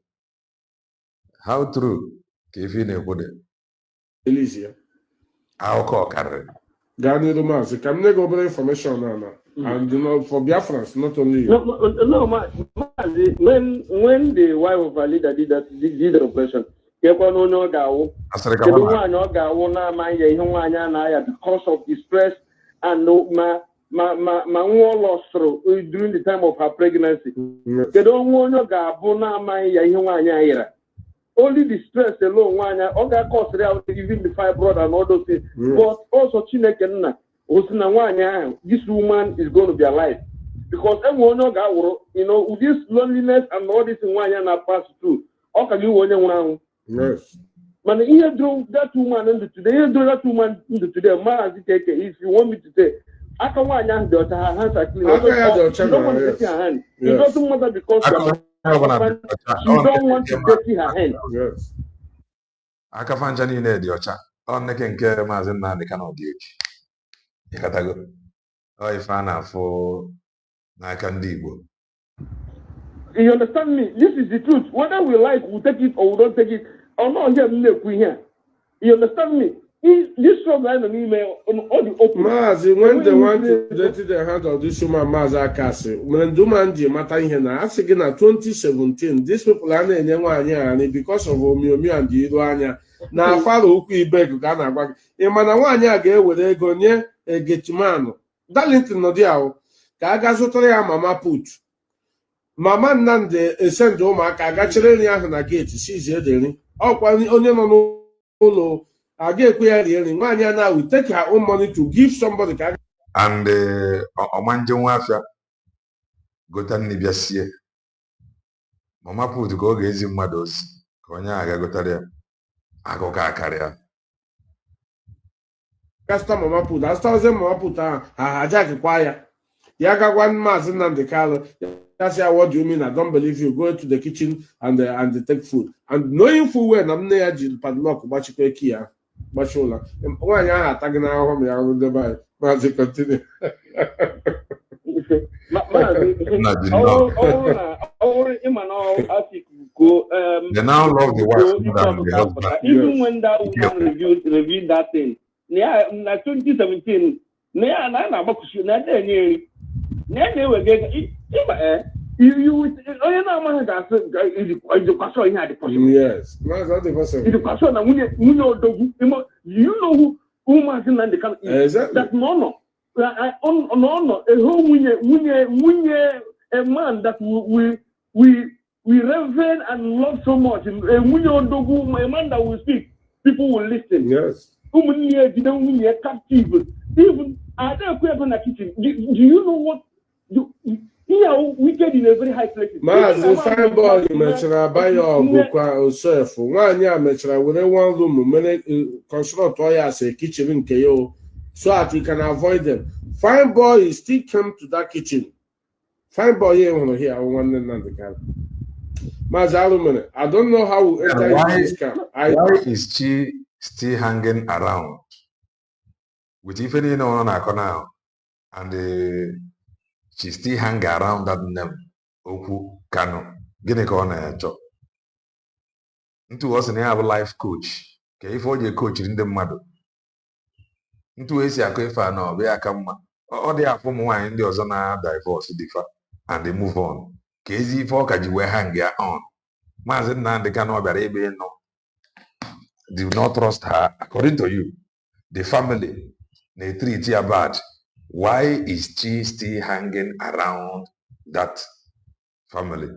How true? Kifine put it. Elysia. How call carry? Gani Romans, can they go over information now? And for Biafrans, not only you. No, when the wife of a leader did the operation, because of distress and lost through during the time of her pregnancy. They don't want to only the stress alone, other cause even the fibroid and all those things. But also, this woman is going to be alive. Because with this loneliness and all this pass through, how can you yes. But here drove that woman into today, if you want me to say, I can her hands are clean. You don't want to take her hand. It doesn't matter because she don't want to take her hand. Yes. I can find Johnny in the Ocha. On the King Mazi Nnamdi Kanu DH. Ikatago. Oh, if I for Nakandigo. You understand me? This is the truth. Whether we like, we take it or we don't take it, or not here. You understand me? This strong line on email on all the open. Mazi, when they want to get the hand of this woman, Mazi Akasi, when Dumanji Matahina, as again at 2017, these people are in because of Omiomi and Iruania. Now, follow Quebec, Ghana, Imanawanya gave with a gonia, a getman. Darlington Nodiao, Gagasotoria Mama put. Mama Nnamdi sent Oma Kagachirenia and a gate, she's here. Oh, onion no. I get now we take her own money to give somebody. And Omanjan Wafia Gotan Nibiasia. Mama put to go gaze in Mados. Konya Gagotaria. Agoka Karia. Custom Mama put, that's 1,000 Mama put a jacket choir. Yaga one Mazi Nnamdi Kanu. That's what do you mean? I don't believe you. Go to the kitchen and take food. And knowing full well, I'm near padlock, Bachikokia. Bashola. Why are tagging our home? I will divide. Mazi continue. They now love the wife. Even when that woman reviewed that thing, 2017, yes, you know who Mazi Nnamdi Kanu is? Exactly. That no, a man that we reverence and love so much. A man that will speak, people will listen. Yes. Captive. Even I don't care about the kitchen. Do you know what? Here we get in a very high place. Mazi fine boy, Metra Bayo Bukwa Surf. 1 year Metra with a 1 room, construct as a kitchen in KO so that you can avoid them. Fine boy still come to that kitchen. Fine boy here I want Nnamdi Kanu. Mazi Alumene, I don't know how we enter into this camp. Why is she still hanging around with even on now and she still hang around that name Oku Kanu? Gini ka ọ na-achọ ntu ọ sị na ya bụ life coach ka ife o ji coach ndị mmadụ ntu esi akọ ife a na ọ bụ ya aka mma ọ dị afọ ụmụ nwaanyị ndị ọzọ na divorce difa and they move on ka ezi ife ọ ka ji wee hang ya on. Mazi Nnamdi Kanu ọ bịara ebe nọ do not trust her. According to you, the family they treat her bad. Why is she still hanging around that family?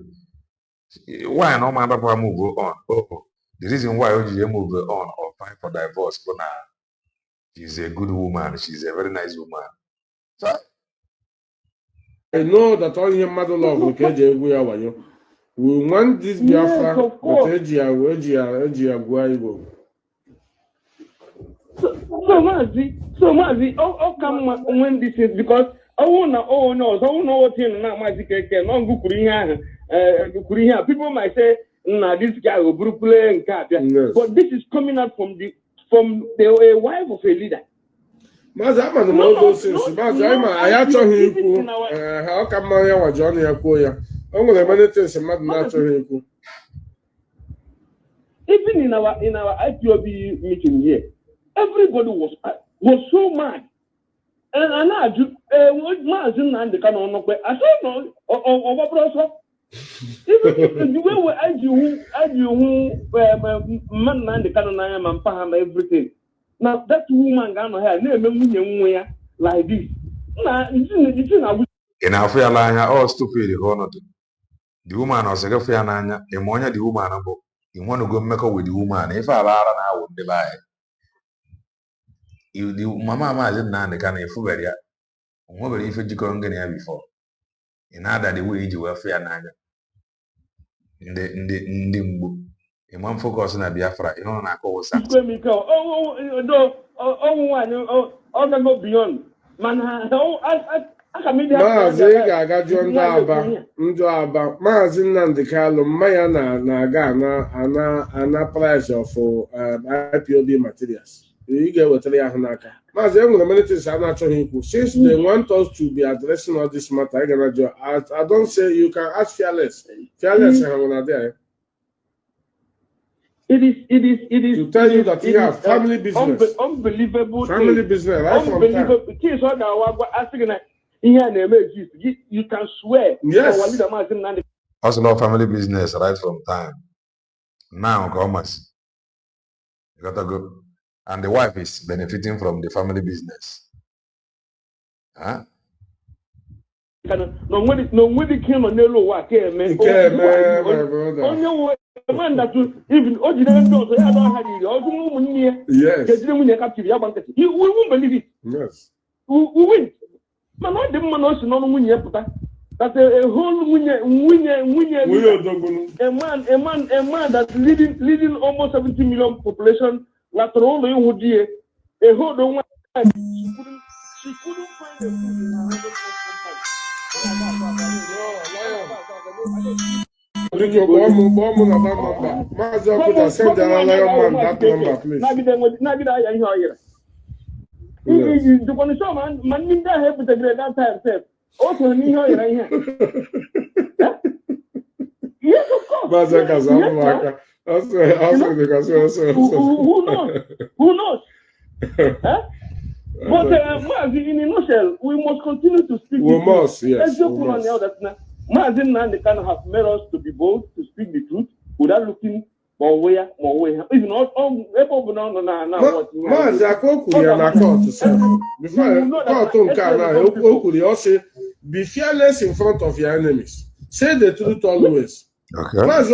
Why no matter why move on? Oh, the reason why you move on or fight for divorce, but now she's a good woman. She's a very nice woman. So I know that all your mother love we want this Biafra, but Mazi, how come when this is because no, what you know, Mazi Keke, no good people might say, nah, this guy will Brooklyn and Yes. but this is coming out from the wife of a leader. Mazi, I'm on all those things. Mazi, I actually how come I was Johnny Akoya? I'm going to meditate some matter. Even in our IPOB meeting here, everybody was so mad. And I what Mazi Nnamdi Kanu I said no, even the way we argue man Nnamdi Kanu and Paham everything. Now that woman gonna have like this. In Africa, all stupid. The woman was a girlfriend, the money the woman about. You want to go make up with the woman. If I now would be like, you the Mama Mazi Nnamdi Kanu full very. What if you go and get before? In other the way you were fair nanya. In the man focus on Biafra, you know, I call Sam. Go beyond. Man, Mazi ga-agaju ndụ aba Mazi Nnamdi Kanu mmanya na-aga ana price of IPOB materials. You ga-ewetara ya ahụ n'aka. Mazi enwere militants a na-achọghị ikwu. Since they want us to be addressing all this matter, I don't say you can ask fearless. Fearless ha nwere there. It is to tell you that you have family business. Unbelievable. Family business, right? Unbelievable. You can swear. Yes. Also, no family business right from time. Now, commerce. You gotta go. And the wife is benefiting from the family business. Huh? No, when the king on Nelo work, man. Man that even ordinary those I don't have it. Also, yes. You won't believe it. Yes. We win. Man, not the man also not win yet. That's a whole win. A man that's leading almost 70 million population. Like all you would do. A whole don't want. She couldn't find a food in her husband's yes, of course. Who knows? Huh? But in a nutshell, we must continue to speak. We must, yes. Mazi Nnamdi Kanu have made us to be bold, to speak the truth, without looking more way. Even Mazi Akoku ya na court self. Before court Okuri also be fearless in front of your enemies. Say the truth always. Okay. Mazi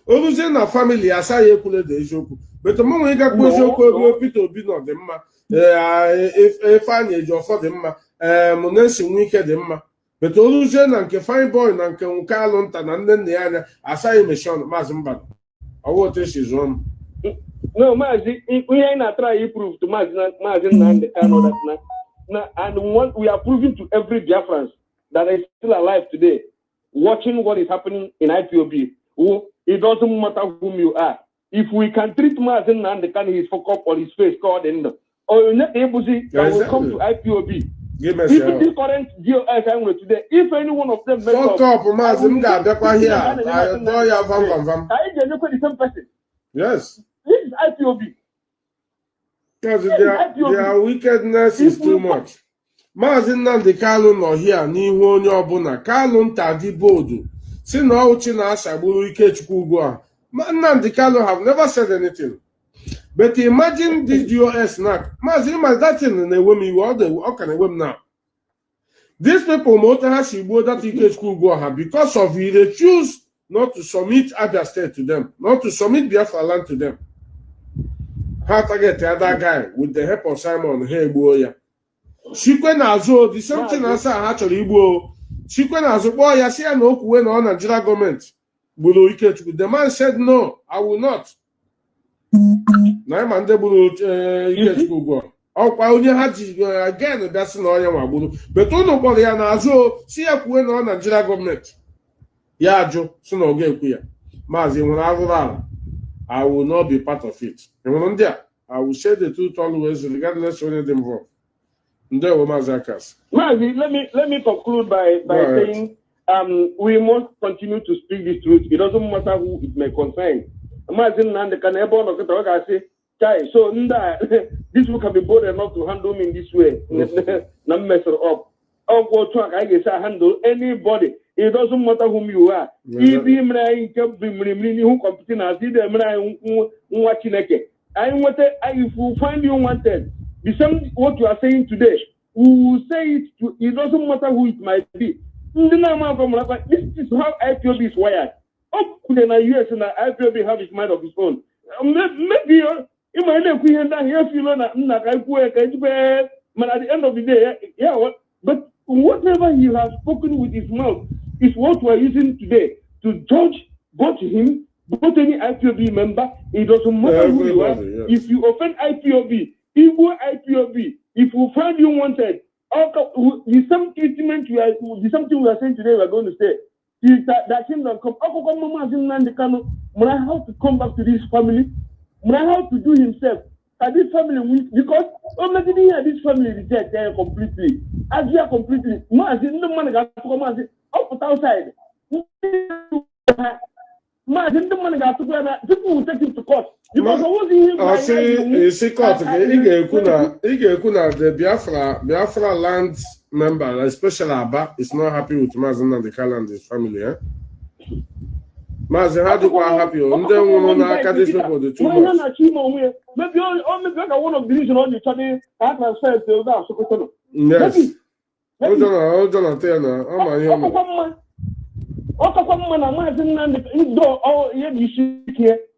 Oruze na family asaghị ekwule the eziokwu. But the moment you go eziokwu Peter Obi no dị mma. Ifeanyi Ejiofor dị mma. Monensi Nwike dị mma. But Oruze na nke fine boy na nke nwoke alụ nta na nne ya anya asaghị meshon Mazi Mbano. Ọwụ otu esi zụọ m. No, Mazi, we are not trying to prove to Mazi Nnamdi Kanu that now, and we are proving to every Biafran that is still alive today, watching what is happening in IPOB. It doesn't matter whom you are. If we can treat Mazi Nnamdi Kanu his fuck up or his face called in, or you're not able to come to IPOB. Even the current GOS today, if any one of them fuck up, Mazi Nnamdi here. I know you have the same person. Yes. This is IPOB. Because their wickedness is too much. Mazi Nnamdi Kanu nọ here n'ihu onye ọbụla. Kanu nta dị bold. Si na ọchị na-asagburu Ikechukwu ugbu a. Nnamdi Kanu have never said anything. But imagine this GOS now. Mazi that thing na-ewe m iwe ọ ka na-ewe m now. These people motor ha shigbuo that Ikechukwu ugbu a because of he refuse not to submit Abia State to them, not to submit Biafra land to them. How to get the other guy with the help of Simon Hegboya. Shikwe Nazo, the same thing as I actually Igbo. Shikwe Nazo, boy, I see an oak when on Nigeria government. The man said, no, I will not. na ma ndị gburu Ikechukwu ugwu ọkwa onye ha ji again bịa sị na onye nwa gburu betu ụnụ kpọrọ ya n'azụ si ya kwuwe na ọ Nigeria gọọmenti ya ajụ si na ọ ga-ekwu ya maazị nwere arụrụ ala I will not be part of it. Ndị a I will say the truth always regardless of anything involved. Ndewo Mazi Akas. Mazi, let me conclude by saying we must continue to speak the truth. It doesn't matter who it may concern. Mazi Nnamdi Kanu ebe ọ nọkọta ọ ga-asị chai so this will can be bold enough to handle me in this way. Na mess it up. Ọ bụ otu a ka anyị ga-esi handle anybody. It doesn't matter whom you are. If you compete as if we find you wanted, the same what you are saying today, we will say it to it doesn't matter who it might be. This is how IPOB is wired. Up in the US and IPOB have his mind of his own. Maybe you might not hear that here feel but at the end of the day, but whatever he has spoken with his mouth is what we are using today to judge both him, both any IPOB member. It doesn't matter who you are. Yes. If you offend IPOB, Igbo IPOB, if we find you wanted, the same treatment the something we are saying today, we are going to say is that kingdom come. Mazi Nnamdi Kanu, how to come back to this family, how to do himself. This family, because this family reject completely. As we are completely, Mazi, no man got to come up outside. Mazi, no man got to go. People will take him to court. Because the Biafra land member, especially Abba, is not happy with Mazi Nnamdi Kanu and his family. Mazi, how do you happy? And then we know this people the too much. Maybe one of the reasons on the channel I transferred to that. Yes. Hold on, tell now.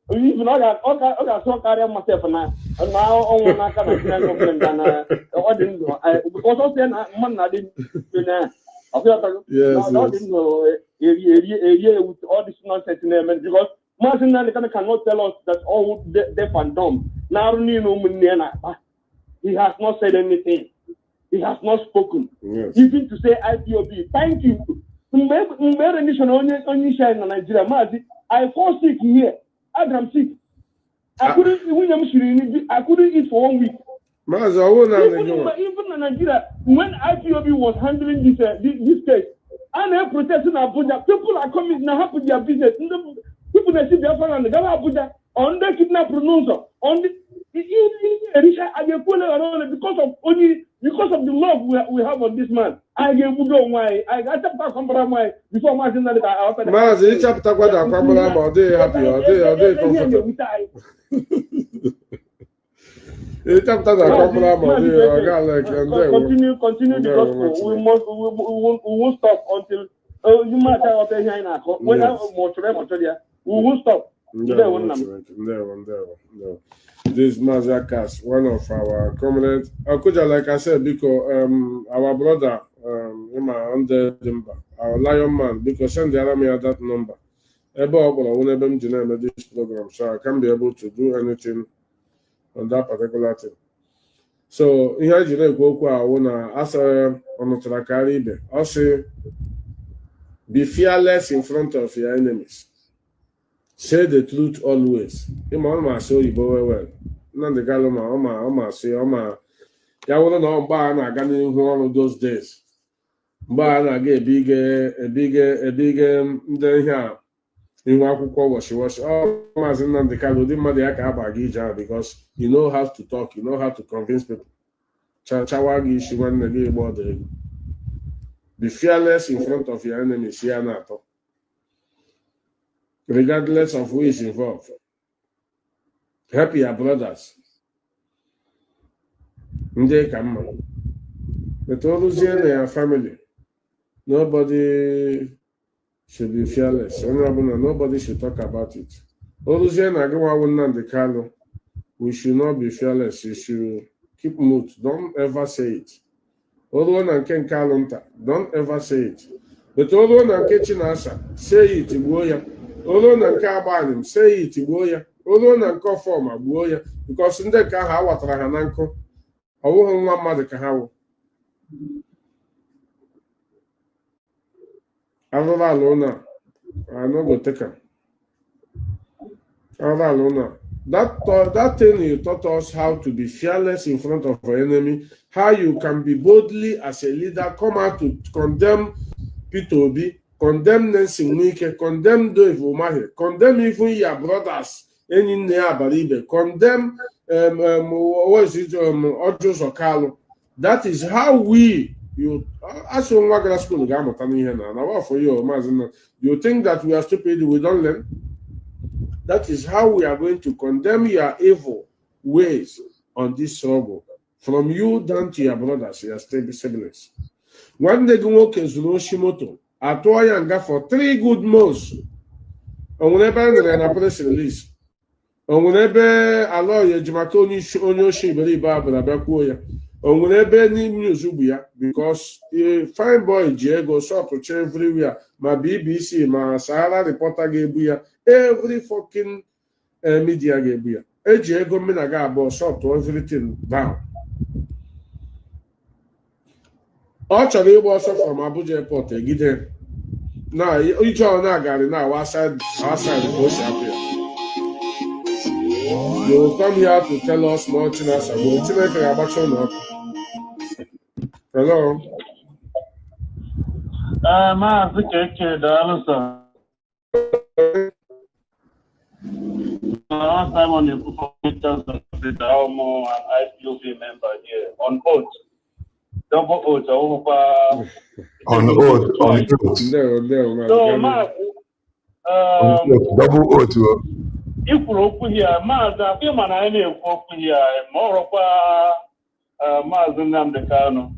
Even I got so carry myself now. And now all one I can because I said man I didn't yes, didn't know with all this nonsense in them because Mazi Nnamdi Kanu cannot tell us that all deaf and dumb. Now he has not said anything. He has not spoken. Yes. Even to say IPOB, thank you. I fall sick here. I'm sick. I couldn't eat for 1 week. Even in Nigeria, when IPOB was handling this case, and they're protesting Abuja, people are coming now happy their business. People that see their family, they are Abuja on the kidnap pronouncer, on the because of the love we have on this man. I gave why I got to compromise before Mazi Nnamdi Kanu. Mazi, chapter what are they happy? Are they comfortable? Continue the gospel. We won't stop until you might have when we won't stop. This Mazi Akas, one of our comrades. Like I said, because our brother, under our lion man, because send the army at that number. This program, so I can be able to do anything on that particular thing. So here I wanna ask on the I'll say, be fearless in front of your enemies. Say the truth always. Ima show you well. Nnamdi Kanu say ya wona no mba na aga n'ihu ọrụ those days. Mba na aga ebige ndị ihe a ihu akwụkwọ washi. Mazi Nnamdi Kanu dị mmadụ ya ka aba gị ije because you know how to talk, you know how to convince people. Chawa gị isi nwanne gị igbo ọdịrị. Be fearless in front of your enemies. Ya na-atọ. Regardless of who is involved. Help your brothers. But always in your family, nobody should be fearless. Nobody should talk about it. Always in Nnamdi Kanu, we should not be fearless. We should keep mute. Don't ever say it. Don't ever say it. But say it. Say it, Igboya. Say it, Igboya. Olu na nkọ form agbuo ya because ndị ka ha awatara ha na nkụ ọwụghị nwa mmadụ ka ha wụ arụrụ ala ụlọ anọgoteka arụrụ ala ụlọ. That thing you taught us how to be fearless in front of our enemy, how you can be boldly as a leader, come out to condemn Peter Obi, condemn Nancy Nwike, condemn Dave Umahi, condemn even your brothers, condemn Ojos Okalo. That is how we, you, as you walk school, for you, you think that we are stupid, we don't learn? That is how we are going to condemn your evil ways on this struggle, from you down to your brothers, your siblings. One day, go to Shimoto, Atoyanga for 3 good months. On whenever a press release, on whenever a lawyer, Jimakoni, Onyoshi, very Barbara Bakoya, on whenever any news, because a fine boy, Diego, sort of everywhere, my BBC, my Sahara reporter, Gabriel. Every fucking media gave me. Diego Minaga about shot to everything down. Actually, was from Abuja Airport. Now, each other now outside the bush up here. You will come here to tell us more to us about. Hello. Mazi Keke, the answer. Last time on the performance of the Daumo and IPOB member here on oath, double oath, on oath. No, Mark, double oath. If we're open here, Mazi, I feel man, I need to open here. More of Mazi Nnamdi Kanu.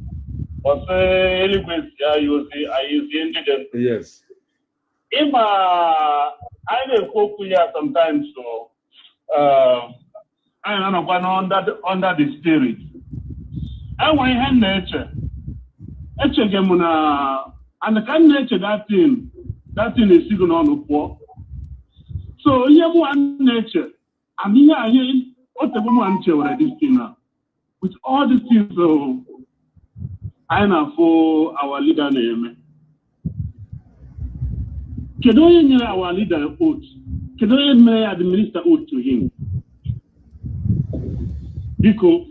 Or say, anyways, I use the incident. Yes. If I didn't cope here sometimes, so I don't know under the spirit. I want to nature. And the kind nature that thing is signal on the poor. So you have one nature. I mean, I hear what the woman this thing now. With all the things, so I know for our leader name. Can you our leader oath? Can you administer oath to him? Because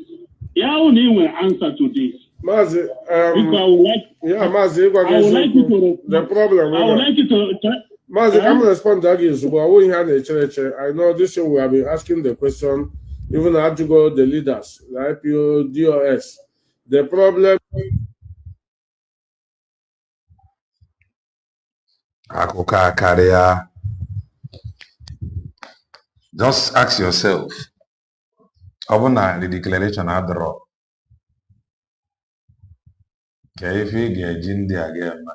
I only will answer to this. Mazi, Mazi, the problem. I would like you to. Mazi, I'm respond to this, but I won't have a church. I know this show we have been asking the question, even how to go the leaders, the IPO, DOS. The problem. Just ask yourself, the declaration I draw. Okay, if you get in there again,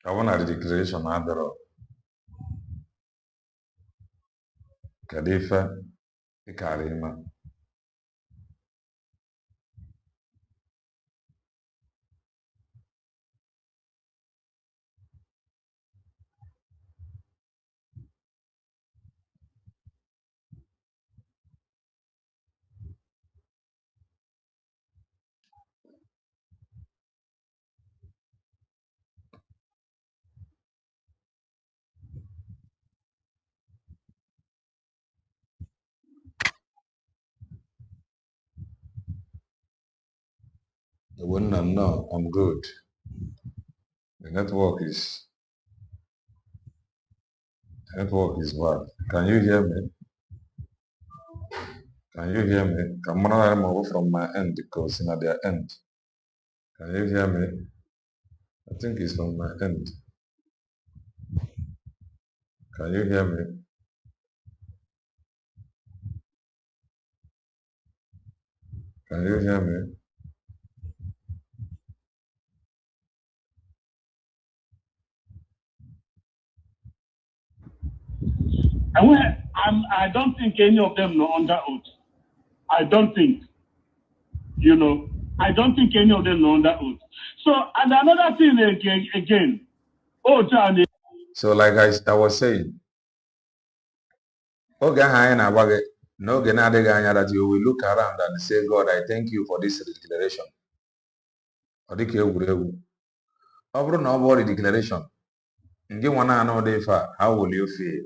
the declaration I draw. Kadifa, Karima. The one no, I'm good. The network is bad. Can you hear me? Can you hear me? Come on, I'm over from my end because it's at their end. Can you hear me? I think it's from my end. Can you hear me? Can you hear me? I don't think any of them are under oath. I don't think. I don't think any of them are under oath. So, and another thing again, oath and So like I was saying, that you will look around and say, God, I thank you for this declaration. Over declaration. How will you feel?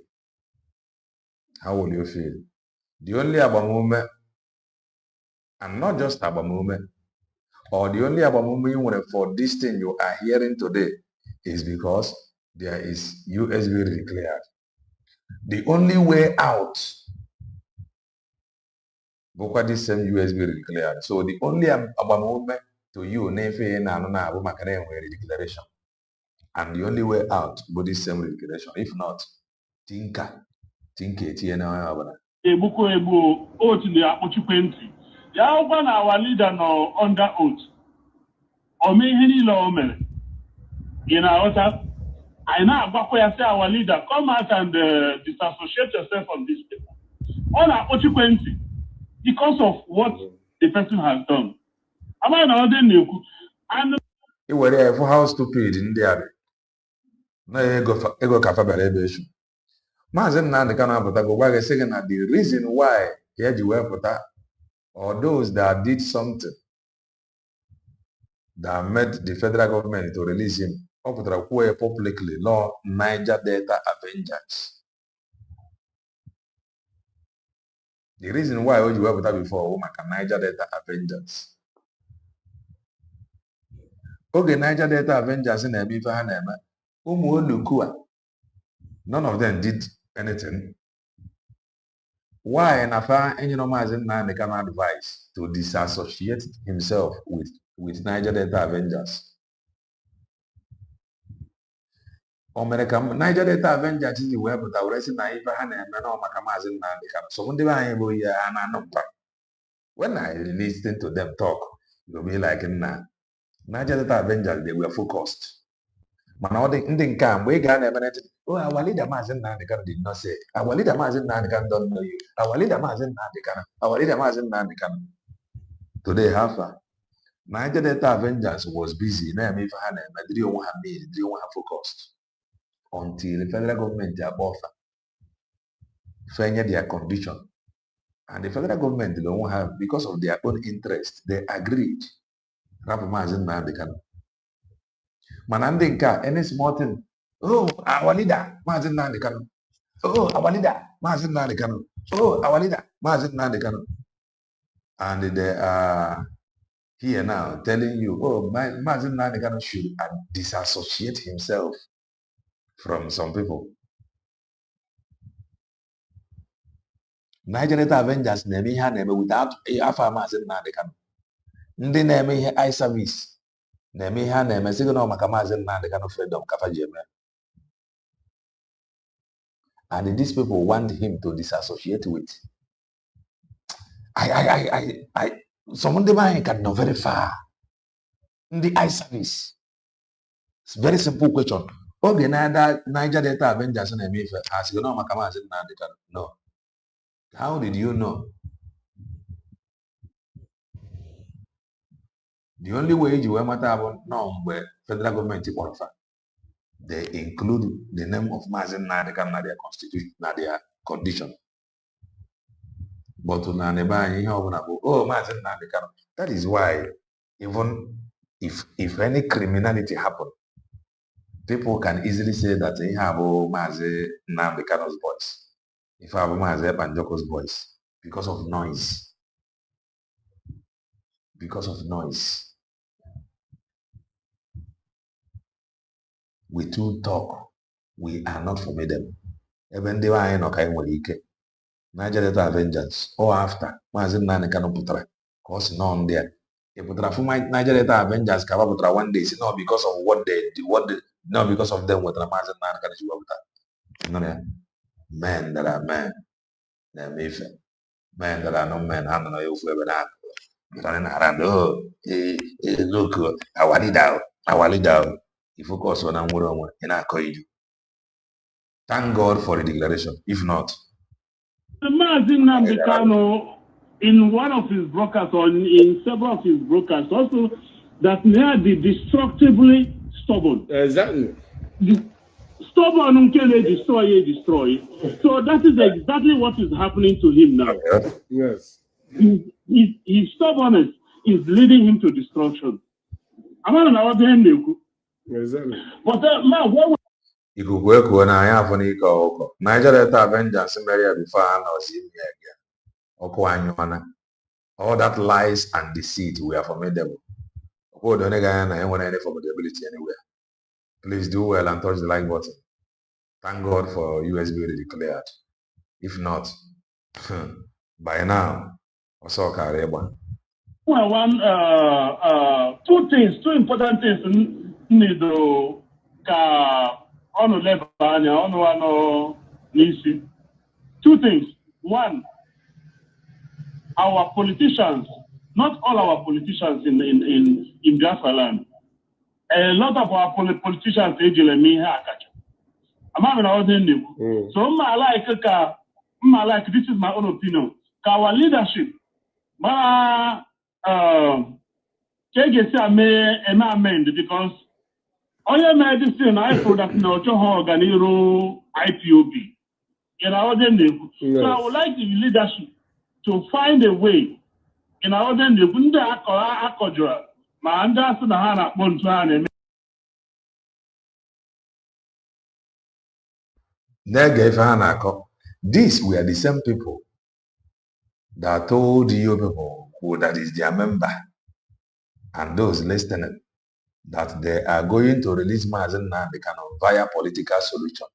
How will you feel? The only abamume, and not just abamume, or the only abamume for this thing you are hearing today is because there is USB declared. The only way out, because this same USB declared. So the only abamume to you, declaration. And the only way out, but this same declaration. If not, tinka TNA. Ebu oath na akpọchikwe ya ụgwa na our leader no under oath o mee ihe niile o mere ị na-aghọta anyị na-agbakwa ya sị our leader come out and disassociate yourself from this people ọ na-akpọchikwe ntị because of what the person has done amaghị na ọ dị na-ekwu I were there for how stupid in the na ego kafa bere ebe esu Mazi Nnamdi Kanu apụta go gwa saying that the reason why here you were put or those that did something that made the federal government to release him publicly law Niger Delta Avengers. The reason why you were put before Niger Delta Avengers. Okay, Niger Delta Avengers in Ebifa none of them did anything. Why Nafa Mazi Nnamdi Kanu advise to disassociate himself with Niger Delta Avengers? Niger Delta Avengers is the web, but I was in Naiva and Mazi Nnamdi Kanu. So when I listen to them talk, you'll be like, nah, Niger Delta Avengers, they were focused. Man, all the income we got oh, our leader Mazi Nnamdi Kanu did not say. Our leader Mazi Nnamdi Kanu don't know you. Our leader Mazi Nnamdi Kanu. Our leader Mazi Nnamdi Kanu. Today, half Niger Delta Avengers was busy. Now, if I didn't want focused until the federal government above further their condition, and the federal government don't have because of their own interest. They agreed. Rapa Mazi Nnamdi Kanu. Manandinka, any small thing. Oh, our leader, Mazi Nnamdi Kanu. Oh, our leader, Mazi Nnamdi Kanu. Oh, our leader, Mazi Nnamdi Kanu. And they are here now telling you, oh, Mazi Nnamdi Kanu should disassociate himself from some people. Niger Delta Avengers name without Afa Mazi Nnamdi Kanu. Ndị na-eme ihe eye service. Na-eme ihe a na-eme sị na maka Mazi Nnamdi Kanu freedom kafa ji eme. And these people want him to disassociate with. Someone can know very far. The eye service. It's a very simple question. Okay, now Niger Delta Avengers and me as you know maka Mazi Nnamdi Kanu. No. How did you know? The only way you were matter about now where federal government qualify. They include the name of Mazi Nnamdi Kanu in their constitution, in their condition. But oh, Mazi Nnamdi Kanu. That is why even if any criminality happen, people can easily say that they have Mazi Nnamdi Kanu's voice. If I have Mazi Banjoko's voice, because of noise. Because of noise. We too talk. We are not formidable. Even they are not kind of Niger Delta Avengers or after Mazi Nnamdi Kanu putra. Cause none there. If putra for my Niger Delta Avengers cover putra one day, it's not because of what they not because of them what Mazi Nnamdi Kanu. No, men that are men. They're men that are no men. I don't know if we ever that. Running around, oh, look, our leader. If focus on Amuro in our coin. Thank God for the declaration. If not, Mazi Nnamdi Kanu in one of his broadcasts or in several of his broadcasts also that they are the destructively stubborn. Exactly. stubborn until they destroy. So that is exactly what is happening to him now. Yes. His stubbornness is leading him to destruction. I'm not know what him. Exactly. But man, what ikuku ekuo na anyị afọ n'ike ọkụkọ Niger Delta Avengers mere ya before ha nọzi ime again ọkụ anyụọna all that lies and deceit were formidable ọkwa odo onye ga-anya na enwere any formidability anywhere. Please do well and touch the like button. Thank God for USB declared. If not, by now, also carry one. Two important things need to on level on issue. Two things. One, our politicians, not all our politicians in Biafra land. A lot of our politicians I'm having our new. So my like this is my own opinion. Our leadership, amend because all medicine I product no IPOB. In our new. So I would like the leadership to find a way in our new. My understanding These were the same people that told you people who that is their member and those listening that they are going to release Mazi Nnamdi Kanu via political solution.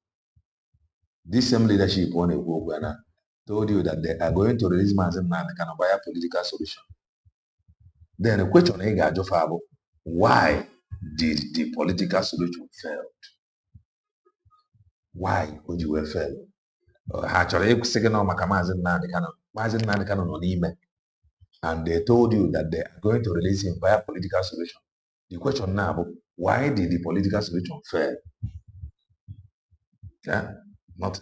This same leadership told you that they are going to release Mazi Nnamdi Kanu via political solution. Then the question is, why did the political solution fail? Why would you fail? Actually, Mazi Nnamdi Kanu no n'ime, and they told you that they are going to release him via political solution. The question now, why did the political solution fail? Yeah, not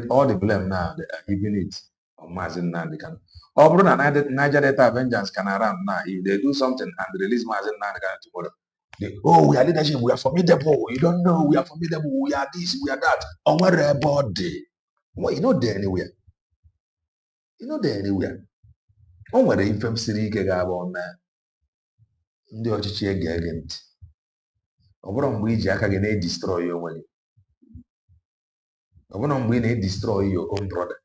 all the blame now they are giving it on Mazi Nnamdi Kanu. Or Niger Delta Avengers can around now. If they do something and release Mazi Nnamdi Kanu tomorrow, we are leadership, we are formidable. You don't know, we are formidable, we are this, we are that. Or what about the? Well, you're not there anywhere. You're not there anywhere. O nwere ife m siri ike ga-abụ na ndị ọchịchị ege ntị. Ọ bụrụ mgbe iji aka gị na-destroy onwe gị. Ọ bụrụ mgbe ị na-destroy your own brother.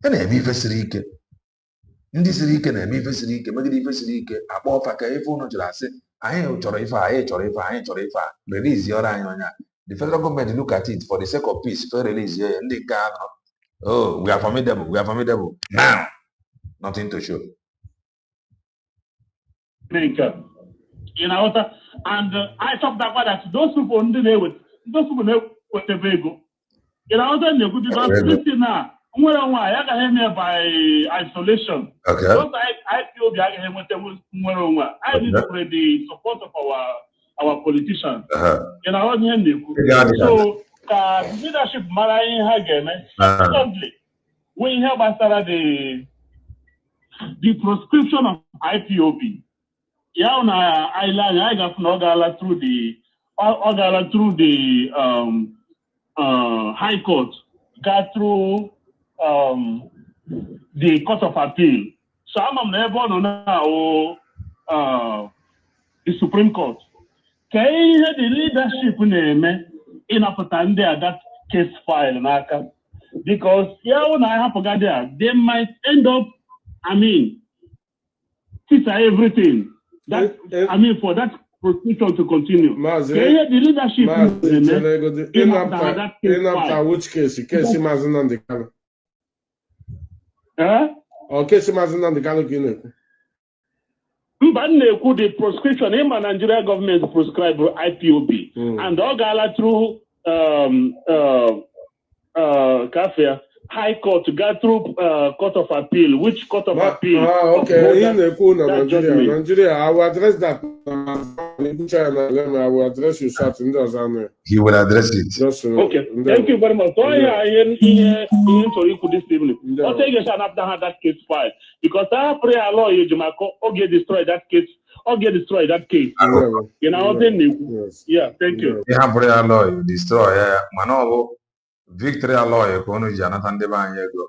Na-eme ife siri ike. Ndị siri ike na-eme ife siri ike, megide ife siri ike, akpọ ọfa ka ife unu jụrụ asị, anyị chọrọ ife a, anyị chọrọ ife a, anyị chọrọ ife a, release ọrụ anyị onye a. The federal government look at it for the sake of peace, for release ya ndị nke anọ. Oh, we are formidable. We are formidable. Now, nothing to show. You know, and I talked about that. Those people know what the vehicle. You know, then you could do now. I got him by isolation. Okay. Those IPOB I need to play the support of our politicians. You know, so. Leadership secondly, we have started the proscription of IPOB. I got through the High Court, got through the Court of Appeal. So I'm never now the Supreme Court. Can you hear the leadership name? In that case file because when I have got there, they might end up, everything. That for that prosecution to continue. Mazi, the leadership in which case? Case Mazi Nnamdi Kanu. Or case Mazi Nnamdi Kanu. The proscription in Nigeria government prescribe IPOB and all gala through High Court, got through Court of Appeal. Which Court of Appeal? Okay, in the court of Nigeria, I will address that. I will address you certain those. He will address it. Okay, thank you very much. So I this evening. I'll take a shot after that case file because I pray Allah you get destroy that case I'll get destroyed that case. You know, yeah, thank you. Yeah, Brea law, destroy, Manovo, victory alloy, Kono Jonathan Devan Yego.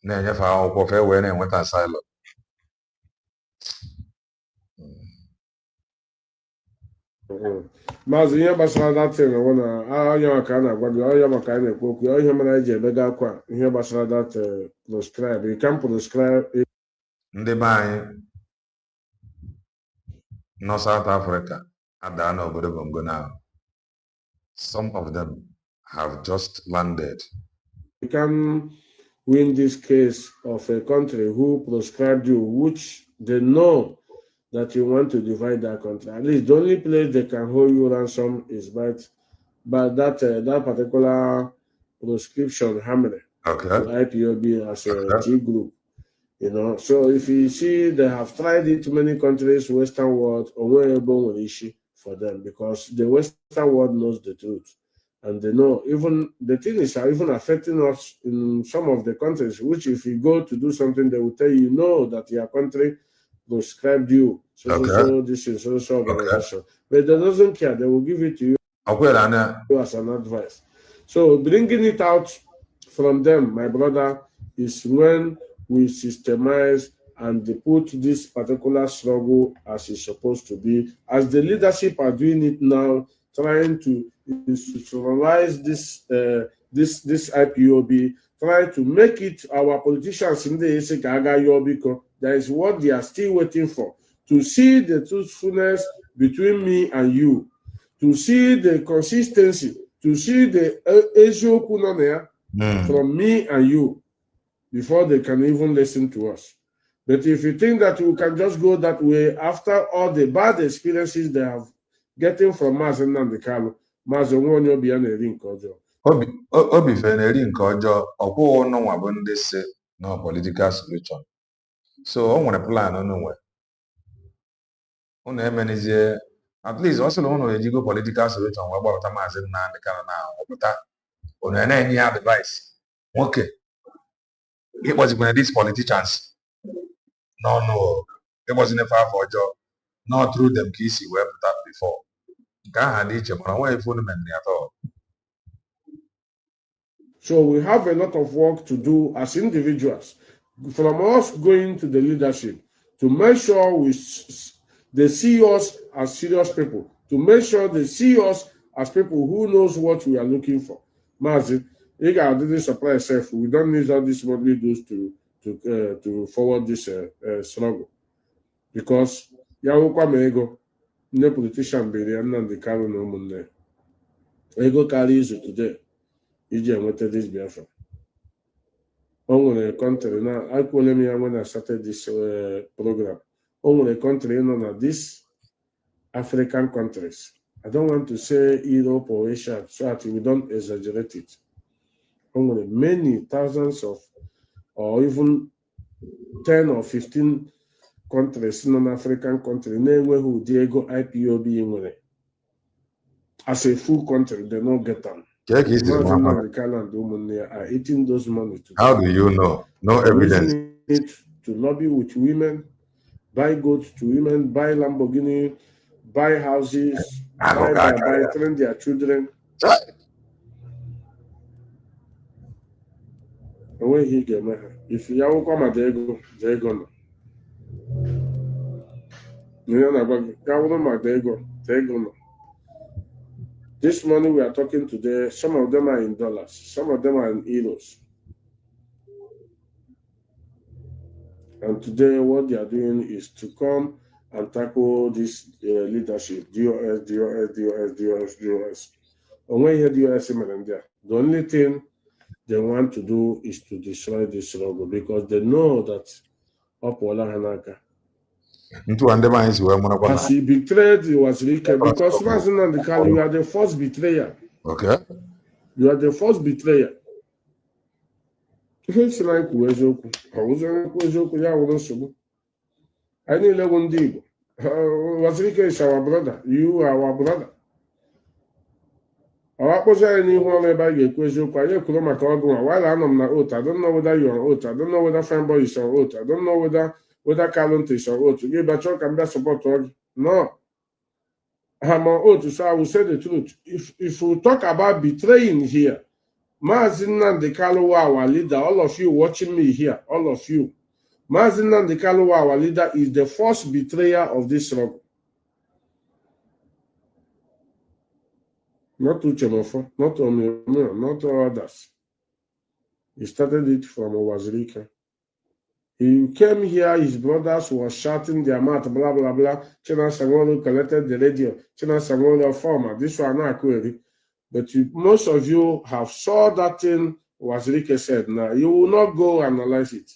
Never our fair when and went asylum. Mazi ihe gbasara datin wụ na onye maka a na-agwa gị onye maka a na-ekwu okwu ihe mere eji ebega akwa ihe gbasara dat proscribe you can prescribe Ndị be anyị nọ South Africa ada n'obodo Bongo now. Some of them have just landed. You can win this case of a country who proscribed you, which they know that you want to divide that country. At least the only place they can hold you ransom is by that particular proscription hammer. Okay. IPOB as a T group. You know, so if you see they have tried it to many countries, Western world, or issue for them because the Western world knows the truth. And they know even the things are even affecting us in some of the countries, which if you go to do something, they will tell you, no, that your country prescribed you. So this is also organization. Okay. But they doesn't care. They will give it to you as an advice. So bringing it out from them, my brother, is when we systemize and they put this particular struggle as it's supposed to be. As the leadership are doing it now, trying to institutionalize this IPOB, try to make it our politicians in the because that is what they are still waiting for, to see the truthfulness between me and you, to see the consistency, to see the from me and you before they can even listen to us. But if you think that you can just go that way after all the bad experiences they have getting from Mazi Nnamdi Kanu, Mazi onye obi ya na-eri nke ọjọọ. Obi fe na-eri nke ọjọọ, ọkwụ ọnụnwa bụ ndị si na political solution. So o nwere plan unu emenizie at least ọ sị na unu ejigo political solution wee gbapụta Mazi Nnamdi Kanu na ọpụta unu na-enye ya advice nwoke ịkpọzikwere these politicians n'ọnụ ịkpọzine fe afọ ọjọọ not through them ka isi wee pụta before. So we have a lot of work to do as individuals, from us going to the leadership, to make sure they see us as serious people, to make sure they see us as people who knows what we are looking for. Mazi, you didn't surprise yourself. We don't need all these money to forward this struggle, because ndị politician bere ya Nnamdi Kanu na ụmụnne ego karịa izu today iji enweta this Biafra. O nwere country na akwụole m ya when I started this program. O nwere country nọ na this African countries. I don't want to say Europe or Asia so that we don't exaggerate it. O nwere many thousands of or even 10 or 15 countries in an African country na-enweghị ụdị ego IPOB nwere. As a full country, they don't get them. And ụmụnne ya are eating those money today. How do you know? No evidence. To lobby with women, buy goods to women, buy Lamborghini, buy houses, buy train their children. Enweghị ị ga-eme ha. If ya nwekwa ma dị ego nọ. This money we are talking today, some of them are in dollars, some of them are in euros. And today what they are doing is to come and tackle this leadership, DOS. The only thing they want to do is to destroy this struggle because they know that as he betrayed, he was wicked because Mazi Nnamdi Kanu, you are the first betrayer. Okay. You are the first betrayer. It's like I need one deal. Wazirika is our brother. You are our brother. Our opposite anyone about your question, while I'm on oath. I don't know whether you're on oath. I don't know whether fanboy is on oath. I don't know whether whether Kalunta is or Otu. Give Bachon can be support. No. I'm on Otu, so I will say the truth. If we talk about betraying here, Mazi Nnamdi Kanu, our leader, all of you watching me here, all of you, Mazi Nnamdi Kanu, our leader, is the first betrayer of this struggle. Not Uchemofo, not Omiyomio, not others. He started it from Wazirika. He came here, his brothers were shouting their mouth, blah, blah, blah. China Sangolo collected the radio. China Sangolo former. This one not query. But most of you have saw that thing Wazirika said. Now, you will not go analyze it.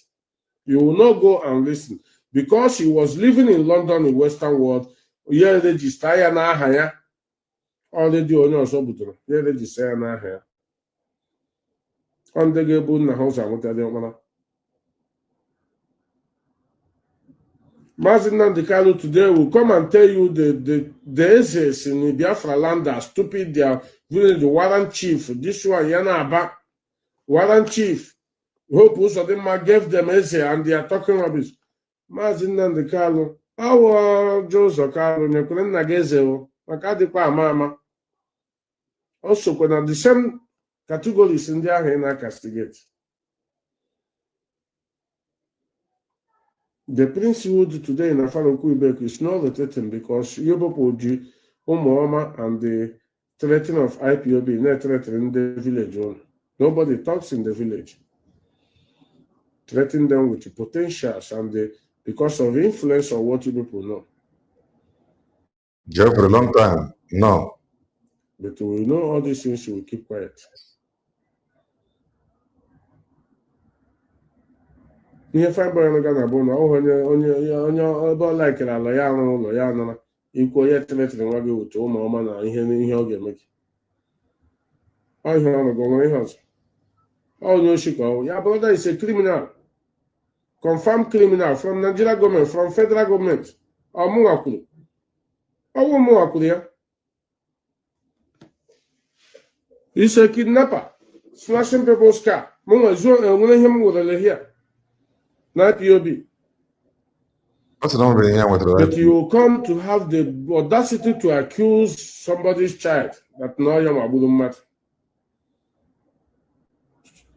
You will not go and listen. Because he was living in London in Western world, here they just already onye ọzọ butere ya register ya n'aha ya ndị ga-ebu nna ha ụzọ amụtadị ọkpara. Mazi Nnamdi Kanu today will come and tell you the Ezes in Biafra land are stupid. They are really the warrant chief. This one, Yana Aba, warrant chief. Hope Uzodinma gave them Eze and they are talking rubbish. Mazi Nnamdi Kanu, our Joseph Kanu, Nekulen Nagezeo, Makadikwa Mama. Also, when the same categories in there in castigate. The princehood today in Afaro Quebec is not rotating because Yobopoji, Omooma, and the threatening of IPOB, not threatening the village. Nobody talks in the village. Threatening them with the potentials and because of influence of what you people know. Joe, for a long time, no. But we know all these things, we keep quiet. Ihe fiber na Ghana bụ na onye ebe ọ laikere ala ya arụ ụlọ ya anara ikwu onye teletiri nwa gị otu ụmụọma na ihe ọ ga-eme gị ọhịa ọnụgụ nwere ihe ọzọ onye oshi ka ọ ya brother is a criminal, confirmed criminal from Nigeria government, from federal government. Ọmụnwa kwuru ọwụ mụnwa kwuru ya. He's a kidnapper, slashing people's car. Mụnwa zuo enwere ihe m werele here. Not POB. But you come to have the audacity to accuse somebody's child that no matter.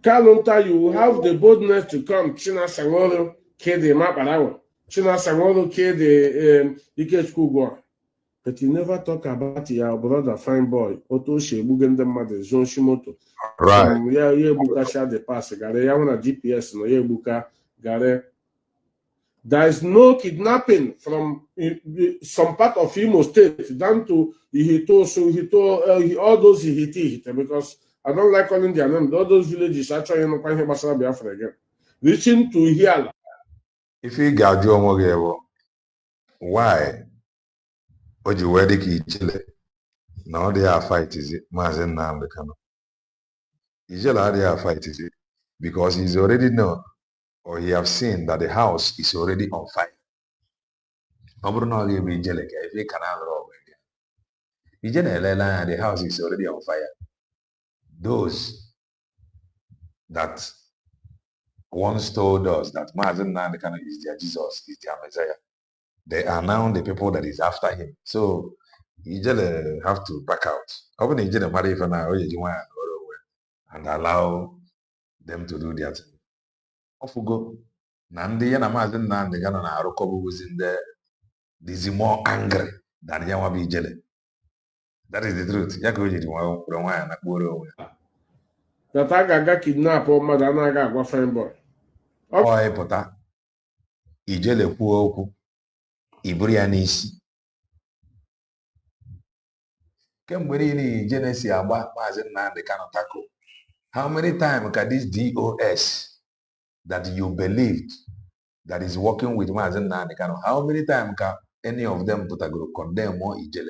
Kalunta, you have the boldness to come. China Sangolo killed the Maparawa. China Sangolo killed the Ike school boy. But you never talk about your brother, fine boy. Oto Shebugende Mother, Zon Shimoto. Right. Yeah, Buka share the pass. Gare, ya wana GPS, no, ye Buka. There is no kidnapping from some part of Imo State down to Ihito, all those Ihiti, because I don't like calling their name. All those villages actually no quite Basara Biafra again. Reaching to Hiala. If you got your mogebo, why would you wear the key Chile? Now they are fight, is it? Mazi Nnamdi Kanu. Ijela they are fight, is it? Because he's already known. Or he have seen that the house is already on fire. The house is already on fire. Those that once told us that Mazi Nnamdi Kanu is their Jesus, is their Messiah, they are now the people that is after him. So you just have to back out. And allow them to do their thing. Ofugo na ndị ya na Mazi Nnamdi Kanu na-arụkọbụzi ndị dịzi more angry than ya nwa bụ ijele. That is the truth. Ya ka o jiri kwuru nwaanyị na kpuoro onwe ya. That a ga-aga kidnap mmadụ anaghị agwa fine boy. Ọ ịpụta ijele kwuo okwu iburu ya n'isi. Kemgbe niile ijele si agba Mazi Nnamdi Kanu tako. How many times can this DOS that you believed that is working with Mazi Nnamdi Kanu, how many times can any of them put a group condemn more Ijele?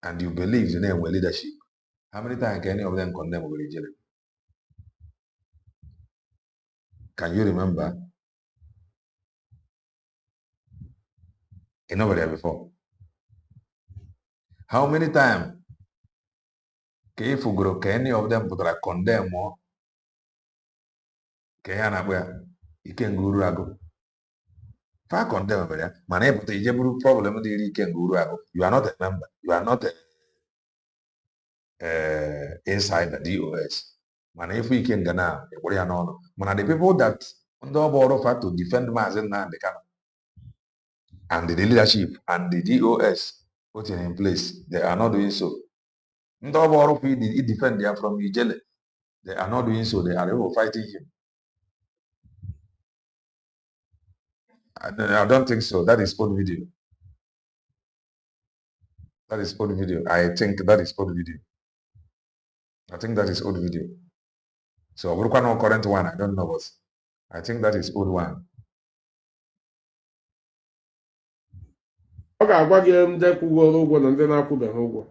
And you believe the name of leadership. How many times can any of them condemn over Ijele? Can you remember? Nobody there before. How many times can any of them put a condemn more? Ikenga Uruagu. Far condemn, man, but the problem with the Ikenga Uruagu. You are not a member. You are not inside the DOS. Man, if we can get now, what are no. Man, the people that under board of to defend Mazi Nnamdi Kanu and the leadership and the DOS putting in place, they are not doing so. Under board of the defend them from Ijele. They are not doing so. They are fighting him. I don't think so. That is old video. That is old video. I think that is old video. I think that is old video. So we can't current one. I don't know what. I think that is old one. Ọ ga-agwa gị ndị kwụgoro ụgwọ na ndị na-akwụbeghị ụgwọ.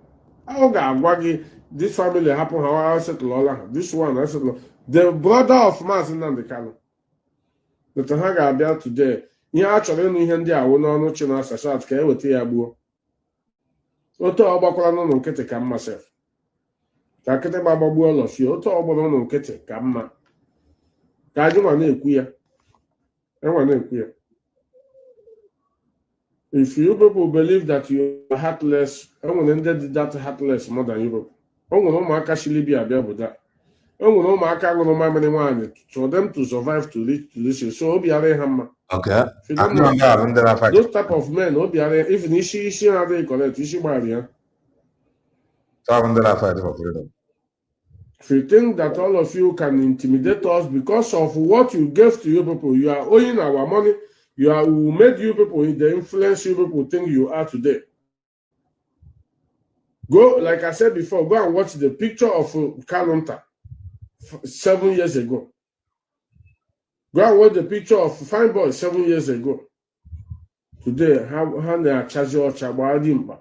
Ọ ga-agwa gị this family hapụ ha settlọla ha. This one settlọ. The brother of Mazi Nnamdi Kanu. That ha ga-abịa today. Ihe a chọrọ ịnụ ihe ndị a wụ n'ọnụ chi na sashat ka eweta ya gbuo. Otu ọ gbakwara n'ụlọ nkịtị ka mma sef. Ka nkịtị gbagbuo ọlọfie. Otu ọ gbara n'ụlọ nkịtị ka mma. Ka anyị nwa na-ekwu ya. Enwa na-ekwu ya. If you people believe that you are heartless, I'm going to end that heartless more than Europe. I'm going to Libya for them to survive to reach this. So okay. Those type of men, even Ishi are they correct? Ishi Maria. If you think that all of you can intimidate us because of what you gave to you people, you are owing our money. We made you people, the influence you people think you are today. Go, like I said before, go and watch the picture of Kanunta 7 years ago. Go and watch the picture of Fine Boy 7 years ago. Today, how they are charging or Chabadimba.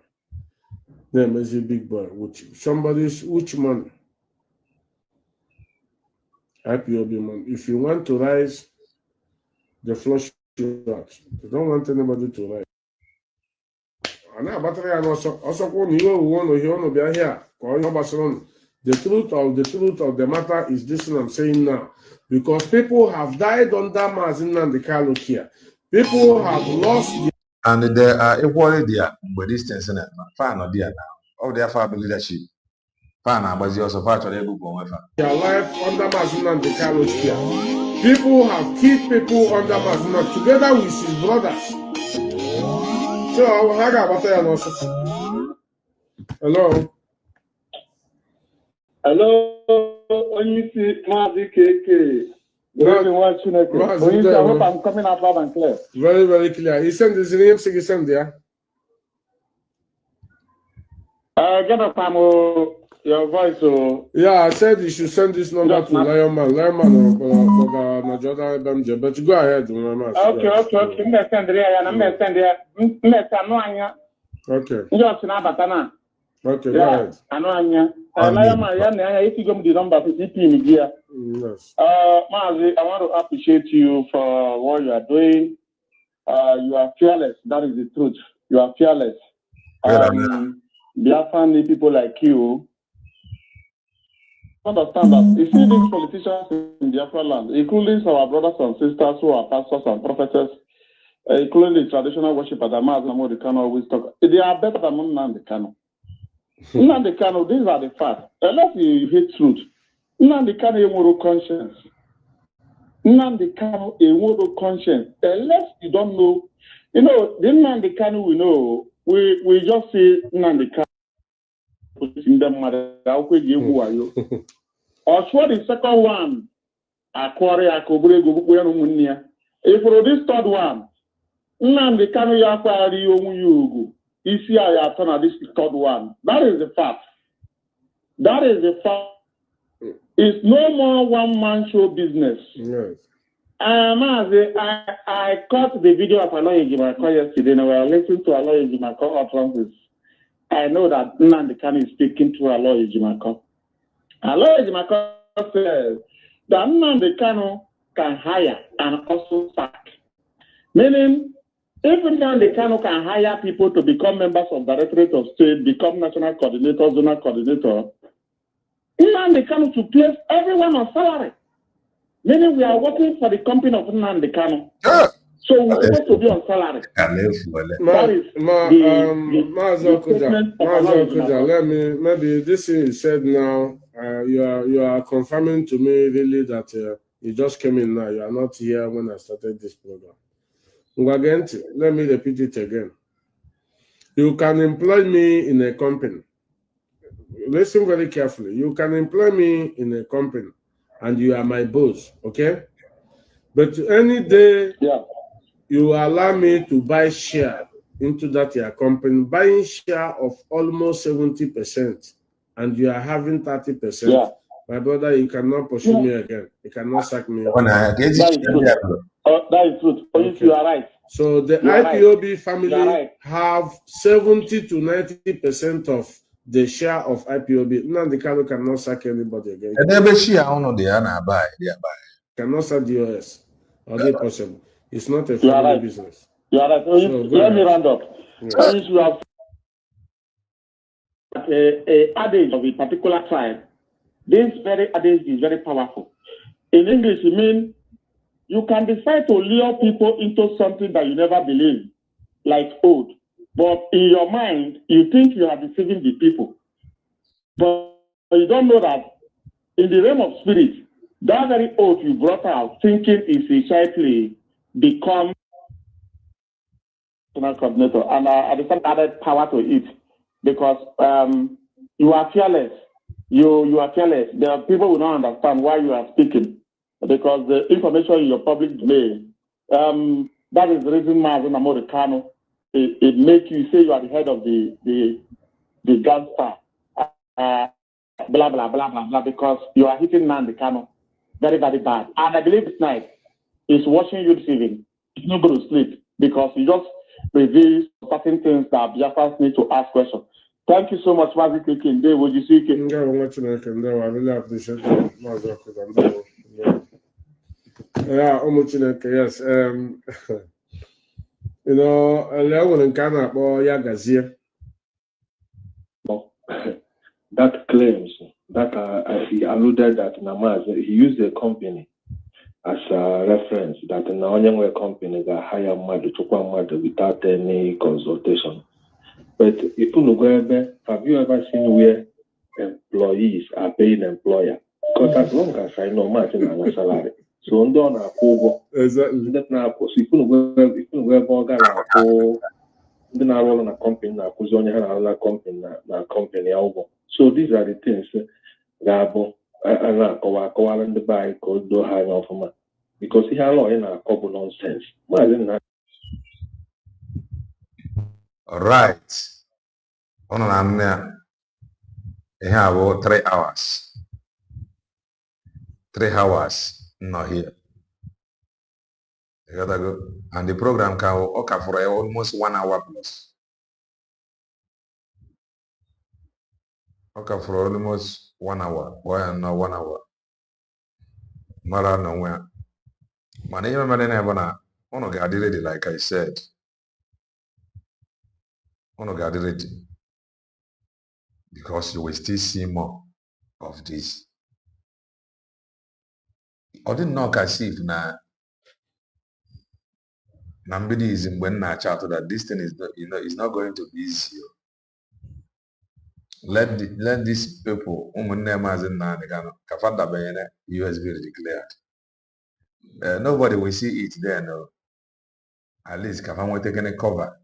Name is a big boy, which money? IPOB money. If you want to rise, the flush. They don't want anybody to write. And now, but I also want to hear here. The truth of the matter is this one I'm saying now. Because people have died under Mazi Nnamdi Kanu here. People have lost and they are equally there with this thing. Fan or there now. Of their family leadership. Fan but also part of their life under Mazi Nnamdi Kanu here. People have killed people under Mazi Nnamdi together with his brothers. So, I got what I also. Hello. Hello. When you see Mazi KK, I hope I'm coming out loud and clear. Very, very clear. He sent his name, he sent there. Get up, your voice. Yeah, I said you should send this number to Lion Man or Jordan, but go ahead. Okay. Okay, go ahead. If you give me the number, yes. Mazi, I want to appreciate you for what you are doing. You are fearless. That is the truth. You are fearless. Biafran need people like you. Understand that. You see these politicians in Biafra land, including our brothers and sisters who are pastors and prophetess, including the traditional worshippers that Mazi Nnamdi Kanu always talk. They are better than Nnamdi Kanu. Nnamdi Kanu, these are the facts. Unless you hate truth, Nnamdi Kanu a moral conscience. Nnamdi Kanu a moral conscience. Unless you don't know, the Nnamdi Kanu we know, we just say Nnamdi Kanu. Or for the second one, if for this third one, Nnamdi Kanu yakwari yugo. This third one. That is the fact. That is the fact. It's no more one-man show business. Yes. I caught the video of Aloy Ejimako yesterday, and we were listening to Aloy Ejimako utterances. I know that Nnamdi Kanu is speaking to Aloy Ejimako. Aloy Ejimako says that Nnamdi Kanu can hire and also sack. Meaning, if Nnamdi Kanu can hire people to become members of Directorate of State, become national coordinator, zonal coordinator, Nnamdi Kanu to place everyone on salary. Meaning we are working for the company of Nnamdi Kanu. So we're supposed to be on salary. That is let me, maybe this thing you said now, you are confirming to me really that you just came in now. You are not here when I started this program. Let me repeat it again. You can employ me in a company. Listen very carefully. You can employ me in a company and you are my boss, okay? But any day you allow me to buy share into that your company, buying share of almost 70%, and you are having 30%. My brother, you cannot pursue me again. You cannot sack me. That is true. That is true. Okay. You are right. So the IPOB family have 70 to 90% of the share of IPOB. Nnamdi Kanu cannot sack anybody again. Cannot sack DOS. Are they possible? It's not a family business. You are right. So let me round up. So if you have a adage of a particular tribe, this very adage is very powerful. In English, it means you can decide to lure people into something that you never believe, like oath. But in your mind, you think you are deceiving the people. But you don't know that in the realm of spirit, that very oath you brought out, thinking is essentially become coordinator, and at the same added power to it, because you are fearless. You are fearless. There are people who don't understand why you are speaking, because the information in your public domain, that is the reason Mazi Nnamdi Kanu, it makes you say you are the head of the gangster, blah, blah, blah, blah, blah, because you are hitting Nnamdi Kanu very, very bad. And I believe this night is watching you this evening. It's not going to sleep because you just reveal certain things that Biafrans need to ask questions. Thank you so much, Mazi Nnamdi. Dave, would you see it? I really appreciate it. Yeah, yes. You know, that claims that he alluded that Namaz, he used the company as a reference that in the company that hire mad without any consultation. But if you have you ever seen where employees are paying employer? Because as long as I know Martin and a salary. So on a pogo that now if you go burger then I roll on a company now because only another company na company album. So these are the things that and the buy called do high off man. Because he had in a couple nonsense. Right. On I have 3 hours. 3 hours not here. And the program can occur for almost 1 hour plus. Okay, for almost 1 hour. Why not 1 hour? Mara no where. Man, even when get ready, like I said. When get ready. Because you will still see more of this. I didn't know as if Nambidi is in when I chat that this thing is not, it's not going to be easy. Let these people Mazi Nnamdi Kanu Kafanda Bayene USB declared. Nobody will see it there, no. At least Kafan will take any cover.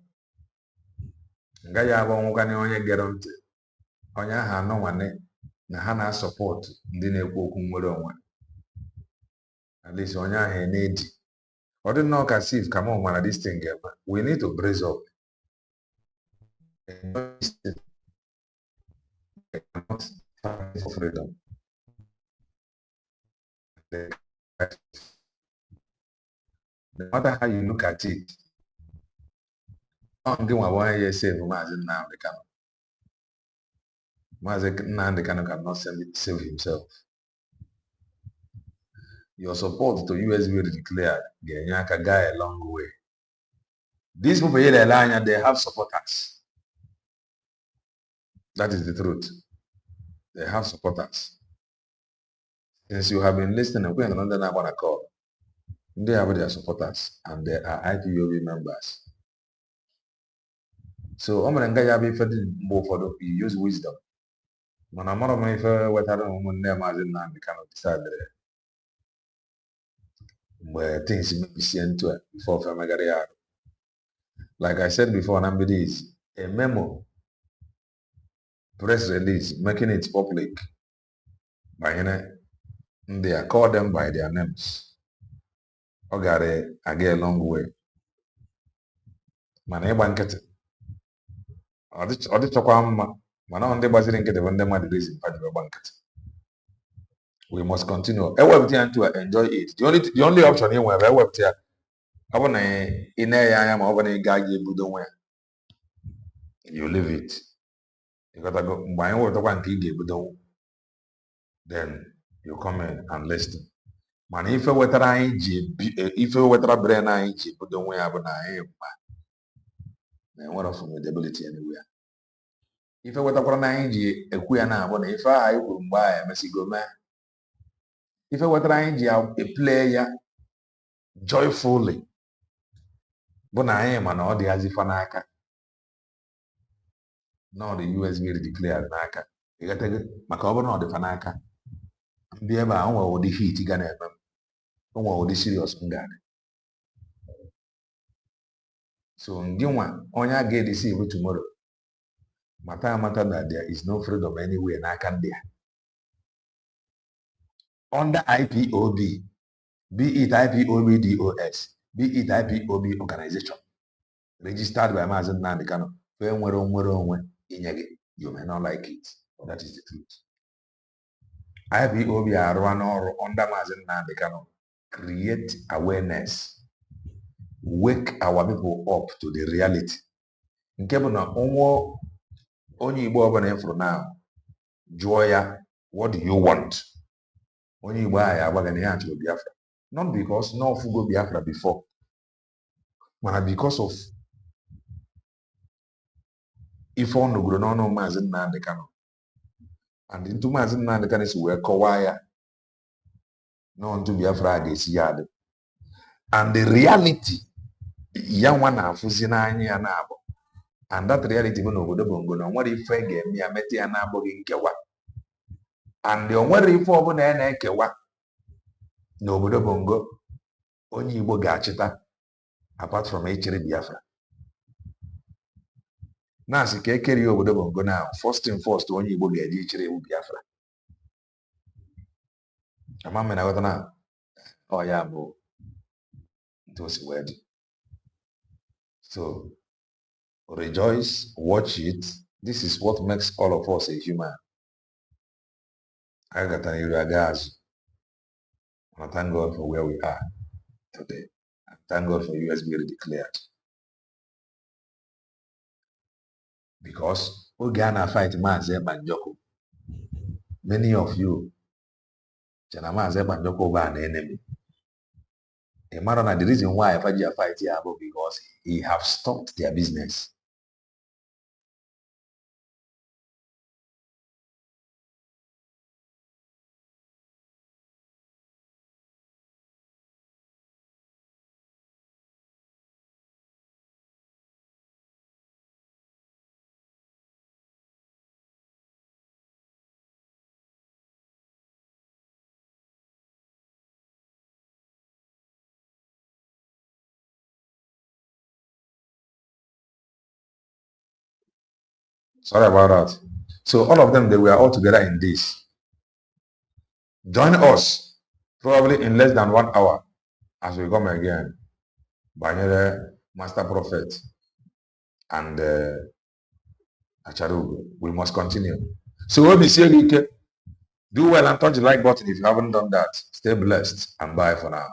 Ngaya Wongani onye guarantee. Onya ha no one na hana support ndị na-ekwu okwu nwere onwe. At least onya ha need. I don't know if come on man this thing we need to brace up. For freedom. No matter how you look at it, I'm doing one year save Mazi Nnamdi Kanu. Mazi Nnamdi Kanu cannot save himself. Your support to USB declared can go a long way. These people here, they have supporters. That is the truth. They have supporters. Since you have been listening, we're not going to call. They have their supporters and they are IPOB members. So I'm going to use wisdom. When I'm not going to what I don't know, Mazi Nnamdi Kanu decide where things may be seen to it before Famagariado. Like I said before, Nnamdi is a memo, press release, making it public. They are called them by their names. I get a long way. Man, I bank ọ dịchọkwa mma mana ndị gbaziri nkịtị bụ ndị mmadụ reason gba nkịtị. We must continue. Ewepụta ya to enjoy it. The only option ị nwere ewepụta ya ọ bụ na ị na-enye anya ma ọ bụ na ị gaa ebudo onwe ya. You leave it. Ịghọtago mgbe anyị wepụtakwa nke ị ga-ebudo then you come in and listen. Mana ife wetara brain anyị ji ebudo onwe ya bụ na anyị mma na enwere formidability anywhere. Ife wetakwara na anyị ji ekwu ya na-abụ na ife ahụ anyị kwuru mgbe ahụ emesigo mee. Ife wetara anyị ji eplay ya joyfully bụ na anyị ma na ọ dịghazi fa n'aka. Na ọ dị USB declare n'aka. Ịghọtago maka ọ bụrụ na ọ dị fa n'aka mbịa ebe a o nwere ụdị hit ga na-eme m. O nwere ụdị serious m ga-adị. So ngị nwa onye a ga-edeceive tomorrow. Mata that there is no freedom anywhere n'aka ndị a. Under IPOB, be it IPOB DOS, be it IPOB organization, registered by Mazi Nnamdi Kanu, where onwe inye gị, you may not like it, but that is the truth. IPOB are run under Mazi Nnamdi Kanu, create awareness, wake our people up to the reality. Nke bụ na onye Igbo ọbụla ịfụrụ now, jụọ ya, what do you want? Onye Igbo ahụ agbaghị na ya chọrọ Biafra. Not because no fugo Biafra before, but because of ife ọ nụgoro n'ọnụ Mazi Nnamdi Kanu. And into Mazi Nnamdi Kanu si wee kọwaa ya na ntu Biafra a ga-esi ya adị. And the reality ya nwa na-afụzi n'anya ya na-abụ. And that reality bụ n'obodo Bongo na onwere ife ga-eme ya metụ ya na-abụghị nkewa. And onwere ife ọbụla ya na-ekewa n'obodo Bongo onye Igbo ga-achịta apart from ichere Biafra. Na-asị ka ekeri obodo Bongo na first thing first onye Igbo ga-eji ichere ewu Biafra. Ama m na-aghọta na ọ ya bụ ntu o si wee dị. So rejoice, watch it. This is what makes all of us a human. I got an area and thank God for where we are today. And thank God for USB declared. Because we gonna fight Mazi Banjoko. Many of you, Mazi Banjoko were an enemy. The reason why I fight here because he have stopped their business. Sorry about that. So all of them, they were all together in this. Join us probably in less than 1 hour as we come again by the Master Prophet and Acharugo. We must continue. So we'll be saying, do well and touch the like button if you haven't done that. Stay blessed and bye for now.